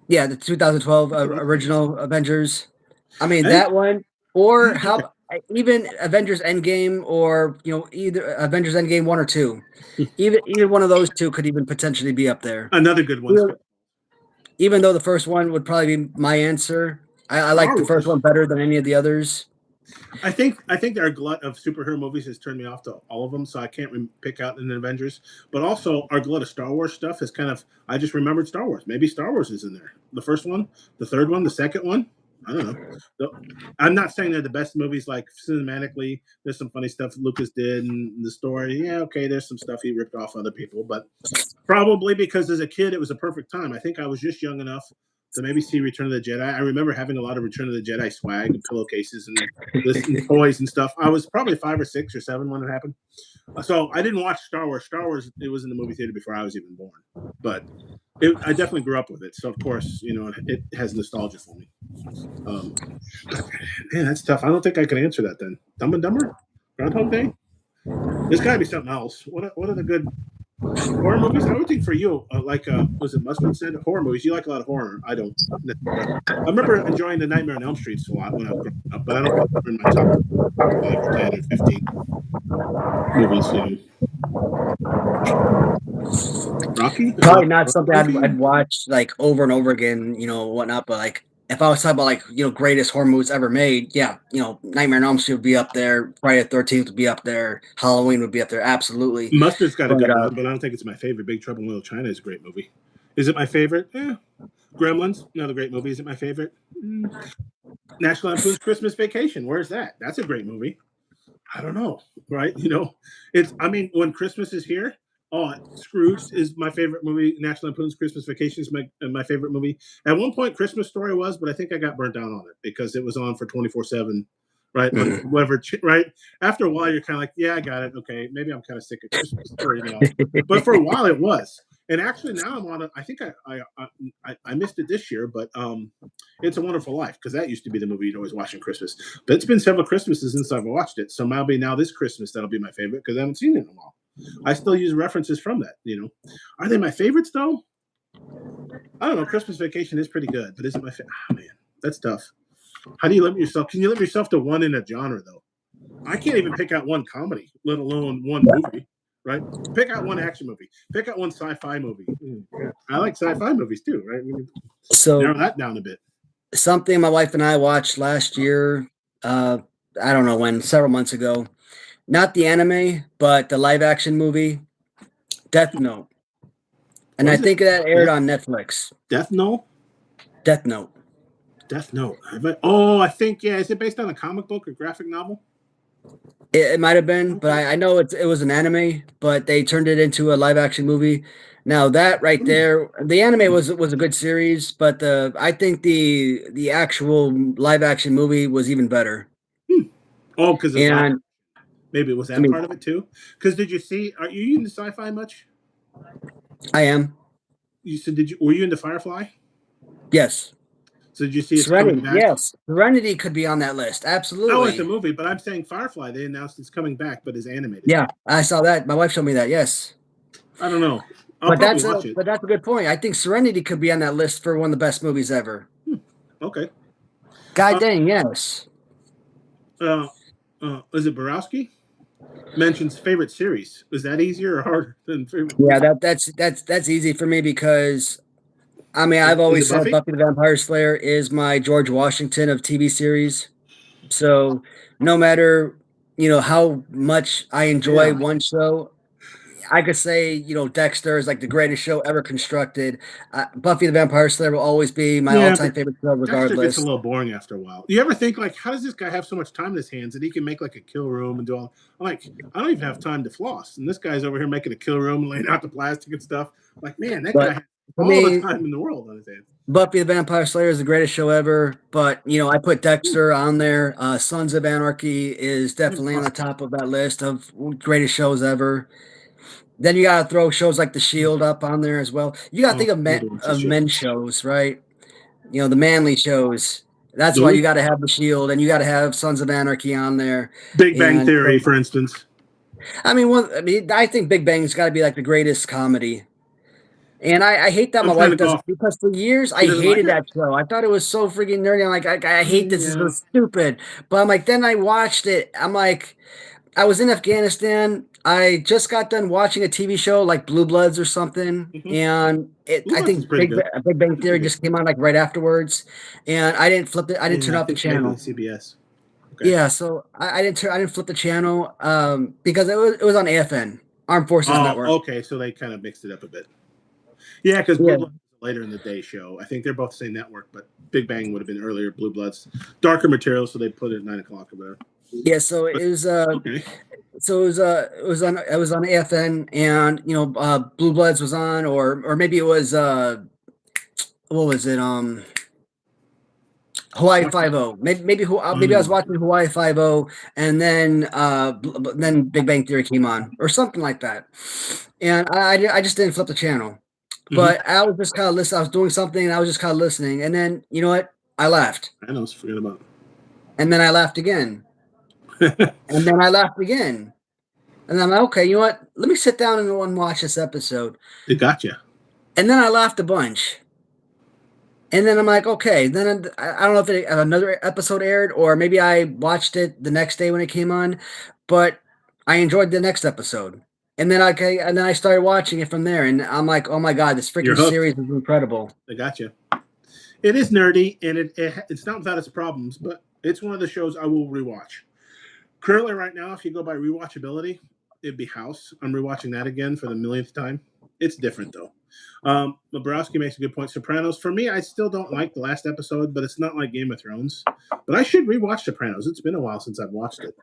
Yeah, the 2012 original Avengers. I mean, that one, or how even Avengers Endgame, or either Avengers Endgame 1 or 2. Either one of those two could even potentially be up there. Another good one. Even though the first one would probably be my answer. I like the first one better than any of the others. I think our glut of superhero movies has turned me off to all of them, so I can't pick out an Avengers. But also, our glut of Star Wars stuff has kind of. I just remembered Star Wars. Maybe Star Wars is in there. The first one, the third one, the second one. I don't know. I'm not saying they're the best movies. Like cinematically, there's some funny stuff Lucas did and the story. Yeah, okay, there's some stuff he ripped off other people, but probably because as a kid it was a perfect time. I think I was just young enough to maybe see Return of the Jedi. I remember having a lot of Return of the Jedi swag and pillowcases and toys and stuff. I was probably 5 or 6 or 7 when it happened. So I didn't watch Star Wars. Star Wars, it was in the movie theater before I was even born. But I definitely grew up with it. So, of course, it has nostalgia for me. Man, that's tough. I don't think I can answer that then. Dumb and Dumber? Groundhog Day? There's got to be something else. What are the good horror movies? I would think for you, was it Mustard said horror movies? You like a lot of horror. I don't. I remember enjoying the Nightmare on Elm Street a lot when I was growing up, but I don't remember in my top 10 or 15 movies. Rocky? Probably not something I'd watch like over and over again, whatnot. But like if I was talking about greatest horror movies ever made, yeah, Nightmare on Elm Street would be up there. Friday the 13th would be up there. Halloween would be up there. Absolutely. Mustard's got a good one, but I don't think it's my favorite. Big Trouble in Little China is a great movie. Is it my favorite? Yeah. Gremlins, another great movie. Is it my favorite? National Lampoon's Christmas Vacation. Where's that? That's a great movie. I don't know, right? When Christmas is here, Scrooge is my favorite movie. National Lampoon's Christmas Vacation is my favorite movie. At one point, Christmas Story was, but I think I got burnt down on it because it was on for 24/7, right? Whatever, right? After a while, you're kind of like, yeah, I got it. Okay, maybe I'm kind of sick of Christmas Story now. But for a while, it was. And actually, now I'm on it. I think I missed it this year, but It's a Wonderful Life, because that used to be the movie you'd always watch on Christmas. But it's been several Christmases since I've watched it, so maybe now this Christmas that'll be my favorite because I haven't seen it in a while. I still use references from that. Are they my favorites though? I don't know. Christmas Vacation is pretty good, but is it my favorite? Oh man, that's tough. How do you limit yourself? Can you limit yourself to one in a genre though? I can't even pick out one comedy, let alone one movie. Right? Pick out one action movie. Pick out one sci-fi movie. I like sci-fi movies too, right? So narrow that down a bit. Something my wife and I watched last year. I don't know when, several months ago. Not the anime, but the live action movie, Death Note. And I think that aired on Netflix. Death Note? Death Note. Death Note. I think, yeah. Is it based on a comic book or graphic novel? It might have been, but I know it was an anime, but they turned it into a live action movie. Now that right there, the anime was a good series, but I think the actual live action movie was even better. Oh, because maybe it was that part of it too. Because did you see? Are you into sci-fi much? I am. You said were you into Firefly? Yes. So did you see Serenity? Yes, Serenity could be on that list. Absolutely. Oh, it's a movie, but I'm saying Firefly. They announced it's coming back, but is animated. Yeah, I saw that. My wife showed me that. Yes. I don't know. But that's a good point. I think Serenity could be on that list for one of the best movies ever. Okay. God dang, yes. Is it Borowski? Mentions favorite series. Was that easier or harder than favorite? Yeah, that's easy for me because I've always said Buffy the Vampire Slayer is my George Washington of TV series. So no matter how much I enjoy one show, I could say, Dexter is like the greatest show ever constructed. Buffy the Vampire Slayer will always be my all-time favorite show, regardless. Dexter gets a little boring after a while. You ever think, how does this guy have so much time in his hands that he can make, a kill room and do all... I'm like, I don't even have time to floss. And this guy's over here making a kill room and laying out the plastic and stuff. Man, that guy has all the time in the world on his hands. Buffy the Vampire Slayer is the greatest show ever, but, I put Dexter on there. Sons of Anarchy is definitely on the top of that list of greatest shows ever. Then you gotta throw shows like The Shield up on there as well. You gotta think of men's shows, right? The manly shows. That's why you gotta have The Shield, and you gotta have Sons of Anarchy on there. Big Bang Theory, for instance. I think Big Bang's got to be like the greatest comedy. And I hate that my wife does it because for years I hated that show. I thought it was so freaking nerdy. I'm like, I hate this. It's so stupid. But I'm like, then I watched it. I'm like, I was in Afghanistan. I just got done watching a TV show like Blue Bloods or something, and I think Big Bang Theory just came on right afterwards, and I didn't flip it. I didn't turn off the channel. CBS. Okay. Yeah, so I didn't flip the channel because it was on AFN, Armed Forces Oh, Network. okay. So they kind of mixed it up a bit. Yeah, because Blue Yeah. Bloods is a later in the day show. I think they're both the same network, but Big Bang would have been earlier. Blue Bloods, darker material, so they put it at 9 o'clock or whatever. Yeah, so it was Okay. so it was on AFN, and Blue Bloods was on, or maybe it was what was it, Hawaii Five-O. Maybe I was watching Hawaii Five-O, and then Big Bang Theory came on, or something like that. And I just didn't flip the channel, but I was just kind of listening. I was doing something, and I was just kind of listening. And then you know what? I left, I know. Forget about and then I laughed again, it. and then I laughed again, and I'm like, okay, you know what? Let me sit down and watch this episode. It got you. And then I laughed a bunch. And then I'm like, okay. Then I don't know if another episode aired, or maybe I watched it the next day when it came on, but I enjoyed the next episode. And then I started watching it from there, and I'm like, oh my god, this You're freaking hooked. series is incredible. They got you. It is nerdy, and it's not without its problems, but it's one of the shows I will rewatch. Currently, right now, if you go by rewatchability, it'd be House. I'm rewatching that again for the millionth time. It's different though. Bobrowski makes a good point. Sopranos, for me, I still don't like the last episode, but it's not like Game of Thrones. But I should rewatch Sopranos. It's been a while since I've watched it.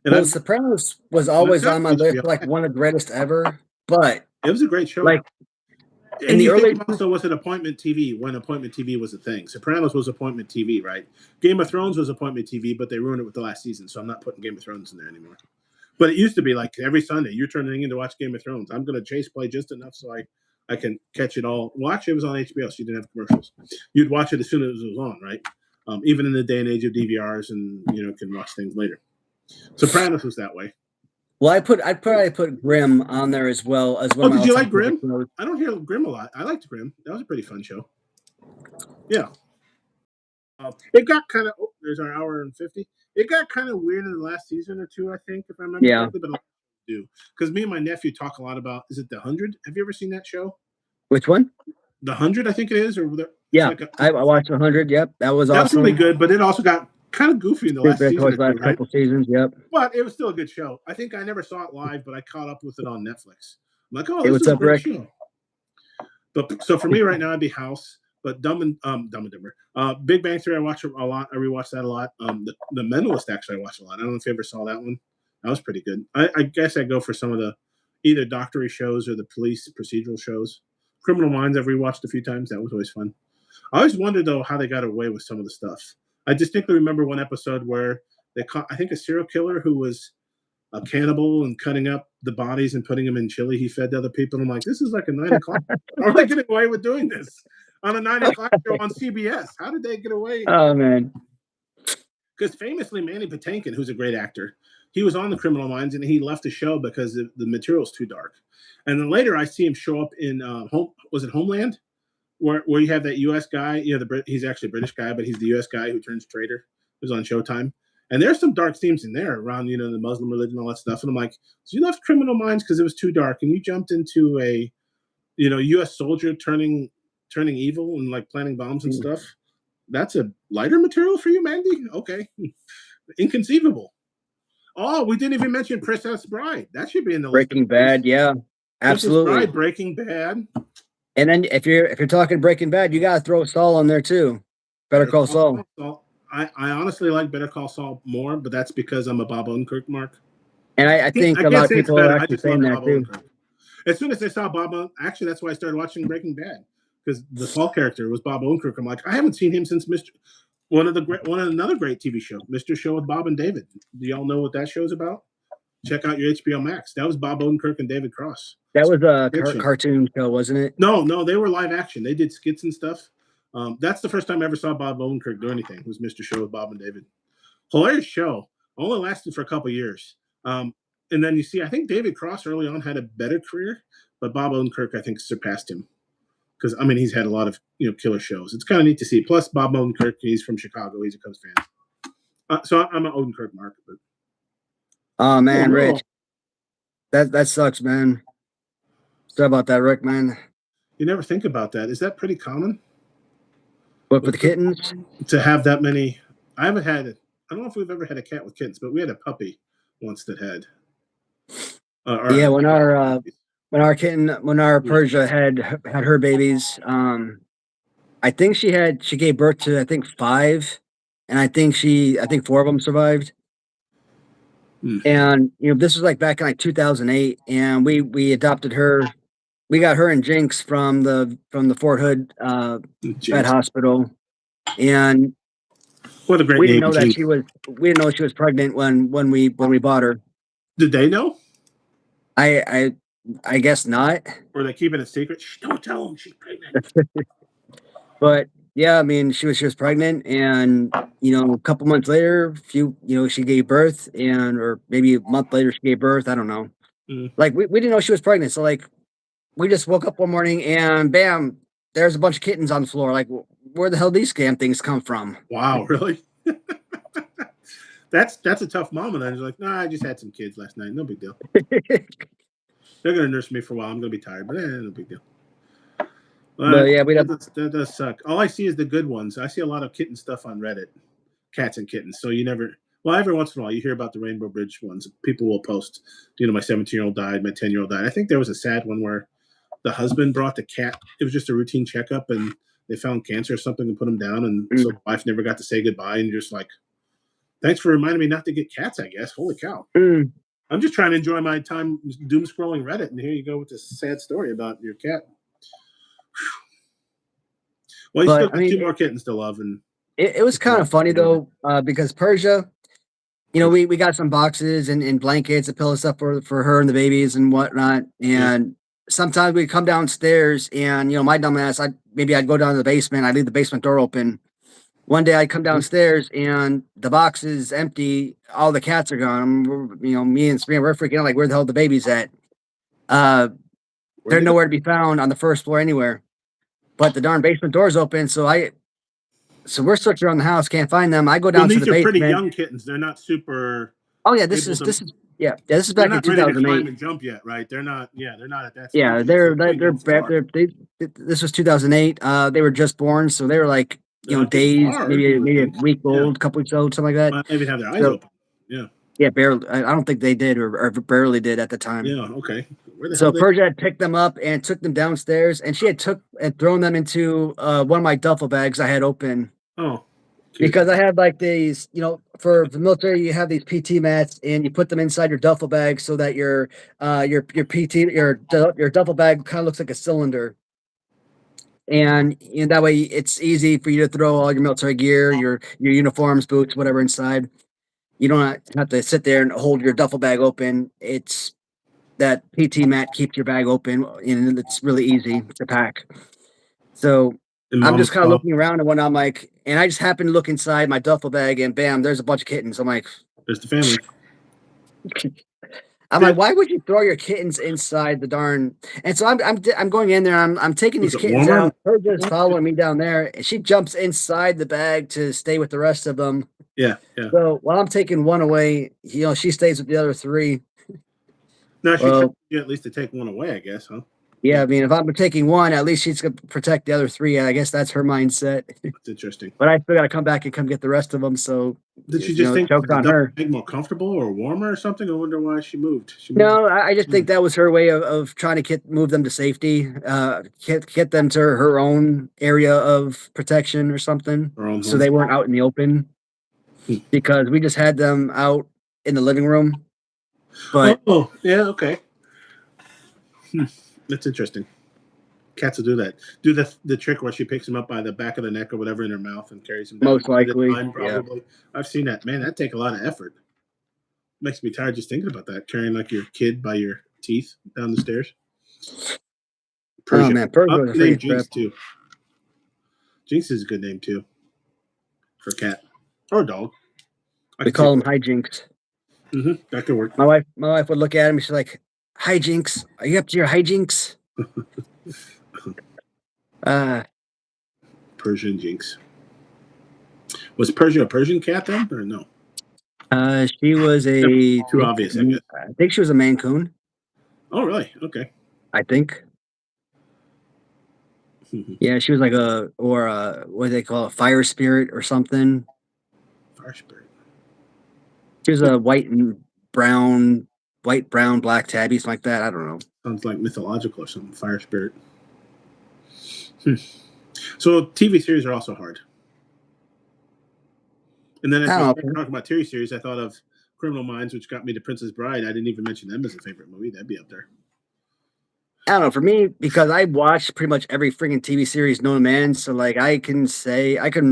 And Well, Sopranos was always on my list, like one of the greatest ever. But it was a great show. like in the early, also was it appointment TV when appointment TV was a thing. Sopranos was appointment TV, right? Game of Thrones was appointment TV, but they ruined it with the last season, so I'm not putting Game of Thrones in there anymore. But it used to be like every Sunday you're turning in to watch Game of Thrones. I'm going to chase play just enough so I can catch it all. Well, actually, it was on HBO, so you didn't have commercials. You'd watch it as soon as it was on, right? Even in the day and age of DVRs, and can watch things later. Sopranos was that way. Well, I'd probably put Grimm on there as well as one. Oh, did you like Grimm? I don't hear Grimm a lot. I liked Grimm. That was a pretty fun show. Yeah. It got kind of. Oh, there's our hour and 50. It got kind of weird in the last season or two, I think, if I remember correctly. But I do because me and my nephew talk a lot about. Is it The 100? Have you ever seen that show? Which one? The 100, I think it is. Yeah, I watched 100. Yep, that was awesome. That was really good, but it also got kind of goofy in the last season. Last couple seasons, yep. But it was still a good show. I think I never saw it live, but I caught up with it on Netflix. I'm like, oh, this is a great show. But so for me right now, I'd be House. But Dumb and Dumber. Big Bang Theory, I watch a lot. I rewatch that a lot. The Mentalist, actually, I watch a lot. I don't know if you ever saw that one. That was pretty good. I guess I go for some of the either doctory shows or the police procedural shows. Criminal Minds, I've rewatched a few times. That was always fun. I always wondered, though, how they got away with some of the stuff. I distinctly remember one episode where they caught, I think, a serial killer who was a cannibal and cutting up the bodies and putting them in chili he fed to other people. And I'm like, this is like a 9 o'clock. How are they getting away with doing this on a 9 o'clock show on CBS? How did they get away? Oh, man. Because famously, Manny Patinkin, who's a great actor, he was on the Criminal Minds and he left the show because the material's too dark. And then later I see him show up in, was it Homeland? Where you have that U.S. guy, he's actually a British guy, but he's the U.S. guy who turns traitor. It was on Showtime. And there's some dark themes in there around, the Muslim religion, all that stuff. And I'm like, so you left Criminal Minds because it was too dark, and you jumped into a, U.S. soldier turning evil and like planting bombs and stuff. That's a lighter material for you, Mandy? Okay. Inconceivable. Oh, we didn't even mention Princess Bride. That should be in the Breaking Bad, yeah. Absolutely. Princess Bride, Breaking Bad. And then if you're talking Breaking Bad, you gotta throw Saul on there too. Better Call Saul. I honestly like Better Call Saul more, but that's because I'm a Bob Odenkirk mark. And I think a lot of people are actually saying that too. As soon as they saw Bob, actually that's why I started watching Breaking Bad, because the Saul character was Bob Odenkirk. I'm like, I haven't seen him since another great TV show, Mr. Show with Bob and David. Do y'all know what that show's about? Check out your HBO Max. That was Bob Odenkirk and David Cross. That was a cartoon show, wasn't it? No, they were live action. They did skits and stuff. That's the first time I ever saw Bob Odenkirk do anything. It was Mr. Show with Bob and David. Hilarious show. Only lasted for a couple years. And then you see, I think David Cross early on had a better career, but Bob Odenkirk, I think, surpassed him. Because, he's had a lot of, killer shows. It's kind of neat to see. Plus, Bob Odenkirk, he's from Chicago. He's a Cubs fan. So I'm an Odenkirk mark. But... Oh, man, Rich. That sucks, man. Sorry about that, Rick, man. You never think about that. Is that pretty common? What, for the kittens? To have that many. I haven't had I don't know if we've ever had a cat with kittens, but we had a puppy once that had. Yeah, Or when our Yeah. Persia had her babies, I think she gave birth to I think 5, and I think 4 of them survived. Hmm. And this was like back in like 2008, and we adopted her. We got her and Jinx from the Fort Hood vet Jinx. hospital, and What a great name, Jinx. we didn't know she was pregnant when we bought her. Did they know? I guess not. Or are they keeping it secret? Shh, don't tell them she's pregnant. But yeah, I mean, she was pregnant, and a couple months later, she gave birth, or maybe a month later she gave birth. I don't know. Mm. Like we didn't know she was pregnant, so like we just woke up one morning and bam, there's a bunch of kittens on the floor. Like, where the hell these scam things come from? Wow, really? That's a tough mom, and then she's like, "Nah, I just had some kids last night. No big deal. They're gonna nurse me for a while. I'm gonna be tired, but no big deal." But yeah, that does suck. All I see is the good ones. I see a lot of kitten stuff on Reddit, cats and kittens. So you never, well, every once in a while you hear about the Rainbow Bridge ones. People will post, my 17-year-old died, my 10-year-old died. I think there was a sad one where the husband brought the cat. It was just a routine checkup, and they found cancer or something and put him down. And so the wife never got to say goodbye. And you're just like, thanks for reminding me not to get cats, I guess. Holy cow. I'm just trying to enjoy my time doom scrolling Reddit. And here you go with this sad story about your cat. Well, you still got 2 more kittens to love. And it was kind of funny though, because Persia, we got some boxes and blankets and pillow stuff for her and the babies and whatnot. And sometimes we'd come downstairs and, my dumb ass, I'd go down to the basement. I'd leave the basement door open. One day I'd come downstairs and the box is empty. All the cats are gone. Me and Sabrina, we're freaking out. Like, where the hell are the babies at? They're nowhere to be found on the first floor anywhere, but the darn basement door's open. So we're searching around the house, can't find them. I go down to the basement. These are pretty young kittens. They're not super. Oh yeah, this is back in 2008. They're not ready to climb and jump yet, right? They're not. Yeah, they're not at that. Yeah, this was 2008. They were just born, so they were like days, maybe a week old, couple weeks old, something like that. Maybe have their eyes open. Yeah. Yeah, barely. I don't think they did, or barely did at the time. Yeah. Okay. So Persia had picked them up and took them downstairs, and she had thrown them into one of my duffel bags I had open. Oh. Because I had like these, for the military, you have these PT mats, and you put them inside your duffel bag so that your duffel bag kind of looks like a cylinder, and that way it's easy for you to throw all your military gear, your uniforms, boots, whatever inside. You don't have to sit there and hold your duffel bag open. It's that PT mat keeps your bag open, and it's really easy to pack. So I'm just kind of looking around and when I'm like, and I just happen to look inside my duffel bag and bam, there's a bunch of kittens. I'm like, there's the family. I'm like, why would you throw your kittens inside the darn? And so I'm going in there. I'm taking these kittens out. Her just following me down there, and she jumps inside the bag to stay with the rest of them. Yeah. So while I'm taking one away, she stays with the other 3. No, she took you at least to take one away, I guess, huh? Yeah, I mean, if I'm taking one, at least she's gonna protect the other 3. I guess that's her mindset. That's interesting. But I still got to come back and come get the rest of them. So did she just think on her more comfortable or warmer or something? I wonder why she moved. No, I just think that was her way of trying to move them to safety, get them to her own area of protection or something, so they weren't out in the open. Because we just had them out in the living room. But yeah, okay. That's interesting. Cats will do that. Do the trick where she picks him up by the back of the neck or whatever in her mouth and carries him down. Most likely, probably. Yeah. I've seen that. Man, that take a lot of effort. Makes me tired just thinking about that. Carrying like your kid by your teeth down the stairs. Persia. Oh man, Persia was a name Jinx too. Jinx is a good name too. For a cat or a dog. We call them hijinks. That could work. My wife would look at him and she's like, hijinks, are you up to your hijinks? Persian Jinx. Was Persia a Persian cat then, or no? She was too obvious, I guess. I think she was a Maine Coon. Oh, really? Okay. I think. Yeah, she was like what do they call it, fire spirit or something. Fire spirit. There's a brown, black tabby, something like that. I don't know. Sounds like mythological or something. Fire spirit. So TV series are also hard. And then as I we don't know. talking about TV series, I thought of Criminal Minds, which got me to Princess Bride. I didn't even mention them as a favorite movie. That'd be up there. I don't know. For me, because I watch pretty much every freaking TV series known to man, so like I can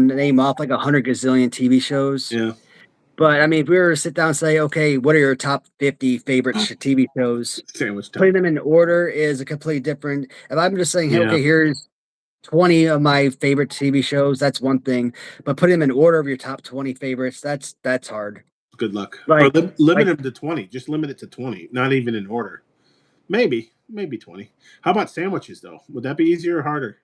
name off like 100 gazillion TV shows. Yeah. But I mean, if we were to sit down and say, okay, what are your top 50 favorite TV shows? Sandwich time. Putting them in order is a completely different. If I'm just saying, hey, Yeah. okay, here's 20 of my favorite TV shows, that's one thing. But putting them in order of your top 20 favorites, that's hard. Good luck. Like- or limit them to 20. Just limit it to 20, not even in order. Maybe 20. How about sandwiches, though? Would that be easier or harder?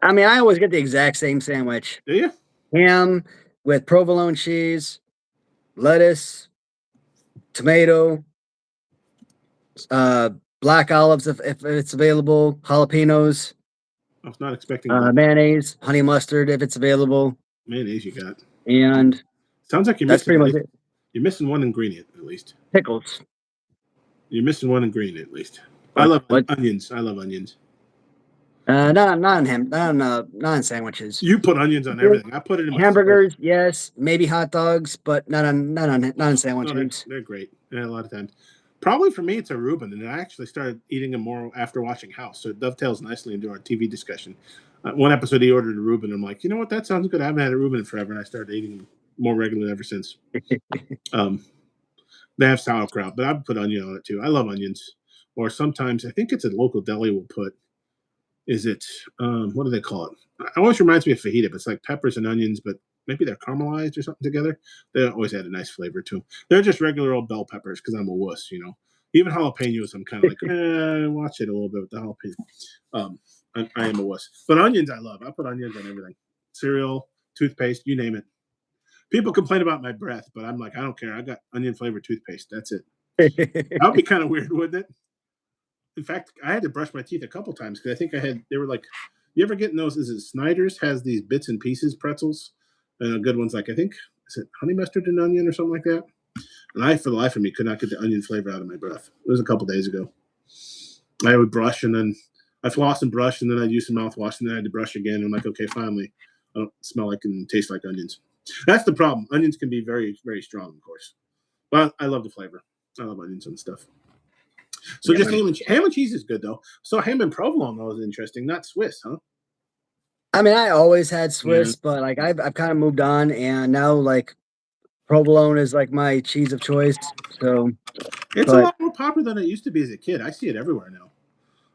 I mean, I always get the exact same sandwich. Do you? Ham with provolone cheese, lettuce, tomato, black olives if it's available, jalapenos, I was not expecting mayonnaise, honey mustard if it's available, mayonnaise you got. and Sounds like you're that's missing, pretty much it. you're missing one ingredient, at least. Pickles. You're missing one ingredient, at least. I love What? onions. I love onions. Not on sandwiches. You put onions on everything. I put it in my Hamburgers, yes, maybe hot dogs, but not on No, sandwiches. they're great. Yeah, a lot of times. Probably for me, it's a Reuben, and I actually started eating them more after watching House, so it dovetails nicely into our TV discussion. One episode, he ordered a Reuben. I'm like, you know what? That sounds good. I haven't had a Reuben in forever, and I started eating them more regularly ever since. They have sauerkraut, but I put onion on it too. I love onions. Or sometimes, I think it's a local deli will put, what do they call it? It always reminds me of fajita, but it's like peppers and onions, but maybe they're caramelized or something together. They always add a nice flavor to them. They're just regular old bell peppers because I'm a wuss, you know. Even jalapenos, I'm kind of like, watch it a little bit with the jalapeno. I am a wuss. But onions I love. I put onions on everything. Cereal, toothpaste, you name it. People complain about my breath, but I'm like, I don't care. I got onion flavored toothpaste. That's it. That would be kind of weird, wouldn't it? In fact, I had to brush my teeth a couple times because I think they were like, you ever getting those? Is it Snyder's has these bits and pieces pretzels? And a good one's like, I think, is it honey mustard and onion or something like that? And I, for the life of me, could not get the onion flavor out of my breath. It was a couple days ago. I would brush and then I floss and brush and then I'd use some mouthwash and then I had to brush again. And I'm like, okay, finally, I don't smell like and taste like onions. That's the problem. Onions can be very, very strong, of course. But I love the flavor. I love onions and stuff. So Yeah, just ham and cheese is good though. So ham and provolone though is interesting, not Swiss, huh? I mean, I always had Swiss, but like I've kind of moved on, and now like provolone is like my cheese of choice. So It's a lot more popular than it used to be as a kid. I see it everywhere now.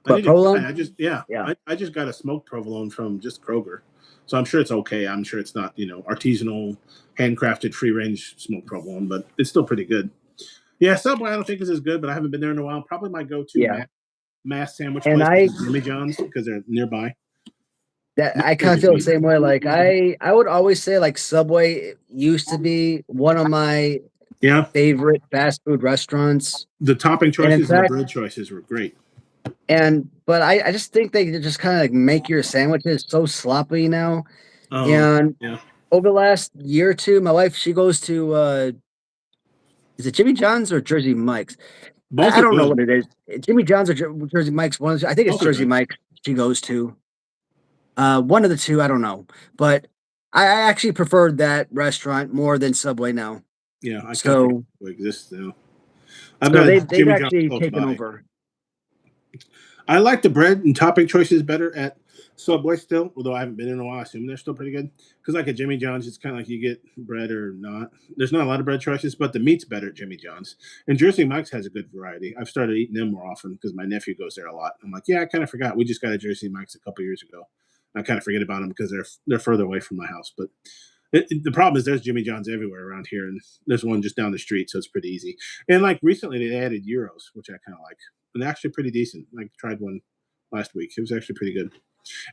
But provolone? I just got a smoked provolone from just Kroger. So I'm sure it's okay. I'm sure it's not, artisanal, handcrafted, free range smoked provolone, but it's still pretty good. Yeah, Subway I don't think is as good, but I haven't been there in a while. Probably my go-to mass sandwich place is Jimmy John's because they're nearby. That I kind of feel the same way. Like I would always say like Subway used to be one of my favorite fast food restaurants. The topping choices and the bread choices were great. But I just think they just kind of like make your sandwiches so sloppy now. Over the last year or two, my wife, she goes to is it Jimmy John's or Jersey Mike's? I don't know what it is. Jimmy John's or Jersey Mike's. I think it's Jersey Mike's she goes to. One of the two, I don't know. But I actually prefer that restaurant more than Subway now. Yeah, I can't exist now. They've actually taken over. I like the bread and topping choices better at Subway still, although I haven't been in a while. I assume they're still pretty good. Because like at Jimmy John's, it's kind of like you get bread or not. There's not a lot of bread choices, but the meat's better at Jimmy John's. And Jersey Mike's has a good variety. I've started eating them more often because my nephew goes there a lot. I'm like, I kind of forgot. We just got a Jersey Mike's a couple years ago. I kind of forget about them because they're further away from my house. But the problem is there's Jimmy John's everywhere around here, and there's one just down the street, so it's pretty easy. And like recently, they added gyros, which I kind of like. And they're actually pretty decent. I tried one last week. It was actually pretty good.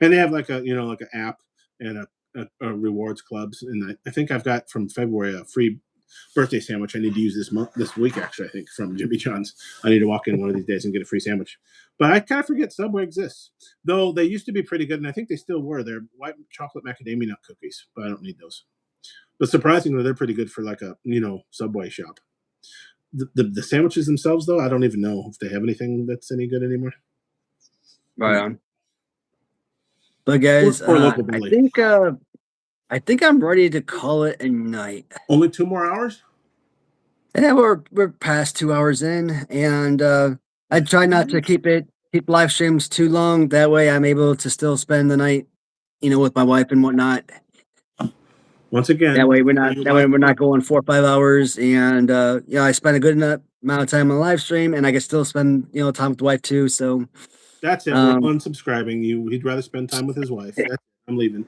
And they have like an app and a rewards clubs. And I think I've got from February a free birthday sandwich I need to use this week, actually, I think, from Jimmy John's. I need to walk in one of these days and get a free sandwich. But I kind of forget Subway exists. Though they used to be pretty good, and I think they still were. They're white chocolate macadamia nut cookies, but I don't need those. But surprisingly, they're pretty good for like a Subway shop. The sandwiches themselves, though, I don't even know if they have anything that's any good anymore. Right on. But Or, guys, or local deli. I think I'm ready to call it a night. Only 2 more hours. Yeah, we're past 2 hours in, and I try not to keep live streams too long. That way, I'm able to still spend the night, with my wife and whatnot. Once again, That way, your we're not wife- going 4 or 5 hours, and I spend a good enough amount of time on the live stream, and I can still spend time with the wife too. So That's it. We're um, unsubscribing. He'd rather spend time with his wife. I'm leaving.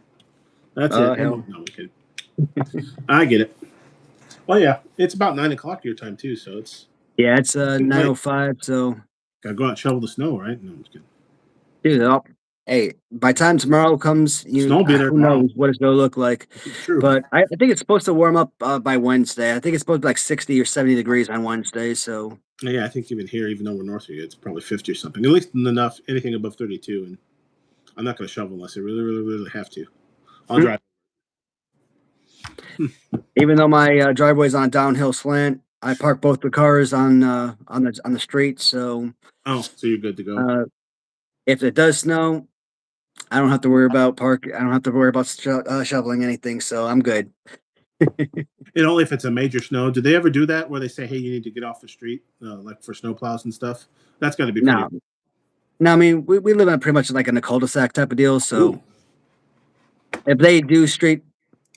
That's it. hell. No, I'm kidding. I get it. Well, yeah, it's about 9 o'clock your time too, so it's Yeah, it's 9:05. So gotta go out and shovel the snow, right? No, I'm just kidding. dude, hey, by the time tomorrow comes, Snow will be there who tomorrow. knows what it's gonna look like. It's true. But I think it's supposed to warm up by Wednesday. I think it's supposed to be like 60 or 70 degrees on Wednesday. So Yeah, I think even here, even though we're north of you, it's probably 50 or something. At least enough, anything above 32. And I'm not going to shovel unless I really, really, really have to. I'll drive. even though my driveway's on a downhill slant, I park both the cars on the street. So Oh, so you're good to go. if it does snow, I don't have to worry about I don't have to worry about shoveling anything. So I'm good. And only if it's a major snow. Do they ever do that where they say, "Hey, you need to get off the street," like for snow plows and stuff? That's got to be pretty. No, no, I mean we live in pretty much like in a cul-de-sac type of deal. So Ooh. if they do street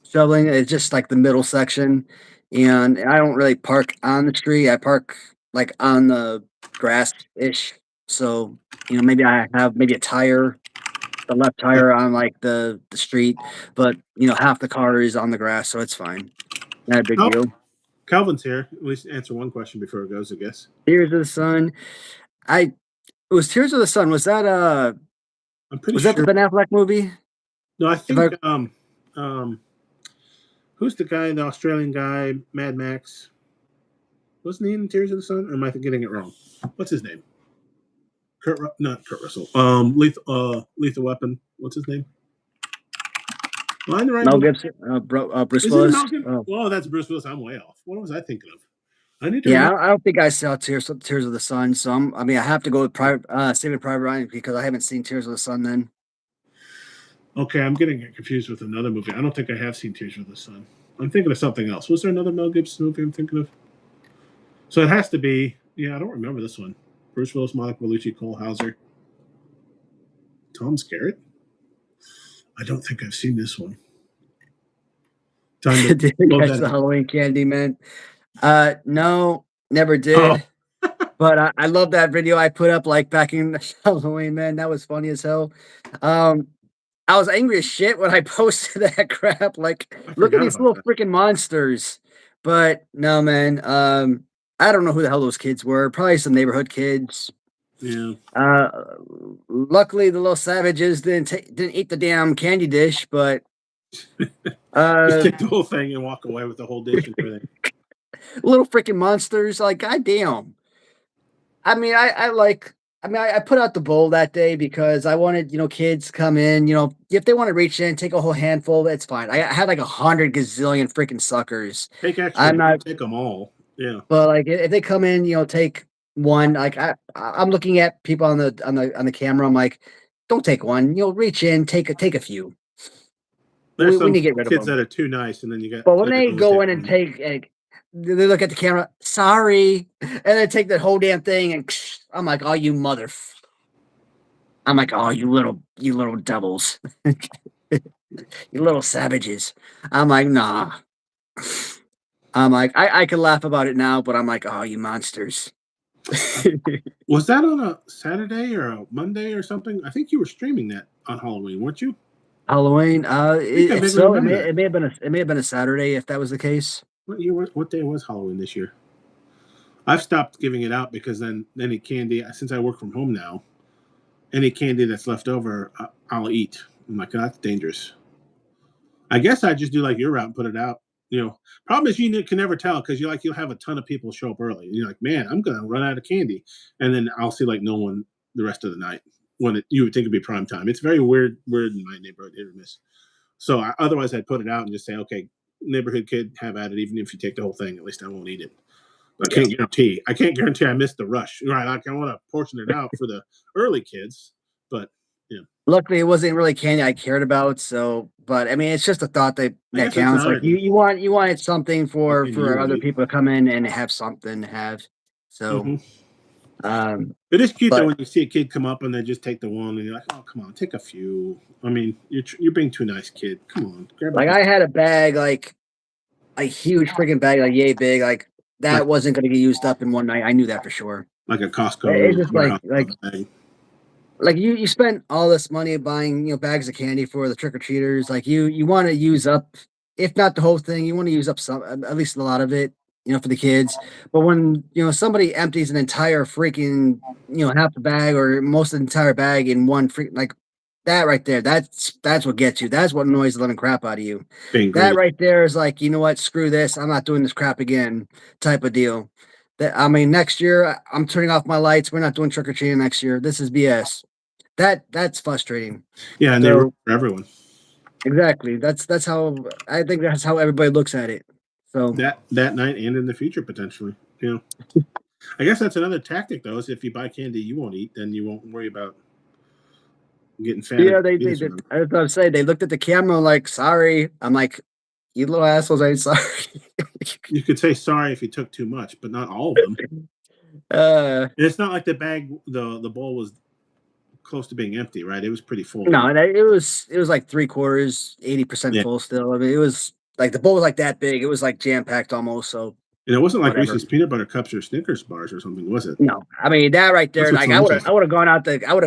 shoveling, it's just like the middle section, and I don't really park on the street. I park like on the grass ish. So maybe I have maybe a tire, the left tire on like the street, but half the car is on the grass, so it's fine. Not a big Oh. deal. Calvin's here. At least answer one question before it goes, I guess. Tears of the Sun. It was Tears of the Sun. Was that I'm pretty was sure. that the Ben Affleck movie? No, I think who's the guy, the Australian guy, Mad Max? Wasn't he in Tears of the Sun? Or am I getting it wrong? What's his name? Not Kurt Russell. Lethal Weapon. What's his name? Am I in the right Mel one? Gibson, Bruce Is it Willis. Mel Gibson? Oh. Oh, that's Bruce Willis. I'm way off. What was I thinking of? I need to. Yeah, remember. I don't think I saw Tears of the Sun. So I I have to go with Saving Private Ryan because I haven't seen Tears of the Sun. Then Okay, I'm getting it confused with another movie. I don't think I have seen Tears of the Sun. I'm thinking of something else. Was there another Mel Gibson movie I'm thinking of? So it has to be. Yeah, I don't remember this one. Bruce Willis, Monica Bellucci, Cole Hauser, Tom Skerritt. I don't think I've seen this one. Time did you catch the Halloween Candy Man? No, never did. Oh. But I love that video I put up like back in Halloween, man. That was funny as hell. I was angry as shit when I posted that crap. Like, look at these little freaking monsters. But no, man. I don't know who the hell those kids were. Probably some neighborhood kids. Yeah. Luckily, the little savages didn't eat the damn candy dish, but just take the whole thing and walk away with the whole dish and everything. Little freaking monsters, like goddamn. I mean, I put out the bowl that day because I wanted kids to come in. If they want to reach in, take a whole handful, it's fine. I had like 100 gazillion freaking suckers. I'm not take them all. Yeah, but like if they come in, take one. Like I'm looking at people on the camera. I'm like, don't take one. Reach in, take a few. There's we some need to get rid of kids them. that are too nice, and then you got. But when they go in and take, they look at the camera. Sorry, and they take the whole damn thing, and I'm like, oh, you mother. I'm like, oh, you little devils, you little savages. I'm like, nah. I'm like, I can laugh about it now, but I'm like, oh, you monsters. Was that on a Saturday or a Monday or something? I think you were streaming that on Halloween, weren't you? Halloween. It may have been a Saturday if that was the case. What day was Halloween this year? I've stopped giving it out because then any candy, since I work from home now, any candy that's left over, I'll eat. I'm like, oh, that's dangerous. I guess I just do like your route and put it out. Problem is you can never tell because you'll have a ton of people show up early. And you're like, man, I'm gonna run out of candy, and then I'll see like no one the rest of the night when you would think it'd be prime time. It's very weird in my neighborhood, hit or miss. So otherwise, I'd put it out and just say, okay, neighborhood kid, have at it. Even if you take the whole thing, at least I won't eat it. I can't guarantee. I can't guarantee I missed the rush. Right? Like I want to portion it out for the early kids, but yeah. Luckily, it wasn't really candy I cared about. So, but I mean, it's just a thought I that guess that's counts. Like another thing. you wanted something for Something you other eat. people to come in and have something to have. So, Mhm. but It is cute though when you see a kid come up and they just take the one, and you're like, "Oh, come on, take a few." I mean, you're being too nice, kid. Come on, grab like a I had a bag, like a huge freaking bag, like yay big, like that Like- wasn't going to get used up in one night. I knew that for sure. like a It's Costco just warehouse bag. like you spent all this money buying bags of candy for the trick or treaters. Like you want to use up, if not the whole thing, you want to use up some, at least a lot of it, for the kids. But when somebody empties an entire freaking half the bag or most of the entire bag in one freak like that right there, that's what gets you. That's what annoys the living crap out of you. Being That greedy. right there is like, you know what, screw this, I'm not doing this crap again, type of deal. That I mean, next year I'm turning off my lights. We're not doing trick or treating next year. This is BS. That's frustrating. Yeah, and they So ruin for everyone. exactly. That's how I think that's how everybody looks at it. So That night and in the future potentially. I guess that's another tactic though. Is if you buy candy you won't eat, then you won't worry about getting fat. yeah, and they diabetes did. from them. I was about to say they looked at the camera like, sorry. I'm like, you little assholes, I ain't sorry. You could say sorry if you took too much, but not all of them. uh And it's not like the bag, the bowl was close to being empty, right? It was pretty full. no, and it was like 3/4, 80% Yeah. full still. I mean, it was like the bowl was like that big. It was like jam packed almost. So And it wasn't like whatever. Reese's peanut butter cups or Snickers bars or something, was it? No, I mean that right there. That's what's Like so I would have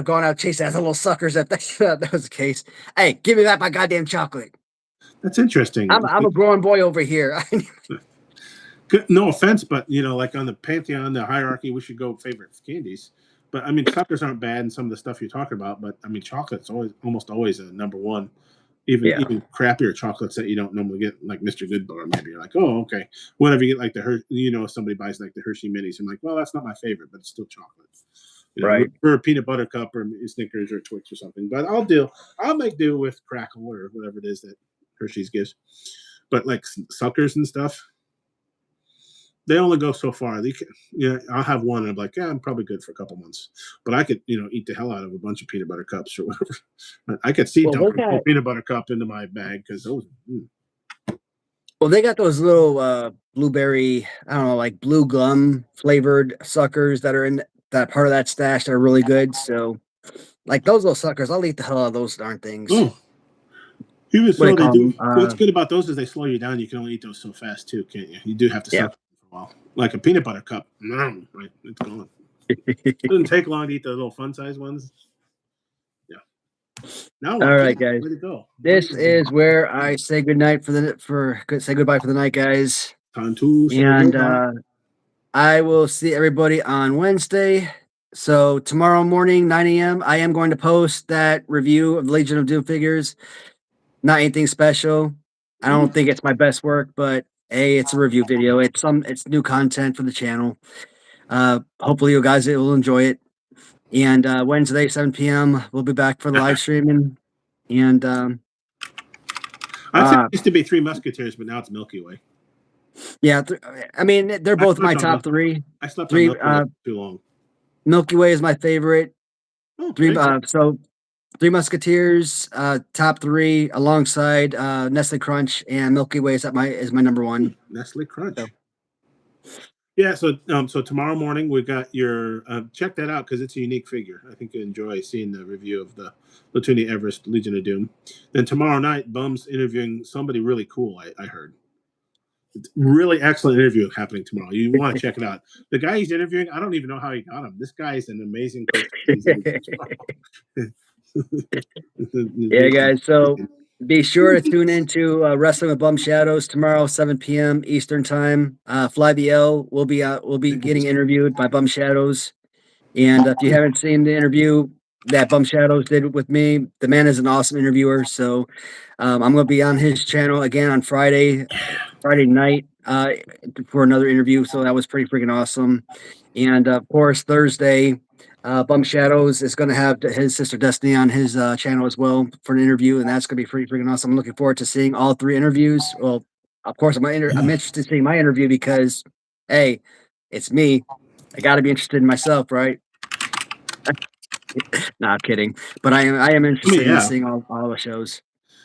gone out chasing after little suckers if that was the case. Hey, give me back my goddamn chocolate. That's interesting. I'm a growing boy over here. No offense, but like on the pantheon, the hierarchy, we should go favorite candies. But I mean, suckers aren't bad, and some of the stuff you're talking about. But I mean, chocolate's almost always a number one. Even crappier chocolates that you don't normally get, like Mr. Goodbar. Maybe you're like, oh, okay. Whenever you get like if somebody buys like the Hershey Minis, I'm like, well, that's not my favorite, but it's still chocolate. Right. For a peanut butter cup or Snickers or Twix or something. But I'll make do with Crackle or whatever it is that Hershey's gives. But like suckers and stuff, they only go so far. I'll have one and I'm like, yeah, I'm probably good for a couple months. But I could, eat the hell out of a bunch of peanut butter cups or whatever. I could see Well, dumping a whole peanut butter cup into my bag because those. Well, they got those little blueberry, I don't know, like blue gum flavored suckers that are in that part of that stash that are really good. So, like those little suckers, I'll eat the hell out of those darn things. Oh, even What so, do you they call do. them? What's good about those is they slow you down. You can only eat those so fast too, can't you? You do have to Yeah. suck for a while. Like a peanut butter cup, right? It's gone. It doesn't take long to eat the little fun size ones. Yeah. Now, All right, guys. Way to go. This is where I say goodnight say goodbye for the night, guys. Time to say And goodbye. I will see everybody on Wednesday. So tomorrow morning, 9 a.m., I am going to post that review of Legion of Doom figures. Not anything special. I don't think it's my best work, but hey, it's a review video. It's new content for the channel. Hopefully you guys will enjoy it. And Wednesday, 7 p.m., we'll be back for the live streaming. And I think it used to be Three Musketeers, but now it's Milky Way. yeah, I mean they're both my top three. I slept Three, on Milky Way for too long. Milky Way is my favorite. Okay. So Three Musketeers, top three, alongside Nestle Crunch and Milky Way is my number one. Nestle Crunch. So. Yeah, so tomorrow morning we got your check that out because it's a unique figure. I think you enjoy seeing the review of the Latunia Everest Legion of Doom. Then tomorrow night, Bum's interviewing somebody really cool. I heard. It's really excellent interview happening tomorrow. You want to check it out. The guy he's interviewing, I don't even know how he got him. This guy is an amazing person. Yeah, guys. So be sure to tune into Wrestling with Bum Shadows tomorrow, 7 p.m. Eastern time. Fly BL will be getting interviewed by Bum Shadows. And if you haven't seen the interview that Bum Shadows did with me, the man is an awesome interviewer. So I'm going to be on his channel again on Friday night for another interview. So that was pretty freaking awesome. And of course, Thursday, Bum Shadows is going to have his sister Destiny on his channel as well for an interview, and that's going to be pretty freaking awesome. I'm looking forward to seeing all three interviews. Well, of course, I'm interested in seeing my interview because, hey, it's me. I got to be interested in myself, right? Not kidding, but I am interested in yeah. seeing all the shows.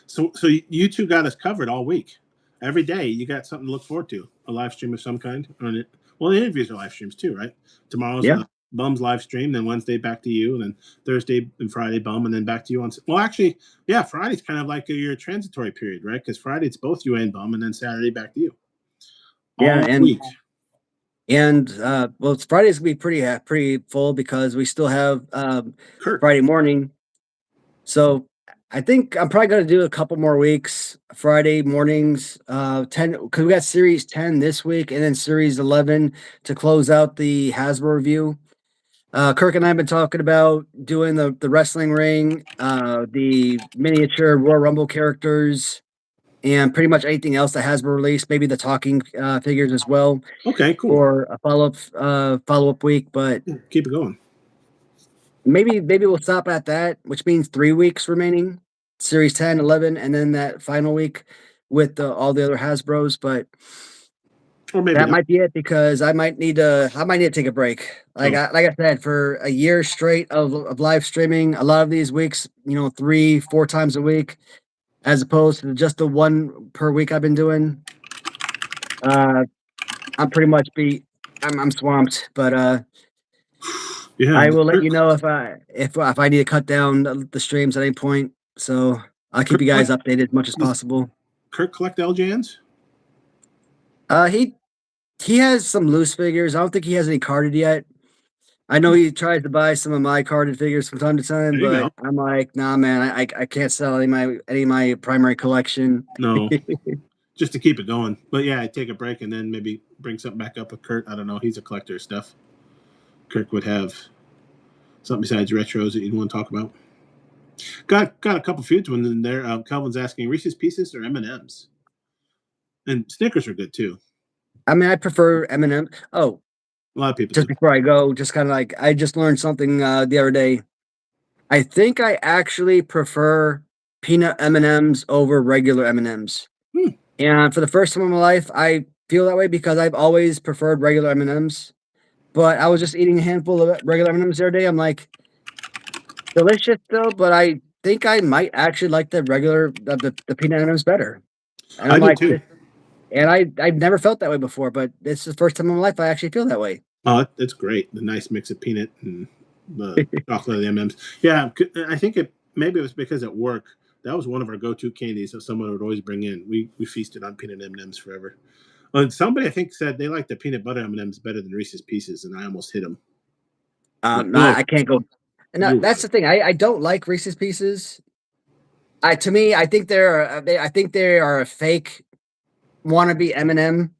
So you two got us covered all week. Every day you got something to look forward to. A live stream of some kind. Well, the interviews are live streams too, right? Tomorrow's Yeah. Bum's live stream, then Wednesday back to you, and then Thursday and Friday Bum, and then back to you on. Well, actually, yeah, Friday's kind of like your transitory period, right? Because Friday it's both you and Bum, and then Saturday back to you. Yeah, All and week. well, Friday's gonna be pretty full because we still have Kurt. Friday morning. So I think I'm probably gonna do a couple more weeks, Friday mornings, 10 because we got series 10 this week and then series 11 to close out the Hasbro review. Kirk and I have been talking about doing the wrestling ring, the miniature Royal Rumble characters, and pretty much anything else that Hasbro released, maybe the talking figures as well Okay, cool. for a follow up week. But Yeah, keep it going. maybe we'll stop at that, which means 3 weeks remaining, series 10, 11, and then that final week with all the other Hasbros. But Or maybe that not. might be it because I might need to take a break. Like Oh. I said, for a year straight of live streaming, a lot of these weeks, 3-4 times a week, as opposed to just the one per week I've been doing. I'm pretty much beat. I'm swamped, but Yeah, I will let you know if I need to cut down the streams at any point. So I'll keep you guys updated as much as possible. Kirk collect LJNs? He has some loose figures. I don't think he has any carded yet. I know he tries to buy some of my carded figures from time to time, There you but I'm like, nah, man, I can't sell any of my primary collection. No. Just to keep it going. But yeah, I take a break and then maybe bring something back up with Kurt. I don't know. He's a collector of stuff. Kirk would have something besides retros that you'd want to talk about. Got a couple feuds in there. Calvin's asking Reese's Pieces or M&Ms, and Snickers are good too. I mean, I prefer M&M. Oh, a lot of people. Just before I go, just kind of like I just learned something the other day. I think I actually prefer peanut M&Ms over regular M&Ms. And for the first time in my life, I feel that way because I've always preferred regular M&Ms. But I was just eating a handful of regular M&Ms the other day. I'm like, delicious still, but I think I might actually like the regular the peanut M&Ms better. And I'm like, too. And I've never felt that way before, but it's the first time in my life I actually feel that way. Oh, that's great. The nice mix of peanut and the chocolate of the M&Ms. Yeah, I think maybe it was because at work, that was one of our go-to candies that someone would always bring in. We feasted on peanut M&Ms forever. Somebody I think said they like the peanut butter M&Ms better than Reese's Pieces, and I almost hit them. No, I can't go. No, that's the thing. I don't like Reese's Pieces. To me, I think they are a fake wannabe M&M.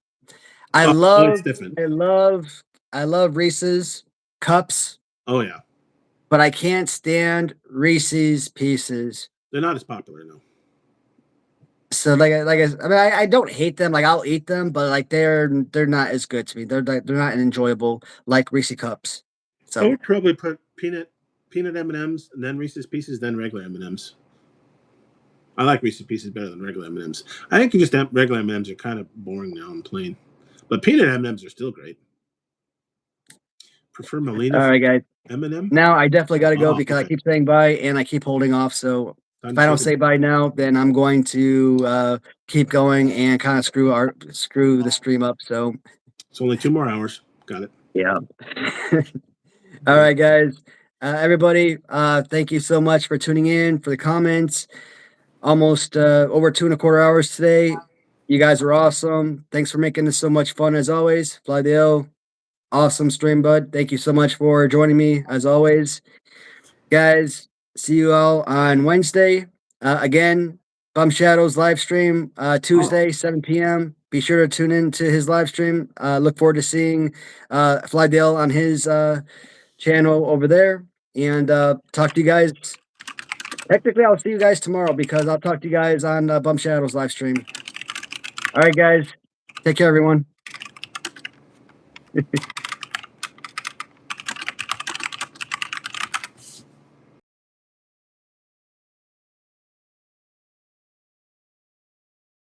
I love Reese's Cups. Oh yeah, but I can't stand Reese's Pieces. They're not as popular, no. So I don't hate them. Like I'll eat them, but like they're not as good to me. They're not enjoyable like Reese's Cups. So I would probably put peanut M&Ms and then Reese's Pieces, then regular M&Ms. I like Reese's Pieces better than regular M&Ms. I think just regular M&Ms are kind of boring now and plain, but peanut M&Ms are still great. Prefer Molina. All right, guys. M&M. Now I definitely got to go because I keep saying bye and I keep holding off. So if I don't say bye now, then I'm going to keep going and kind of screw the stream up. So it's only 2 more hours. Got it. Yeah. All right, guys. Everybody, thank you so much for tuning in, for the comments. Almost over 2.25 hours today. You guys are awesome. Thanks for making this so much fun as always. Flydale, awesome stream, bud. Thank you so much for joining me as always. Guys, see you all on Wednesday. Again, Bum Shadows live stream Tuesday, 7 p.m. Be sure to tune in to his live stream. Look forward to seeing Flydale on his channel over there. And talk to you guys. Technically, I'll see you guys tomorrow because I'll talk to you guys on Bum Shadows live stream. All right, guys. Take care, everyone.